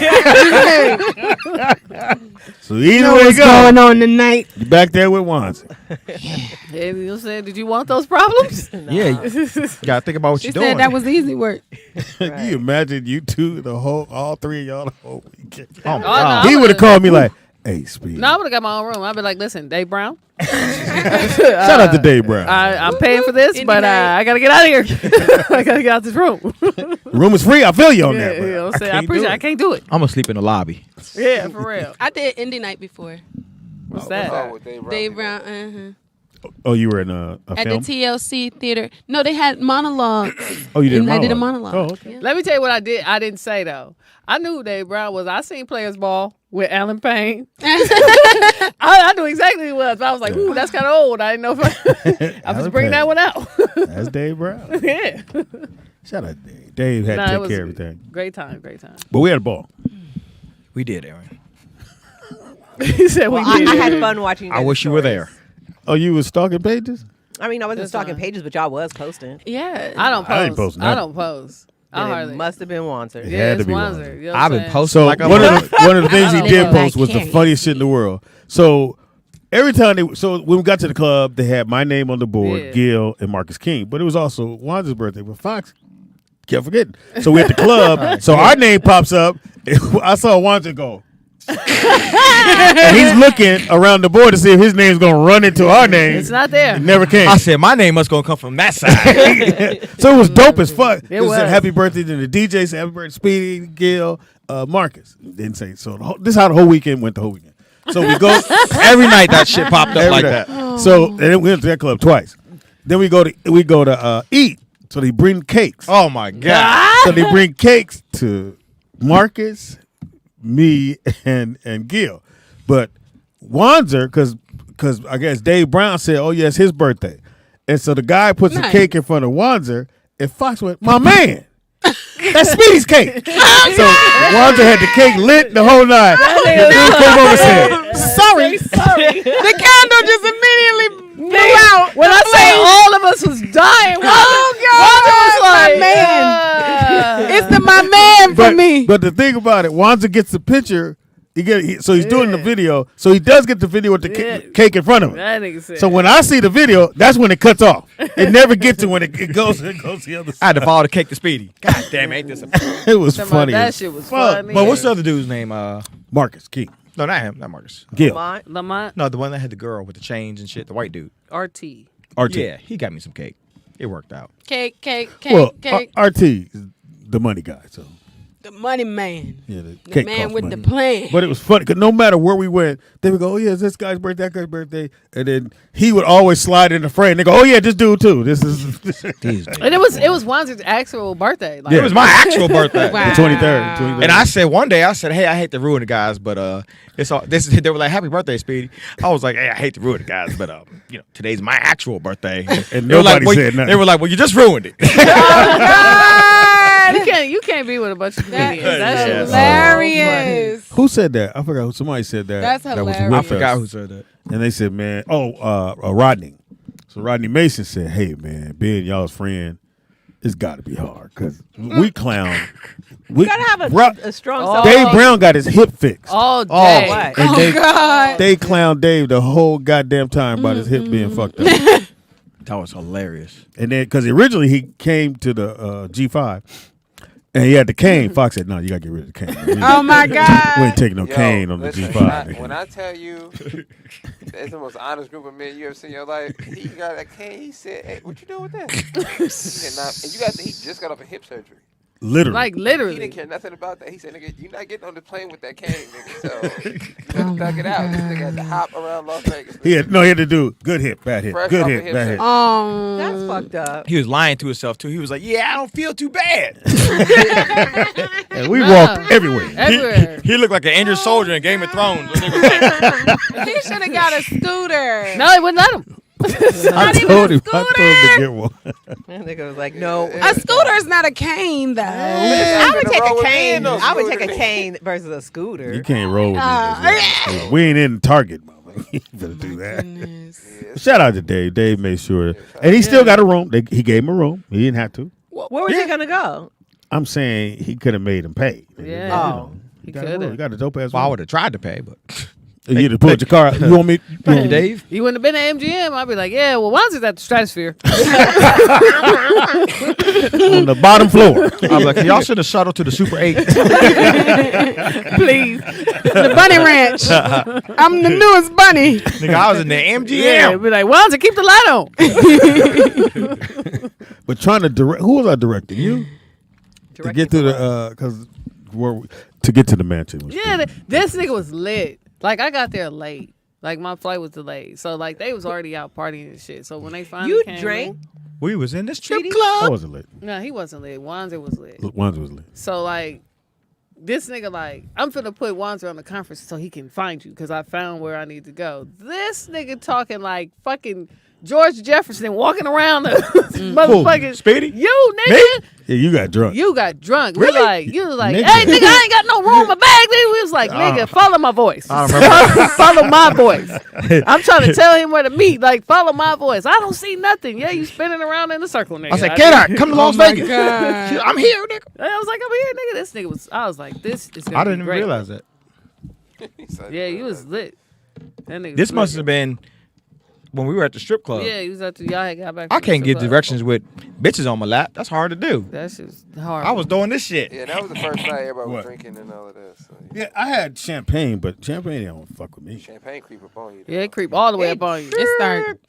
So either way what's go, going on tonight? you back there with Wanzer. And you said, did you want those problems? Yeah, you gotta think about what She you're doing. said that was easy work. Can you imagine you two, all three of y'all the whole weekend? Oh, my Oh, God. no. He would have called me like, "Hey, Speedy." No, I would have got my own room. I'd be like, listen, Dave Brown, Shout out to Dave Brown. I'm paying for this, Indie but night. I got to get out of here. I got to get out this room. Room is free. I feel you on Yeah, that. Bro. you know what I'm saying? I can't do appreciate it. I it. can't do it. I'm gonna sleep in the lobby. Yeah, for real. I did indie night before. What's that? Oh, with Dave Brown. Dave Brown, Oh, you were in a at film? the TLC theater. No, they had monologues. Oh, you did. I did a monologue. Oh, okay. Yeah. Let me tell you what I did. I didn't say, though. I knew who Dave Brown was. I seen Players Ball with Alan Payne. I knew exactly who he was. But I was like, ooh, that's kind of old. I didn't know if I was bringing that one out. That's Dave Brown. Yeah. Shout out to Dave. Dave had Nah, to it take was care of everything. Great time, great time. But we had a ball. We did, Aaron. He said Well, we did. I had fun watching. I those wish you were stories. there. Oh, you was stalking pages? I mean, I wasn't That's stalking fine. pages, but y'all was posting. Yeah. I don't post. I didn't post I nothing. don't post. I Then hardly. it must have been Wanzer. It Yeah, had to it's be Wanzer. Wanzer. You know what I've I'm been saying? posting So like a one of the things he don't did know. post was the Like funniest shit in the world. So every time when we got to the club, they had my name on the board, Yeah. Gil and Marcus King. But it was also Wanzer's birthday, but Fox kept forgetting. So we at the club, so our name pops up. I saw Wanzer go, And he's looking around the board to see if his name's gonna run into our name. It's not there. It never came. I said my name must gonna come from that side. So it was dope as fuck. It was. Said happy birthday to the DJ. Said happy birthday, Speedy, Gil, Marcus. Didn't say so. This is how the whole weekend went. The whole weekend. So we go Every night that shit popped up every like night. that. So and then we went to that club twice. Then we go to eat. So they bring cakes. Oh my god. So they bring cakes to Marcus, me, and Gil. But Wanzer, because I guess Dave Brown said, oh, yeah, it's his birthday. And so the guy puts the cake in front of Wanzer, and Fox went, my man. That's Speedy's cake. So Wanzer had the cake lit the whole night. The dude came over and said, sorry. The candle just immediately blew out. When I say all of us was dying, Wanda was like, my man. It's the my man for me. But the thing about it, Wanzer gets the picture. So he's doing the video. So he does get the video with the cake in front of him. That nigga said. So when I see the video, that's when it cuts off. It never gets to when it goes the other I side. had to follow the cake to Speedy. God damn, ain't this a It was funny. That as shit was fuck. funny. But what's the other dude's name? Marcus Key. No, not him, not Marcus. Gil. Lamont No, the one that had the girl with the chains and shit, the white dude. RT. RT. Yeah, he got me some cake. It worked out. Cake. Well, RT is the money guy. So The money man. yeah, The cake man costs with money. the plan. But it was funny because no matter where we went, they would go, "Oh yeah, it's this guy's birthday, that guy's birthday," and then he would always slide in the frame. They go, "Oh yeah, this dude too. This is And it was Wanzer's actual birthday. Like, Yeah. It was my actual birthday. Wow. the 23rd. And I said one day, I said, "Hey, I hate to ruin the guys, but it's all this." They were like, "Happy birthday, Speedy." I was like, "Hey, I hate to ruin the guys, but today's my actual birthday." And They were like, nobody well, said nothing. They were like, "Well, you just ruined it." you can't be with a bunch of comedians. That shit was Hilarious. Who said that? I forgot who. Somebody said that. That's that was hilarious. with I forgot us. who said that. And they said, man, Rodney. So Rodney Mason said, hey, man, being y'all's friend, it's got to be hard because we clown. We gotta have a strong Oh. Dave Brown got his hip fixed. all day. What? And they, God. they clowned Dave the whole goddamn time about his hip being fucked up. That was hilarious. And then, because originally he came to the G5 and he had the cane. Fox said, no, you got to get rid of the cane. Oh my We God. ain't taking no Yo, cane on the listen, G5. when I tell you, that's the most honest group of men you ever seen in your life. He got a cane. He said, "Hey, what you doing with that?" He said, "Nah." And he just got off a hip surgery. Literally. Like He literally. didn't care nothing about that. He said, "Nigga, you're not getting on the plane with that cane, nigga. So you better thug it out." This nigga had to hop around Las Vegas. He had to do good hip, bad hip, Fresh good off hip, the hip bad surgery. hip. That's fucked up. He was lying to himself too. He was like, "Yeah, I don't feel too bad." And we walked everywhere. Everywhere. He looked like an injured soldier in Game of Thrones. He should have got a scooter. No, he wouldn't let him. I told him to get one. And nigga was like, no. A scooter is not a cane, though. I would take roll a with me cane. in no I would take scooter. a cane versus a scooter. You can't roll with me. We ain't in Target, mama. You better do that. Shout out to Dave. Dave made sure. And he still got a room. He gave him a room. He didn't have to. Where was he gonna go? I'm saying he could have made him pay. Yeah. Oh. He Got a room. could You have. got a dope ass Well, I room. would have tried to pay, but You just pulled your car out. You want me? thank you, Dave. You wouldn't have been at MGM. I'd be like, yeah, well, Wanzer's at the Stratosphere. On the bottom floor. I'm like, y'all should have shuttled to the Super 8. Please. The Bunny Ranch. I'm the newest bunny. Nigga, I was in the MGM. Yeah, be like, Wanzer, keep the light on. But trying to direct. Who was I directing? You? To get to the to get to the mansion. Was Yeah, this nigga was lit. Like, I got there late. Like, my flight was delayed. So, like, they was already out partying and shit. So, when they finally You came drank? We was in the strip Speedy? I club. wasn't lit. No, he wasn't lit. Wanzer was lit. Wanzer was lit. So, like, this nigga, like, I'm finna put Wanzer on the conference so he can find you because I found where I need to go. This nigga talking like fucking George Jefferson walking around the motherfucking Speedy? You, nigga. Yeah, you got drunk. You got drunk. Really? You was like, Nigga. hey, nigga, I ain't got no room in my bag. Nigga, we was like, nigga, follow my voice. I don't remember. Follow my voice. I'm trying to tell him where to meet. Like, follow my voice. I don't see nothing. Yeah, you spinning around in a circle, nigga. I said, get out. Come to Las Vegas. God. I'm here, nigga. I was like, I'm here, nigga. This nigga was. I was like, this is. Gonna I be didn't even great. realize that. Yeah, you was lit. That nigga This was must lit. have been when we were at the strip club. Yeah, you was at the y'all had got back. I from the can't strip get club. directions with bitches on my lap. That's hard to do. That's just hard. I was doing this shit. Yeah, that was the first night everybody was What? drinking and all of this. So, Yeah, I had champagne, but champagne don't fuck with me. champagne creep up on you. Yeah, it creep all the way up on you. It started.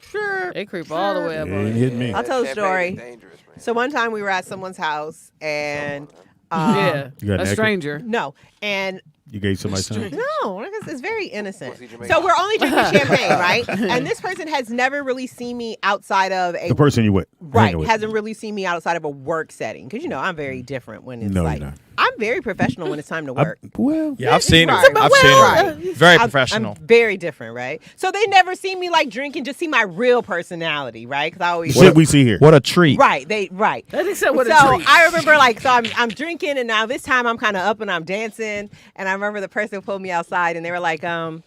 It creep all the way up It on ain't you. hit me. I'll tell a Champagne story. is dangerous, man. So one time we were at someone's house and Yeah, You got a naked? stranger. no, and You gave somebody something? no, it's very innocent. Was he Jamaican? So we're only drinking champagne, right? And this person has never really seen me outside of a The person you with. right hanging with. hasn't really seen me outside of a work setting because I'm very different when it's No, like you're not. I'm very professional when it's time to work. Well, Yeah, I've seen it. Right. I've seen it. Right. Very I'm professional. very different, right? So they never see me like drinking, just see my real personality, right? Because I always shit we see here. What a treat. right. That is what So a treat. I remember I'm drinking and now this time I'm kind of up and I'm dancing and I remember the person pulled me outside and they were like, how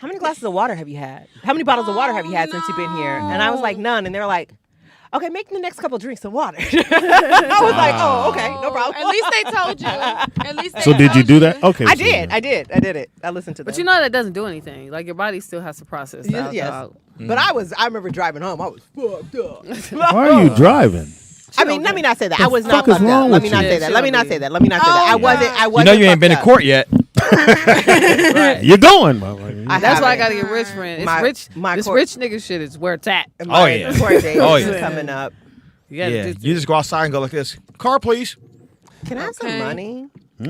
many glasses of water have you had? How many bottles of water have you had since you've been here? And I was like, none. And they were like, okay, make the next couple drinks of water. I was like, oh, okay, no problem. At least they told you. At least they So did you told do that? Okay. I so- did it. I listened to them. But you know that doesn't do anything. Like your body still has to process the Yes, yes. alcohol. But I remember driving home. I was fucked up. Why are you driving? I mean, let me not say that. I was The not fuck is fucked wrong up. Let with me not you? say that. Yeah, Let me she not don't say be. that. Let me not say that. I wasn't. You know you ain't been to fucked court yet. Right. You're going. That's why I gotta get rich, friend. It's My- rich. my This court- rich nigga shit is where it's at. up. Oh, yeah. Court date Oh, is yeah. coming up. You gotta Yeah, do- you just go outside and go like this. Car, please. Can I have some Okay. money?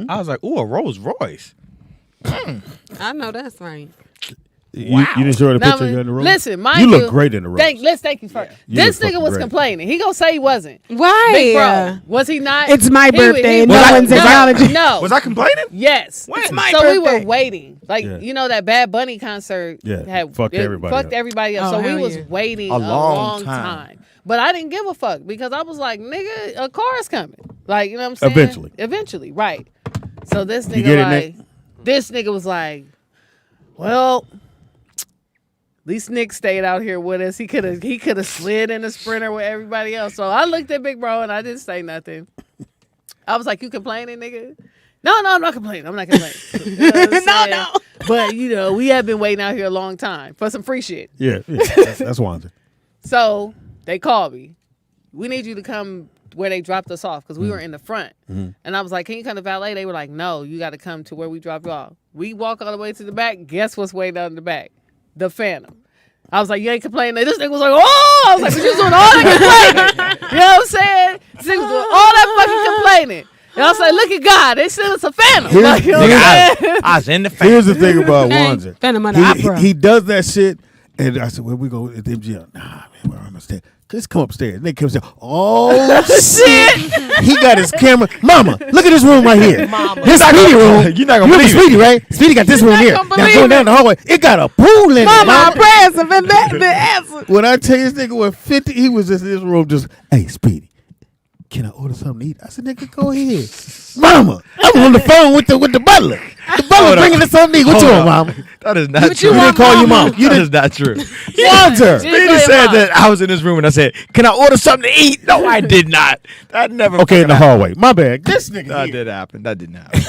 I was like, ooh, a Rolls Royce. I know that's right. You didn't show her the Now, picture of you in the room? listen, mind you you, look great in the room. Let's thank you first. You This look nigga fucking was great. complaining. He gonna say he wasn't. Why? Big bro, was he not? It's my birthday and no one's acknowledging. No. Was I complaining? Yes. When? So we were waiting. Like, Yeah. you know, that Bad Bunny concert Yeah, fucked everybody fucked up. everybody up. Oh, So we hell was yeah. waiting A a long long time. time. But I didn't give a fuck because I was like, nigga, a car is coming. Like, you know what I'm saying? Eventually. Eventually, right. So this You nigga get it, like, Nick? this nigga was like, well, at least Nick stayed out here with us. He could have slid in a Sprinter with everybody else. So I looked at Big Bro and I didn't say nothing. I was like, you complaining, nigga? No, I'm not complaining. I'm not complaining. You know what I'm saying? But, you know, we have been waiting out here a long time for some free shit. Yeah, that's Wanda. So they called me. We need you to come where they dropped us off because we were in the front. And I was like, can you come to valet? They were like, no, you got to come to where we dropped you off. We walk all the way to the back. Guess what's way down in the back? The Phantom. I was like, you ain't complaining. This nigga was like, oh! I was like, but you was doing all that complaining. You know what I'm saying? This nigga was doing all that fucking complaining. And I was like, look at God. They said it's a Phantom. Here's- Like, you know what I'm saying? I was in the face. Here's the thing about Hey, Wanzer. Phantom of the Opera. He does that shit, and I said, "Where we go at the MGM?" Nah, man, where am I staying? Just come upstairs. And they come upstairs. Oh shit! He got his camera. Mama, look at this room right here. Mama. This Speedy room. You're not gonna You remember believe it. Speedy, right? Speedy got this room here. Now gonna believe going down it. the hallway, it got a pool in it. Mama, Mama. our prayers have been the answer. When I tell you this nigga was 50, he was just in this room just, hey, Speedy, can I order something to eat? I said, nigga, go ahead. Mama, I'm on the phone with the butler. The butler bringing us something to eat. What you want, mama? That is not true. You didn't call your mom. You That didn't. is not true. Wanzer. Speedy said that I was in this room and I said, can I order something to eat? No, I did not. That never Okay, in the fucking hallway. My bad. This nigga That here. did happen. That didn't happen.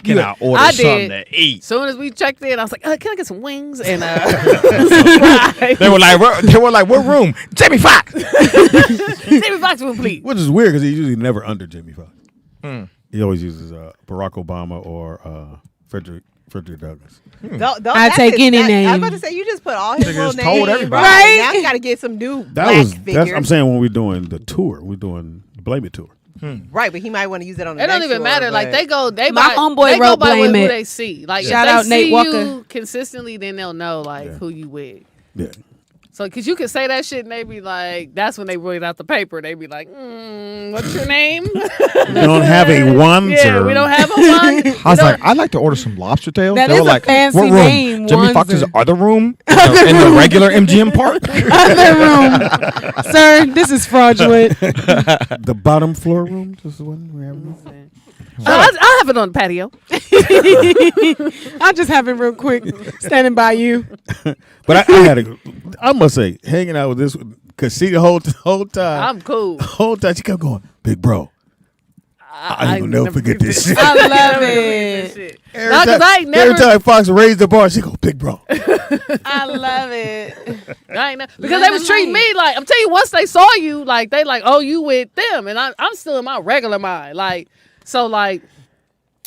Can I order I something did. to eat? Soon as we checked in, I was like, can I get some wings? And They were like, what room? Jamie Foxx. Jamie Foxx room, please. Which is weird because he's usually never under Jimmy Foxx. He always uses Barack Obama or Frederick Douglass. I take any name. I was about to say you just put all his Nigga little just told names. everybody. Right. Now you got to get some new black figures. I'm saying when we're doing the tour, we're doing the Blame It tour. Right, but he might want to use it on the It don't next even tour, matter. Like but- they My buy, homeboy they go wrote by Blame who It. they see. Like Shout if out they Nate see Walker. you consistently, then they'll know like who you with. Yeah. So, cause you can say that shit and they be like, that's when they read out the paper. They be like, what's your name? We don't have a Wanzer. Yeah, we don't have a one. I was like, I'd like to order some lobster tails. That They is were a like, fancy what room? name, Jimmy Foxx's Wanzer. other room in the regular MGM park. Other room. Sir, this is fraudulent. The bottom floor room. This is one we're having. I'll have it on the patio. I'll just have it real quick, standing by you. But I must say, hanging out with this, because she the whole time. I'm cool. The whole time she kept going, big bro. I ain't gonna never forget this shit. I love it. No, 'cause I ain't never. Every time Fox raised the bar, she go, big bro. I love it. I ain't know, because they was treating me like, I'm telling you, once they saw you, like they like, oh, you with them, and I'm still in my regular mind, like, so like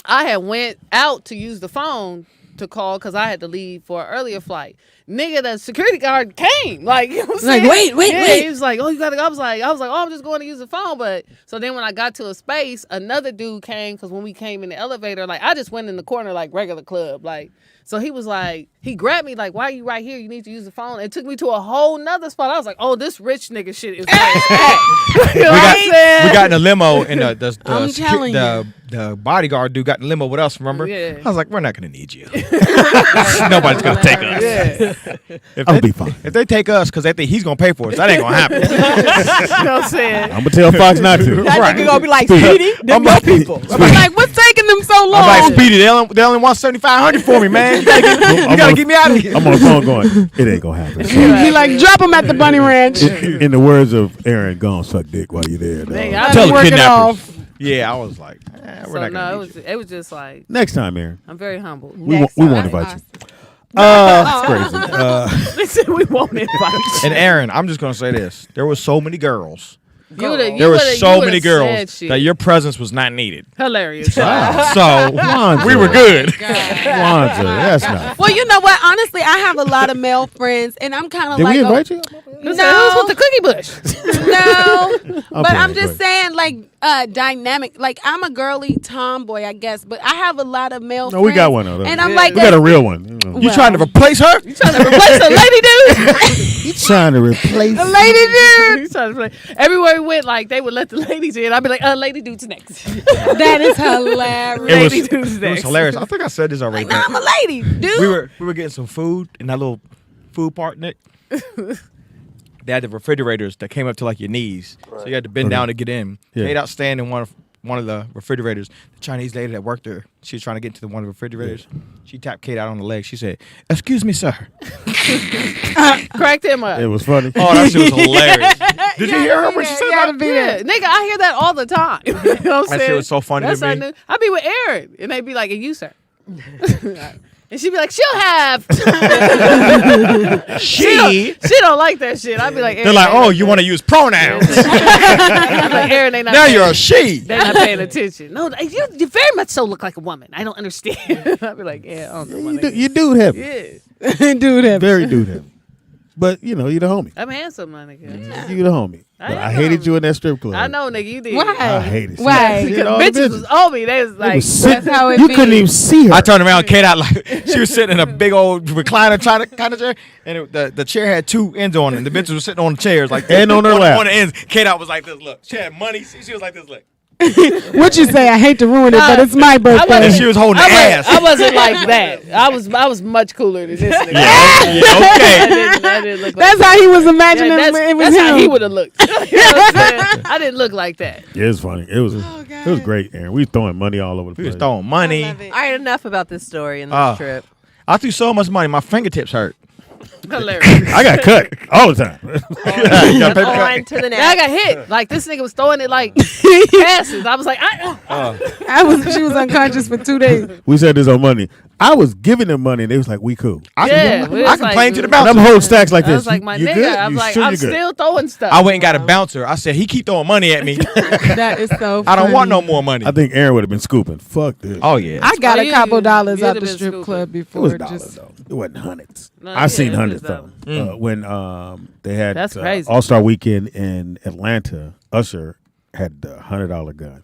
I had went out to use the phone to call because I had to leave for an earlier flight. Nigga, the security guard came. Like, you know what I'm saying? Like, wait. He was like, oh, you gotta go. I was like, oh, I'm just going to use the phone. But so then when I got to a space, another dude came because when we came in the elevator, like I just went in the corner like regular club. Like, so he was like, he grabbed me like, why are you right here? You need to use the phone. It took me to a whole nother spot. I was like, oh, this rich nigga shit is We got in a limo and I'm telling the bodyguard dude got in the limo with us, remember? Yeah. I was like, we're not going to need you. Nobody's going to take us. Yeah. I'll be fine. If they take us because they think he's going to pay for us, that ain't going to happen. You know what I'm saying? I'm gonna tell Fox not to. That Right. nigga gonna be like, Speedy, them your people. I'm like, what's taking them so long? I'm like, Speedy, they only want $7,500 for me, man. You gotta get me out of here. I'm on the phone going, it ain't gonna happen. He like, drop him at the Bunny Ranch. In the words of Aaron, go on suck dick while you're there. Dog. Dang, I Tell be the working kidnappers. Yeah, I was like, we're So not no, gonna it need was you. it was just like, Next time, Aaron. I'm very humble. We won't invite you. It's crazy. They said we won't invite you. And Aaron, I'm just gonna say this: there were so many girls. You would've- you There were would've- so you many would've girls said shit. that your presence was not needed. Hilarious. So Lonzo. we were good. Lonzo, that's not. Well, you know what? Honestly, I have a lot of male friends, and I'm kind of Did like, we invite you? Who's with the cookie bush? no. But playing, I'm go just saying, like, dynamic. Like, I'm a girly tomboy, I guess, but I have a lot of male No, friends. we got one of those. And I'm like, we got a real one. You trying to replace her? You trying to replace a lady dude? You trying to replace a lady dude. You trying to play? Everywhere we went, like they would let the ladies in. I'd be like, lady dude's next. That is hilarious. Lady dude's It was next. hilarious. I think I said this already. I'm a lady, dude. We were getting some food in that little food part, Nick. They had the refrigerators that came up to like your knees, so you had to bend down to get in. Yeah. Kate out standing in one of the refrigerators. The Chinese lady that worked there, she was trying to get into one of the refrigerators. She tapped Kate out on the leg. She said, "Excuse me, sir." Cracked him up. It was funny. Oh, that shit was hilarious. Did you hear her when she said that? Yeah, nigga, I hear that all the time. You know what I'm That saying? shit was so funny That's to how I me. knew. I'd be with Aaron, and they'd be like, "And you, sir?" And she'd be like, "She'll have." she don't like that shit. I'd be like, They're like, "Oh, you want to use pronouns?" I'm like, Aaron, they not. Now paying- you're a she. They're not paying attention. No, you very much so look like a woman. I don't understand. I'd be like, yeah, I don't know. You dude heavy. Yeah, dude heavy. Very dude heavy. But, you know, you're the homie. I'm handsome, my nigga. You the homie. I But am I the hated homie. you in that strip club. I know, nigga, you did. Why? I hated it. Why? She Because had all the bitches was on me. They was They like, was sitting- That's how it you be. couldn't even see her. I turned around, Kate out like she was sitting in a big old recliner kind of chair, and the chair had two ends on it. And the bitches were sitting on the chairs like this. And on her lap. One of the ends, Kate out was like this. Look, she had money. She was like this. Look, What you say? I hate to ruin it, but it's my and birthday. she was holding the ass. I wasn't like that. I was much cooler than this nigga. Yeah, okay. I didn't look like That's that. how he was imagining Yeah, it was that's how he him. would have looked. You know what I'm saying? I didn't look like that. It was funny. It was great, Aaron. We was throwing money all over the We place. was throwing money. All right, enough about this story and this trip. I threw so much money, my fingertips hurt. Hilarious. I got cut all the time. You got paper cut? On to the Then I next. got hit. Like this nigga was throwing it like passes. I was like, She was unconscious for 2 days. We said this on Monday. I was giving them money, and they was like, "We cool." yeah. we was I complained to the And bouncer. I'm holding stacks like I this. was like, my you nigga. good? I was You like, sure I'm you good? still throwing stuff. I went and got a bouncer. I said, he keep throwing money at me. That is so funny. I don't want no more money. I think Aaron would have been scooping. Fuck this. Oh, yeah. I got Oh, a you- couple dollars you'd out have the been strip stupid. club It before. was dollars though. It wasn't hundreds. No, I seen yeah, it hundreds was though. When they had That's crazy. All Star Weekend in Atlanta, Usher had the $100 gun,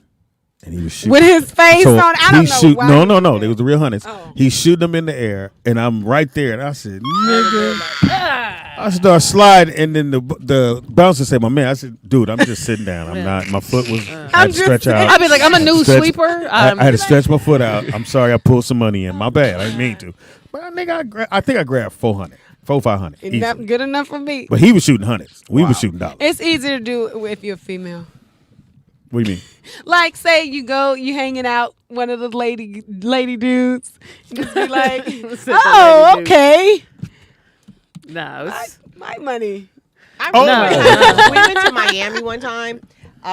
and he was shooting With his face So on. I don't he know shoot- why. No. They was the real hundreds. Oh. He's shooting them in the air, and I'm right there, and I said, "Nigga." Ah. I start sliding, and then the bouncer said, "My man," I said, "Dude, I'm just sitting down. I'm not. My foot was. I had to stretch out. I'd be like, I'm a new Stretch- sweeper. I had to stretch my foot out. I'm sorry, I pulled some money in. My bad. I didn't mean to. But I think I grabbed 400, 500. Enough, easily. good enough for me. But he was shooting hundreds. We was shooting dollars. It's easier to do if you're female. What do you mean? Like, say you hanging out one of the lady dudes. Just be like, oh, okay. No, it's My money. Oh. We went to Miami one time.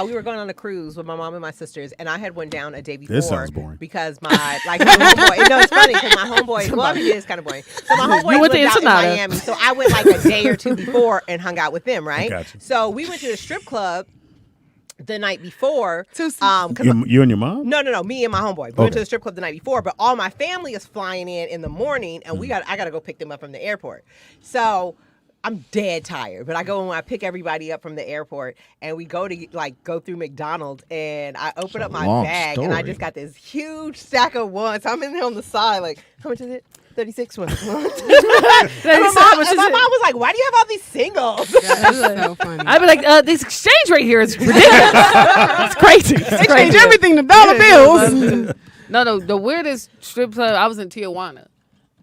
We were going on a cruise with my mom and my sisters, and I had went down a day before. This sounds boring. Because my homeboy. No, it's funny because my homeboy. Well, I mean, it is kind of boring. So my homeboy lived out in Miami, so I went like a day or two before and hung out with them. Right. Gotcha. So we went to the strip club the night before. You and your mom? No. Me and my homeboy. We went to the strip club the night before, but all my family is flying in the morning, and I got to go pick them up from the airport. So I'm dead tired, but I go and I pick everybody up from the airport, and we go to go through McDonald's, and I open up my bag, and I just got this huge stack of ones. I'm in there on the side, like, how much is it? 36 ones. My mom was like, why do you have all these singles? That's so funny. I'd be like, this exchange rate here is ridiculous. It's crazy. They change everything to dollar bills. No, the weirdest strip club, I was in Tijuana.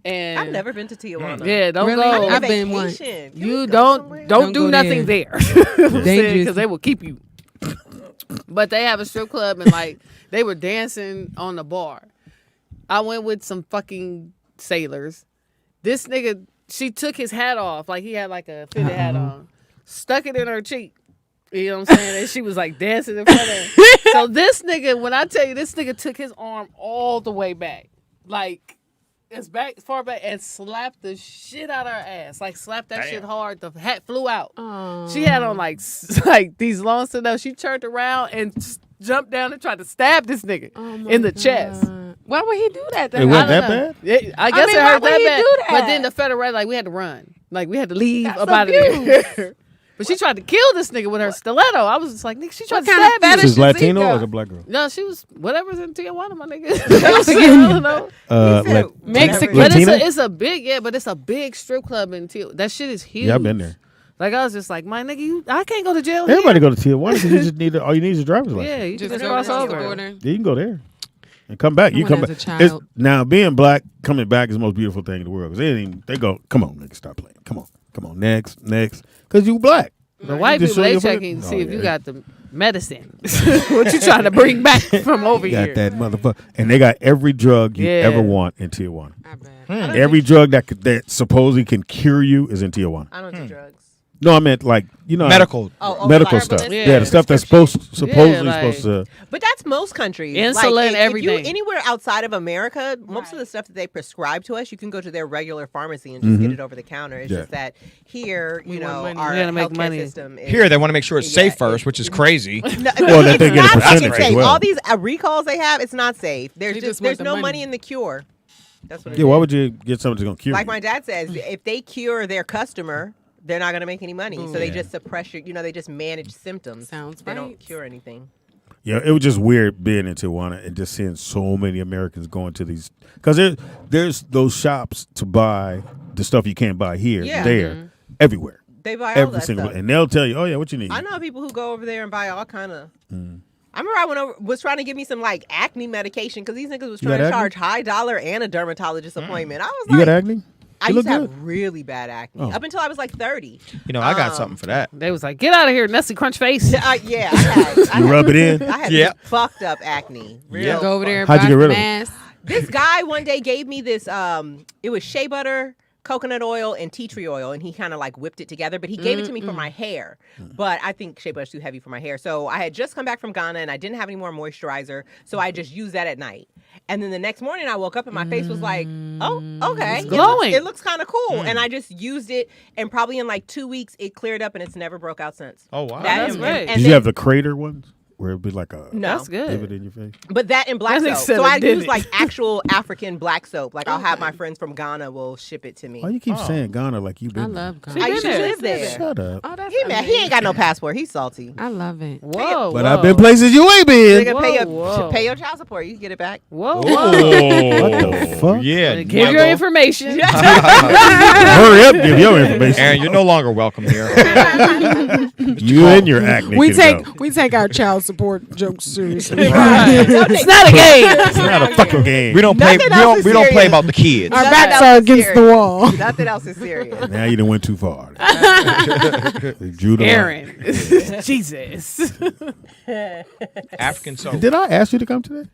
And I've never been to Tijuana. Yeah, don't Really? go. I've been one. You don't do nothing there. Dangerous. Because they will keep you. But they have a strip club, and like they were dancing on the bar. I went with some fucking sailors. This nigga, she took his hat off, like he had like a fitted hat on, stuck it in her cheek. You know what I'm saying? And she was like dancing in front of him. So this nigga, when I tell you, this nigga took his arm all the way back, like as far back, and slapped the shit out of her ass. Like slapped that shit hard. The hat flew out. Oh. She had on like these long sandals. She turned around and jumped down and tried to stab this nigga in the chest. Why would he do that? It wasn't that bad? I guess it hurt why would that he bad. do that? But then the federal, like we had to run. Like we had to leave That's up out of there. But she tried to kill this nigga with her stiletto. I was just like, nigga, she tried to stab me. She was Latino or was a black girl? No, she was whatever's in Tijuana, my nigga. I don't know. Mexican. But it's a big, but it's a big strip club in Tijuana. That shit is huge. Yeah, I've been there. Like I was just like, my nigga, I can't go to jail. Everybody go to Tijuana because you just need all you need is a driver's license. Yeah, you just go cross across the over. border. Yeah, you can go there and come back. You I come went back. as a child. Now being black, coming back is the most beautiful thing in the world. Because they go, come on, nigga, stop playing. Come on, next, because you black. The white Just people, show they your checking to foot. see if you got the medicine. What you trying to bring back from over You got here? that motherfucker, and they got every drug you Yeah. ever want in Tijuana. I bet. Every drug that supposedly can cure you is in Tijuana. I don't do drugs. No, I meant like Medical. medical like stuff. herbalism? Yeah, the stuff that's supposedly like- supposed to. But that's most countries. Insulin, like, if everything. you anywhere outside of America, most of the stuff that they prescribe to us, you can go to their regular pharmacy and just get it over the counter. It's just that here, We want money. our We gotta make healthcare money. system is, Here, they want to make sure it's safe Yeah, first, which is crazy. No, Well, that they it's get a not percentage fucking as safe. well. All these recalls they have, it's not safe. There's They just want there's the no money. money in the cure. That's what it Yeah, is. why would you get something that's gonna cure Like you? my dad says, if they cure their customer, they're not going to make any money. So they just suppress your, they just manage symptoms. Sounds They don't right. cure anything. Yeah, it was just weird being in Tijuana and just seeing so many Americans going to these because there's those shops to buy the stuff you can't buy here, Yeah. there, everywhere, They buy all every that single, stuff. and they'll tell you, oh yeah, what you need. I know people who go over there and buy all kind of. I remember I was trying to give me some like acne medication because these niggas was You trying got to acne? charge high dollar and a dermatologist appointment. I was You like, got acne? I You used to look have really bad acne Oh. up until I was like 30. You know, I got something for that. They was like, get out of here, Nestle Crunch face. Yeah, I had, You rub it in. I had Yeah. fucked up acne. Real Yeah. Go over there and How'd you buy get rid some of it? ass. This guy one day gave me this it was shea butter, coconut oil, and tea tree oil, and he kind of like whipped it together, but he gave it to me for my hair. But I think shea butter's too heavy for my hair. So I had just come back from Ghana and I didn't have any more moisturizer, so I just used that at night. And then the next morning I woke up and my face was like, oh, okay. It's glowing. It looks kind of cool. And I just used it, and probably in like 2 weeks it cleared up and it's never broke out since. Oh, wow. That's great. Did you have the crater ones where it'd be like a No. That's good. divot in your face? But that and black That nigga soap. said So it, I didn't use it? like actual African black soap. Like I'll have my friends from Ghana will ship it to me. Why you keep saying Ghana like you been? I love there? Ghana. I used to been there. live there. Shut up. Oh, that's He mad. He ain't got no passport. He's salty. I love it. Whoa. But whoa. I've been places you ain't been. Nigga, Whoa. pay your child support. You can get it back. Whoa. What the fuck? Yeah. Give your information. Hurry up, give your information. Aaron, you're no longer welcome here. You and your acne. We can go. take our child support jokes seriously. It's not a game. It's not a fucking game. We don't play. Nothing else is We don't play serious. about the kids. Our Nothing backs else are is against the serious. wall. Nothing else is serious. Now you done went too far. Drew the line. Aaron. Jesus. African soap. Did I ask you to come today?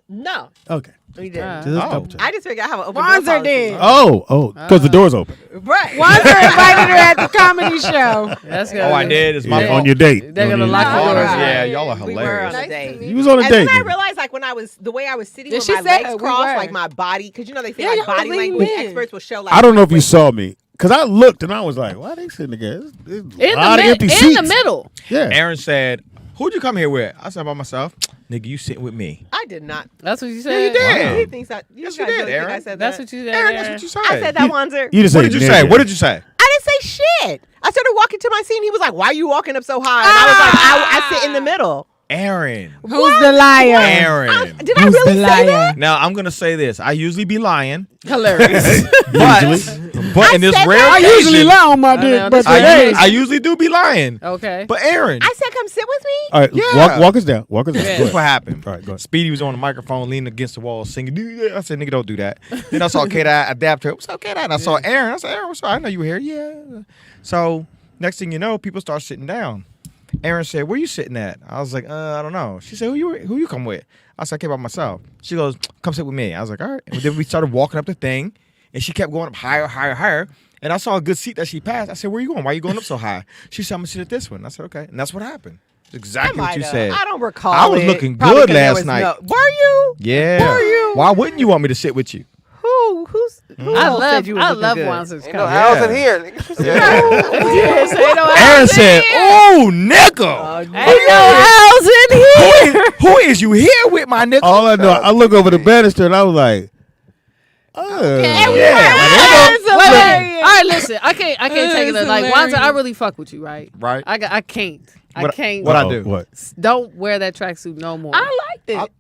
No. Okay. We didn't. Just double check. I just figured I have an open Wanzer door did. Oh, because the door's open. Right. Wanzer invited her at the comedy show. That's good. Oh, I did. It's my Yeah, fault. on your date. They're gonna On lock your- the Oh, doors. yeah, y'all are We were hilarious. on a date. You was on a And date. then I then. realized, like, when I was the way I was sitting Yeah, with she my said legs we crossed, were. like my body, because you know they say Yeah, like y'all body was language leaning in. experts will show like. I don't know if you saw me because I looked and I was like, "Why they sitting together? There's a In lot of empty the seats." middle. Yeah. Aaron said, "Who'd you come here with?" I said, "By myself." Nigga, you sitting with me. I did not. That's what you said. Yeah, you did. Wow. He thinks that. Yes, guys you did, really think Aaron. I said That's that. what you said. Aaron, that's what you said. I said that, Wanzer. You just What said did you say? nigga. What did you say? I didn't say shit. I started walking to my seat, and he was like, "Why are you walking up so high?" And I was like, I sit in the middle. Aaron. Who's the liar? Aaron. Did I Who's really the say liar? that? Now I'm gonna say this. I usually be lying, Hilarious. but in this said rare that. I usually occasion, lie on my I know, dick, but that's today. I usually do be lying. Okay. But Aaron, Oh, I said, "Come sit with me." All right, Yeah. walk us down. Walk us down. Yeah. Go That's ahead. what happened. All right, go ahead. Speedy was on the microphone, leaning against the wall, singing. "Do that." I said, "Nigga, don't do that." Then I saw K-Dot adapt to it. What's up, K-Dot? And I saw Aaron. I said, "Aaron, what's up? I know you were here." Yeah. So next thing you know, people start sitting down. Aaron said, "Where you sitting at?" I was like, I don't know." She said, Who you come with?" I said, "I came by myself." She goes, "Come sit with me." I was like, "All right." And then we started walking up the thing, and she kept going up higher, higher, higher. And I saw a good seat that she passed. I said, "Where you going? Why are you going up so high?" She said, "I'm gonna sit at this one." I said, "Okay." And that's what happened. It's exactly what you said. I don't recall. I was it. looking Probably good 'cause there last was night. Were you? Yeah. Were you? Why wouldn't you want me to sit with you? Who I else said love you was I looking love good? Wanzer's Ain't no comment. owls in here. nigga. Yeah, say no owls Aaron in said, here. "Oh, nigga, Ain't no owls in here. who is you here with, my nigga?" All I know, I look over the banister and I was like, "Oh, Yeah, Wait, wait. All right, listen. I can't take it. That's Like hilarious. Wanzer, I really fuck with you, right? right. I can't. I What- can't. what I Uh-oh, do? What? Don't wear that tracksuit no more. I liked it.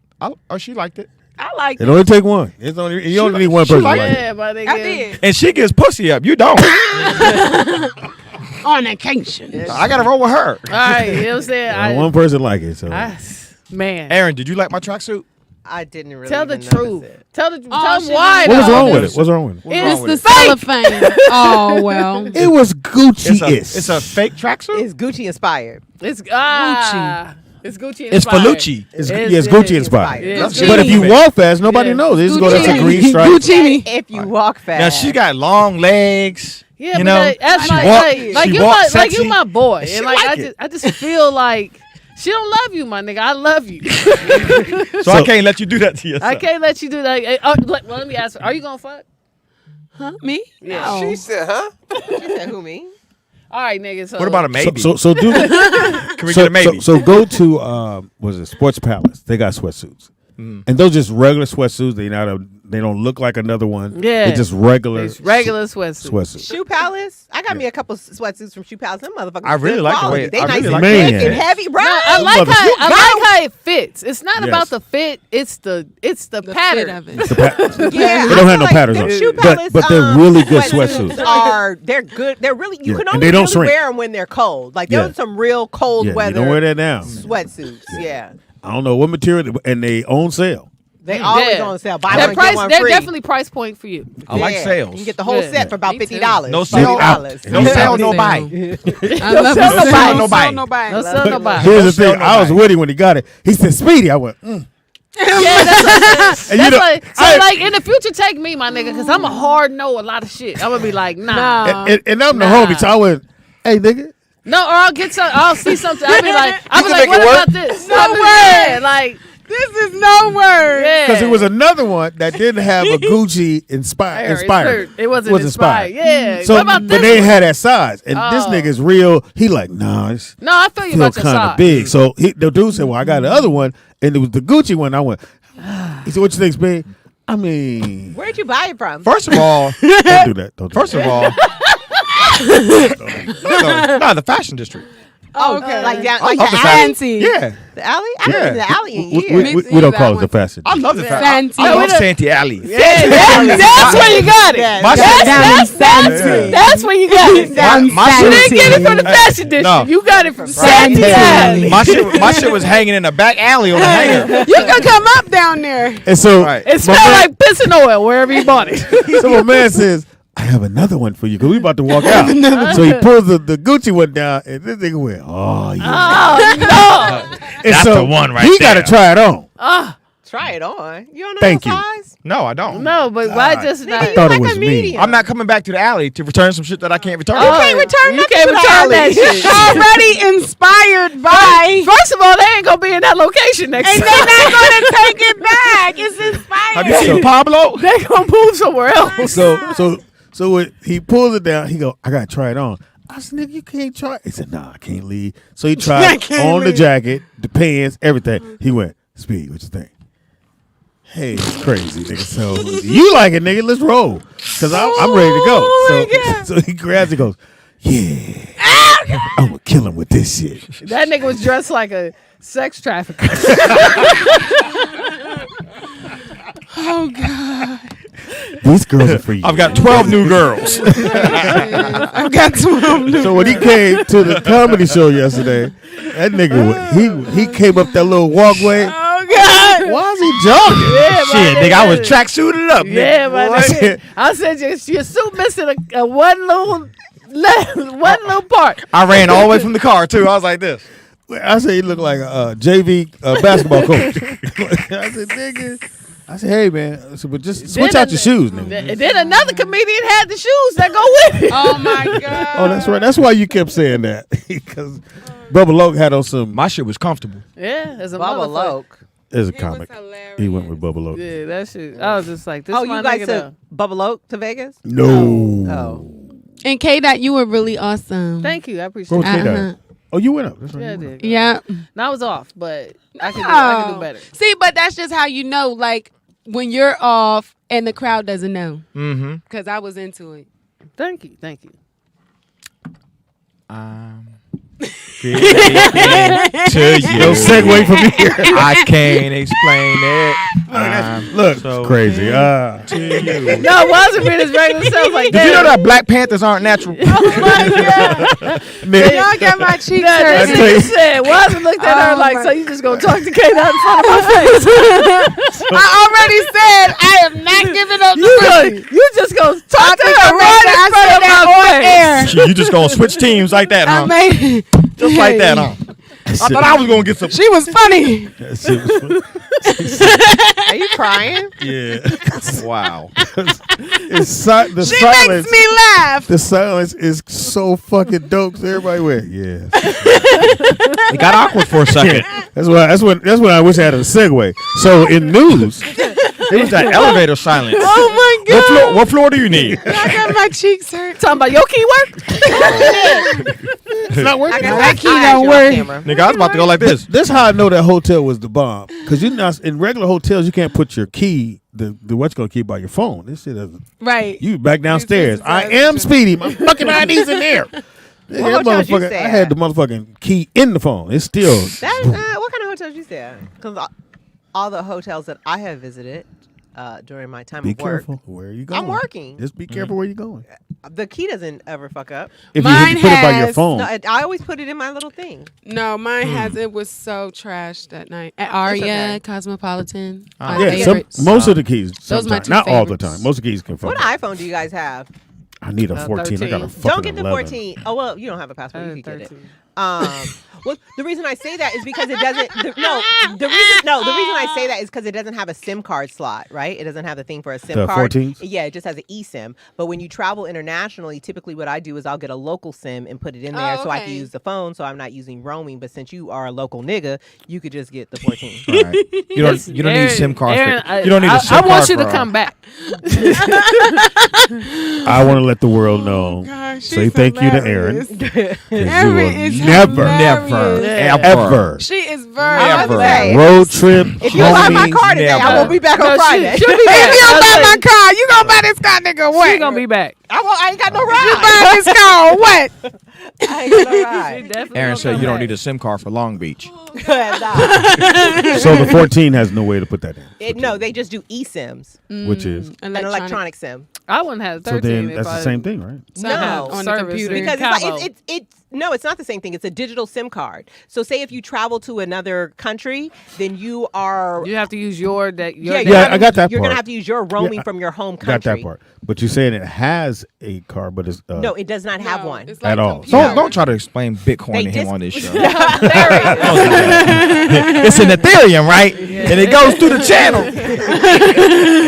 Oh, she liked it, I liked It it. only take one. It's only you only need one person. like Like yeah, my nigga. I did. and she gets pussy up. You don't. On occasion. I gotta roll with her. All right, you know what I'm saying? one person like it. So Man, Aaron, did you like my tracksuit? I didn't really tell the even truth. notice it. Tell them shit. why. what was though. wrong with it? What's wrong with it? It's wrong the with Cellophane. Oh, well. It was Gucci. It's a fake tracksuit. It's Gucci inspired. It's It's Gucci. It's inspired. Felucci. It's It's Gucci inspired. Yeah, it's But if you Gucci. walk fast, nobody Yeah. knows. They just go, "That's a Gucci. green stripe." Gucci. If you walk fast. Now she got long legs. Yeah, you but know, that's she like, walk- like she you walk my sexy. you my boy, She and like like it. I just feel like she don't love you, my nigga. I love you. So I can't let you do that to yourself. I can't let you do that. Well, let me ask her. Are you gonna fuck? Huh? Me? Yeah. She said, "Huh?" She said, "Who me?" All right, nigga. So What about a maybe? So do. Can we get a maybe? So go to was it Sports Palace? They got sweatsuits, and those just regular sweatsuits. They don't look like another one. Yeah. They're just regular. It's regular sweatsuit. sweatsuits. Shoe Palace. I got me a couple sweatsuits from Shoe Palace. Them motherfuckers. I really good like the quality. way- They I nice really and like the way- thick and heavy, No, right? I like how it fits. It's not Yes. about the fit. It's the pattern. Fit of it. Yeah, They don't have no I feel patterns them on it. Shoe But- Palace, but they're really good sweatsuits. They're good. They're really. You Yeah, can and only they don't really shrink. wear them when they're cold. Like Yeah. those are some real cold Yeah, you weather don't wear that now. sweatsuits. Yeah. I don't know what material, and they own sale. They always Yeah. on sale. Buy They're one, get one free. definitely price point for you. I like Yeah. sales. You can get the whole Yeah. set for about Me too. $50. No sale. $50. No sale, no buy. I love sell it. nobody. Don't Nobody. sell nobody. No sell nobody. Here's the sell thing. I was nobody. with him when he got it. He said, "Speedy." I went, Yeah, that's And you know, like, so I- like in the future, take me, my nigga, because I'm a hard no a lot of shit. I'm gonna be like, nah. and I'm the Nah. homie, so I went, "Hey, nigga." No, or I'll get some. I'll see something. I'll be like, can make what it work. about this? No I'll be way. like, like, This is no word. yeah, Because it was another one that didn't have a Gucci inspired. It wasn't inspired. Yeah. So, what about but this they one? had that size, and this Oh. nigga's real. He like, nah, it's No, I feel you feel about your kind of size. big. So the dude said, "Well, I got the other one, and it was the Gucci one." I went. He said, "What you think, Speedy?" I mean, Where'd you buy it from? First of all, don't do that. Don't do first that. of all, no, the fashion district. Oh, okay. Like down, I like love the the alley. Fancy. Yeah, The alley? I haven't been to the alley in years. We don't call it the fashion. I love the fashion. Fancy. I love Santee Alley. That's where you got it. Yeah, My Down shit- fancy. That's where you got it. my You shit- didn't get it from the fashion district. No. You got it from Fancy. Santee Alley. my shit was hanging in the back alley on the hanger. You can come up down there. And so, Right. It smelled like pissing oil wherever you bought it. so my man says, "I have another one for you," because we about to walk out. So he pulls the Gucci one down, and this nigga went, "Oh yeah." Oh no! And That's so the one right He got to there. try it on. try it on. You don't know Thank those you. highs? No, I don't. No, but why just not? I thought it like was a me. medium. I'm not coming back to the alley to return some shit that I can't return. Oh, can't return you nothing can't to the return that alley. shit. Already inspired by. First of all, they ain't gonna be in that location next And time. they're not gonna take it back. It's inspired. Have you seen Pablo? They gonna move somewhere else. So when he pulls it down, he go, I gotta try it on. I said, nigga, you can't try it. He said, nah, I can't leave. So he tried on the jacket, the pants, everything. He went, Speedy, what you think? Hey, it's crazy, nigga. So you like it, nigga? Let's roll. Cause I'm ready to go. So he grabs it, goes, yeah. I'm gonna kill him with this shit. That nigga was dressed like a sex trafficker. Oh God. These girls are for you. I've got 12 new girls. I've got 12 new. So when he came to the comedy show yesterday, that nigga, he came up that little walkway. Oh God. Why is he jogging? Yeah, Shit, nigga, I was tracksuited up. Yeah, nigga. my nigga. I said your suit missing a one little part. I ran all the way from the car too. I was like this. I said he looked like a JV basketball coach. I said, nigga. I said, hey man. I said, but just switch out your shoes, nigga. And then another comedian had the shoes that go with it. Oh my God. Oh, that's right. That's why you kept saying that because Bubba Loke had on some. My shit was comfortable. Yeah, as a Bubba motherfucker. Loke. As a He was comic, hilarious. he went with Bubba Loke. Yeah, that shit. I was just like, this. Oh, my you guys nigga took Bubba Loke to Vegas? No. Oh. And K-Dot, you were really awesome. Thank you. I Go appreciate with it. K-Dot. Oh, you went up. That's right. Yeah, I you went up. did. Yeah. No, I was off, but I can do better. See, but that's just how you know, like, when you're off and the crowd doesn't know. Mm-hmm. Because I was into it. Thank you. Thank you. To you. No segue from here. I can't explain it. Look, So it's crazy. to you. No, it wasn't being his regular self like Did that. you know that Black Panthers aren't natural? Oh my God. Y'all got my cheeks Nah, that hurt. nigga said, Wasn't looked at her Oh like, my- so you just gonna talk to Kate out in front of my face? I already said I am not giving up You just gonna talk to her right in front of my face. air. You just gonna switch teams like that, I huh? made Just like that, huh? I thought I was gonna get some. She was funny. Are you crying? Yeah. Wow. The She silence. makes me laugh. The silence is so fucking dope. So everybody went, yeah. It got awkward for a second. That's when I wish I had a segue. So in news, It was that elevator silence. Oh my God. What floor do you need? I got my cheeks hurt. Talking about your keyword? it's not working. That key don't work. Nigga, I was about to go like this. This how I know that hotel was the bomb. Because you not in regular hotels you can't put your key, the what's gonna key by your phone. This shit doesn't. Right. You back downstairs. I am Speedy. My fucking ID's in there. Nigga, that hotels you motherfucker, stay I had at? the motherfucking key in the phone. It's still. That, what kind of hotels you stay at? Because all the hotels that I have visited during my time Be of work, careful where you going. I'm working. Just be careful where you going. The key doesn't ever fuck up. If Mine you put it by your has- phone. No, I always put it in my little thing. No, mine has. It was so trash that night at Aria okay. Cosmopolitan. Ah. My Yeah, favorites. most of the keys. Those are my Sometimes, two not all the favorites. time. Most of the keys can What fuck. iPhone do you guys have? I need a 14. I got a 13. fucking Don't get the 11. 14. Oh well, you don't have a passport. You can get it. 13. Well, the reason I say that is because it doesn't. The reason I say that is because it doesn't have a SIM card slot, right? It doesn't have the thing for a SIM The card. 14s? Yeah, it just has an eSIM. But when you travel internationally, typically what I do is I'll get a local SIM and put it in there Oh, so I can okay. use the phone, so I'm not using roaming. But since you are a local nigga, you could just get the 14. All right. You don't need Aaron- SIM cards. Aaron, You don't need a SIM I card want you for, to come back. I want to let the world know. gosh, Say she's thank you to hilarious. Aaron. 'Cause you Aaron will is never, hilarious. ever She is very Never. hilarious. road trip. If you buy my homie, car today, I never. won't be back on No, Friday. she'll be If back. you don't I'll buy tell my you. car, you gonna buy this car, nigga? She What? gonna be back. I ain't got no You ride. buy this car? What? I ain't got no She ride. definitely Aaron gonna said come you don't back. need a SIM card for Long Beach. Nah. So the 14 has no way to put that in. No, they just do eSIMs, which is. an electronic SIM. I wouldn't have 13. So then if that's I the same thing, right? Somehow No. on the service computer. in Because Cabo. it's No, it's not the same thing. It's a digital SIM card. So say if you travel to another country, then you are. You have to use your that. Your I got that You're part. gonna have to use your roaming from your home country. Got that part. But you're saying it has a card, but it's No, it does not have one. It's At all. Don't try to explain Bitcoin They to him dis- on this show. Hilarious. It's an Ethereum, right? And it goes through the channel.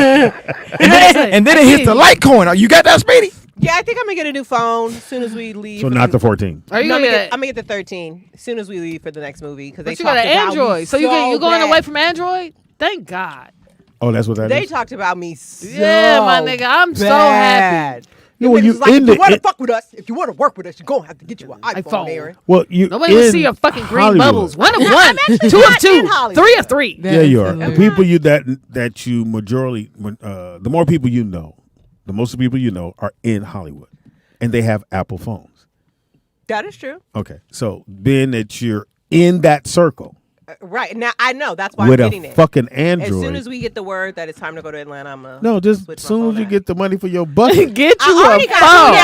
and then it hits the Litecoin. You got that, Speedy? Yeah, I think I'm gonna get a new phone as soon as we leave. So not the 14. Are you No, I'm gonna gonna get? get, I'm gonna get the 13 as soon as we leave for the next movie because they But you got talked an about me Android, so you going bad. away from Android? Thank God. Oh, that's what that They is? talked about me so Yeah, my nigga, I'm so happy. bad. No, well, Niggas you was like, in if you the- want to fuck with us, if you want to work with us, you're gonna have to get you an iPhone, iPhone. Aaron. Well, you Nobody will in see your fucking green Hollywood. bubbles. One of I'm one, actually two of not two, in Hollywood. 3 of 3. Yeah, you are. And people you that you majorly, the more people you know, the most people you know are in Hollywood, and they have Apple phones. That is true. Okay, so being that you're in that circle Right now, I know that's why with I'm a getting it. fucking As Android. soon as we get the word that it's time to go to Atlanta, I'm gonna no, just switch as my soon phone as you out. get the money for your bucket. Get I you already a got phone.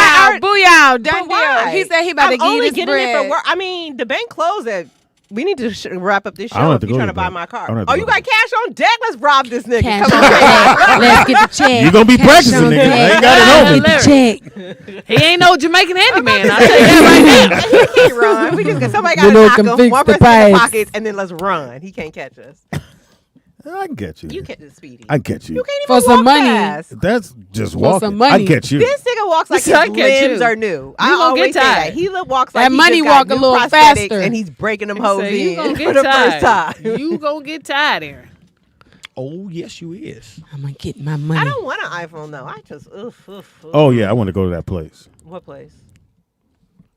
phone. Booyah, done But why? deal. He said he about to I'm get only his getting bread. it for work. I mean, the bank closed at. We need to wrap up this I don't show have if to you're go trying to to the buy bank. my I car. don't have Oh, to you go to got cash on deck? Let's rob this nigga. Cash Come on on. deck. Let's get the check. You're gonna be Cash practicing, on nigga. deck. I ain't got it on me. Let's get the check. He ain't no Jamaican handyman. I'll tell you that right now. He can't run. We just get somebody got to Lulu knock can him. fix One the person in the pipes. pockets, and then let's run. He can't catch us. I can get you. You catch us, Speedy. I can get you. You can't For even some walk money. fast. That's just For walking. some money. I get you. This nigga walks like Listen, I his catch limbs you. are new. I You gonna always get say that. tired. He walks like That he money just got walk a new little prosthetics faster. and he's breaking them He hoes said, you in gonna for get the first tired. time. You gonna get tired, Aaron. Oh, yes, you is. I'm gonna get my money. I don't want an iPhone though. I just Oh yeah, I want to go to that place. What place?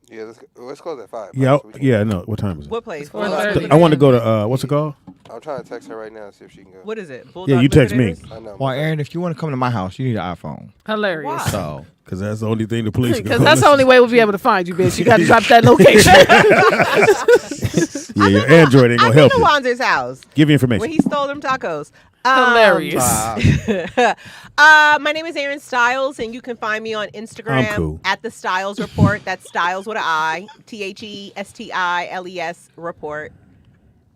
Yeah, let's close at 5. Yeah, so we can- yeah. No, what time is it? What place? 4:30. I want to go to what's it called? I'm trying to text her right now and see if she can go. What is it? Yeah, you text me. I know. Well, Aaron, if you want to come to my house, you need an iPhone. Hilarious. Why? So Because that's the only thing the police. Because that's the only way we'll be able to find you, bitch. You got to drop that location. Yeah, your Android ain't I've gonna been help to you. Wanzer's house Give you when information. he stole them tacos. Hilarious. My name is Aaron Styles, and you can find me on Instagram I'm cool. at the Styles Report. That's Styles with an I, THESTILES Report.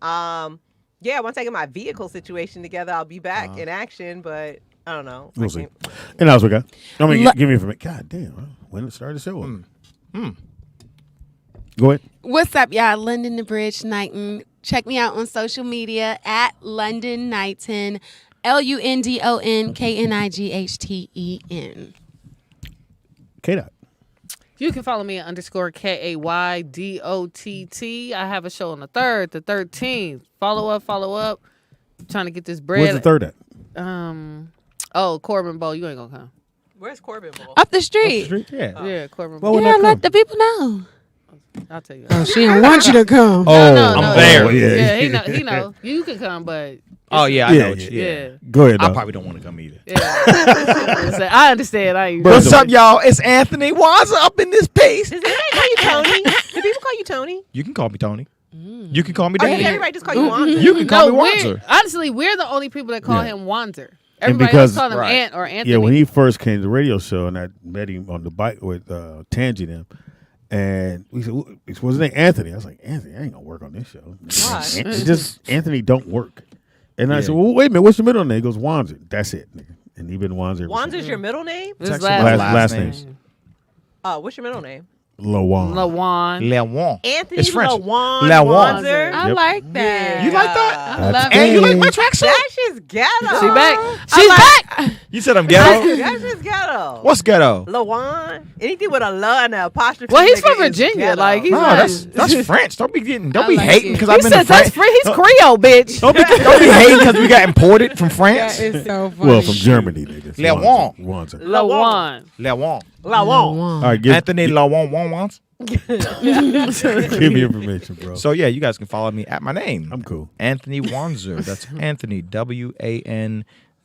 Yeah, once I get my vehicle situation together, I'll be back in action. But I don't know. We'll see. And else we got. I mean, give me information. God damn, when it started the show. Go ahead. What's up, y'all? London the Bridge Knighton. Check me out on social media at London Knighton. LUNDONKNIGHTEN. K-Dot. You can follow me at _KAYDOTT. I have a show on the 3rd, the 13th. Follow up. Trying to get this bread. Where's the third at? Corbin Bowl. You ain't gonna come. Where's Corbin Bowl? Up the street. yeah. Yeah, Corbin Well, Bowl. when Yeah, that let come? the people know. I'll tell you. Oh, she don't want you to come. Oh, no, I'm there. Oh, yeah. Yeah, he know. You can come, but Oh, yeah, I Yeah, know. yeah. yeah. Go ahead. I dog. probably don't want to come either. Yeah. I understand. I ain't. What's up, y'all? It's Anthony Wanza up in this piece. Does anybody call you Tony? Do people call you Tony? You can call me Tony. You can call me Or Dan. does everybody just call you Wanzer? You can call me we're, Wanzer. honestly, we're the only people that call Yeah. him Wanzer. And Everybody because- else call him Right. Ant or Anthony. Yeah, when he first came to the radio show, and I met him on the bike with Tangy them, and we said, "What's his name?" Anthony. I was like, "Anthony, I ain't gonna work on this show. Why? It's just Anthony don't work." And I Yeah. said, "Well, wait a minute. What's your middle name?" He goes, "Wanzer." That's it, nigga. And he been Wanzer. ever since. Wanzer's your middle name? His Text last, my Last name. names. What's your middle name? Lawan. Lawan. Lewan. Anthony It's French. Lawan Lawan. Wanzer. I Yep. like that. You like that? I love And you it. like my tracksuit? That's just ghetto. She back. I She's like- back. You said I'm ghetto? That's just ghetto. What's ghetto? Lawan? Anything with a la and an apostrophe. Well, he's nigga from is Virginia. ghetto. Like he's No, not. that's French. Don't be I hating like it. because He I've been said to that's France. He's Creole, bitch. Don't be hating because we got imported from France. That is so funny. Well, from Germany, nigga. Lawan. Wanzer. Lawan. Lewan. Lawan. All right, give Anthony Lawan once. me information, bro. So yeah, you guys can follow me at my name. I'm cool. Anthony Wanzer. That's Anthony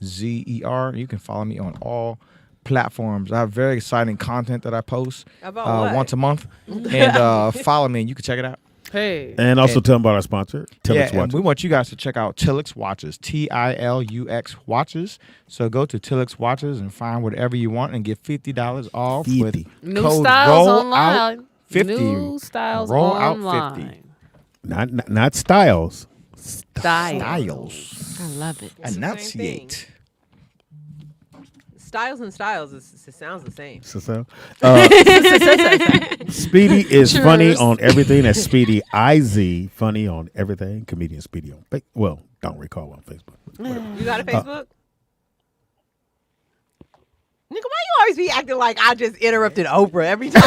WANZER. You can follow me on all platforms. I have very exciting content that I post About what? once a month, and follow me and you can check it out. Hey. And also And- tell them about our sponsor, Tillix Yeah, and Watches. we want you guys to check out Tillix Watches, TILUX Watches. So go to Tillix Watches and find whatever you want and get $50 off with $50. New code styles ROLLOUT. online. 50. New styles Roll out online. 50. Not styles. Styles. I love it. Enunciate. Styles and styles it sounds the same. So, Speedy is funny on everything. That's Speedy IZ, funny on everything. Comedian Speedy on well, don't recall on Facebook. You got a Facebook? Nigga, why you always be acting like I just interrupted Oprah every time?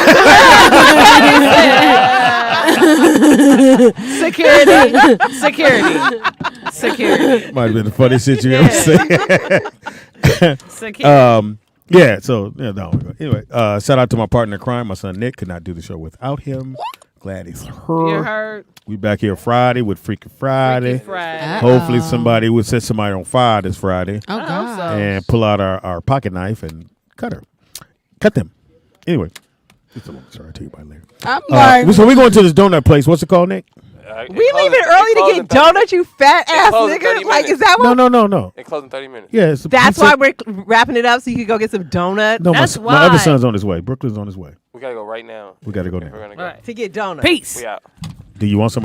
Security. Might have been the funniest shit you ever said. Security. Yeah, so no. Anyway, shout out to my partner in crime, my son Nick. Could not do the show without him. Glad he's You're here. hurt. We back here Friday with Freaky Friday. Freaky Friday. Hopefully somebody would set somebody on fire this Friday Oh, I hope God. so. and pull out our pocket knife and cut them. Anyway, it's a long story. I'll tell you about it later. I'm like, So we going to this donut place. What's it called, Nick? We leaving early to get donuts, you fat ass nigga. Like, is that what? No. It closed in 30 minutes. Yeah, That's why we're wrapping it up so you can go get some donuts. No, That's my other why. son's on his way. Brooklyn's on his way. We gotta go right now. We got to go We're now. gonna go. Right. To get donuts. Peace. We out. Do you want some?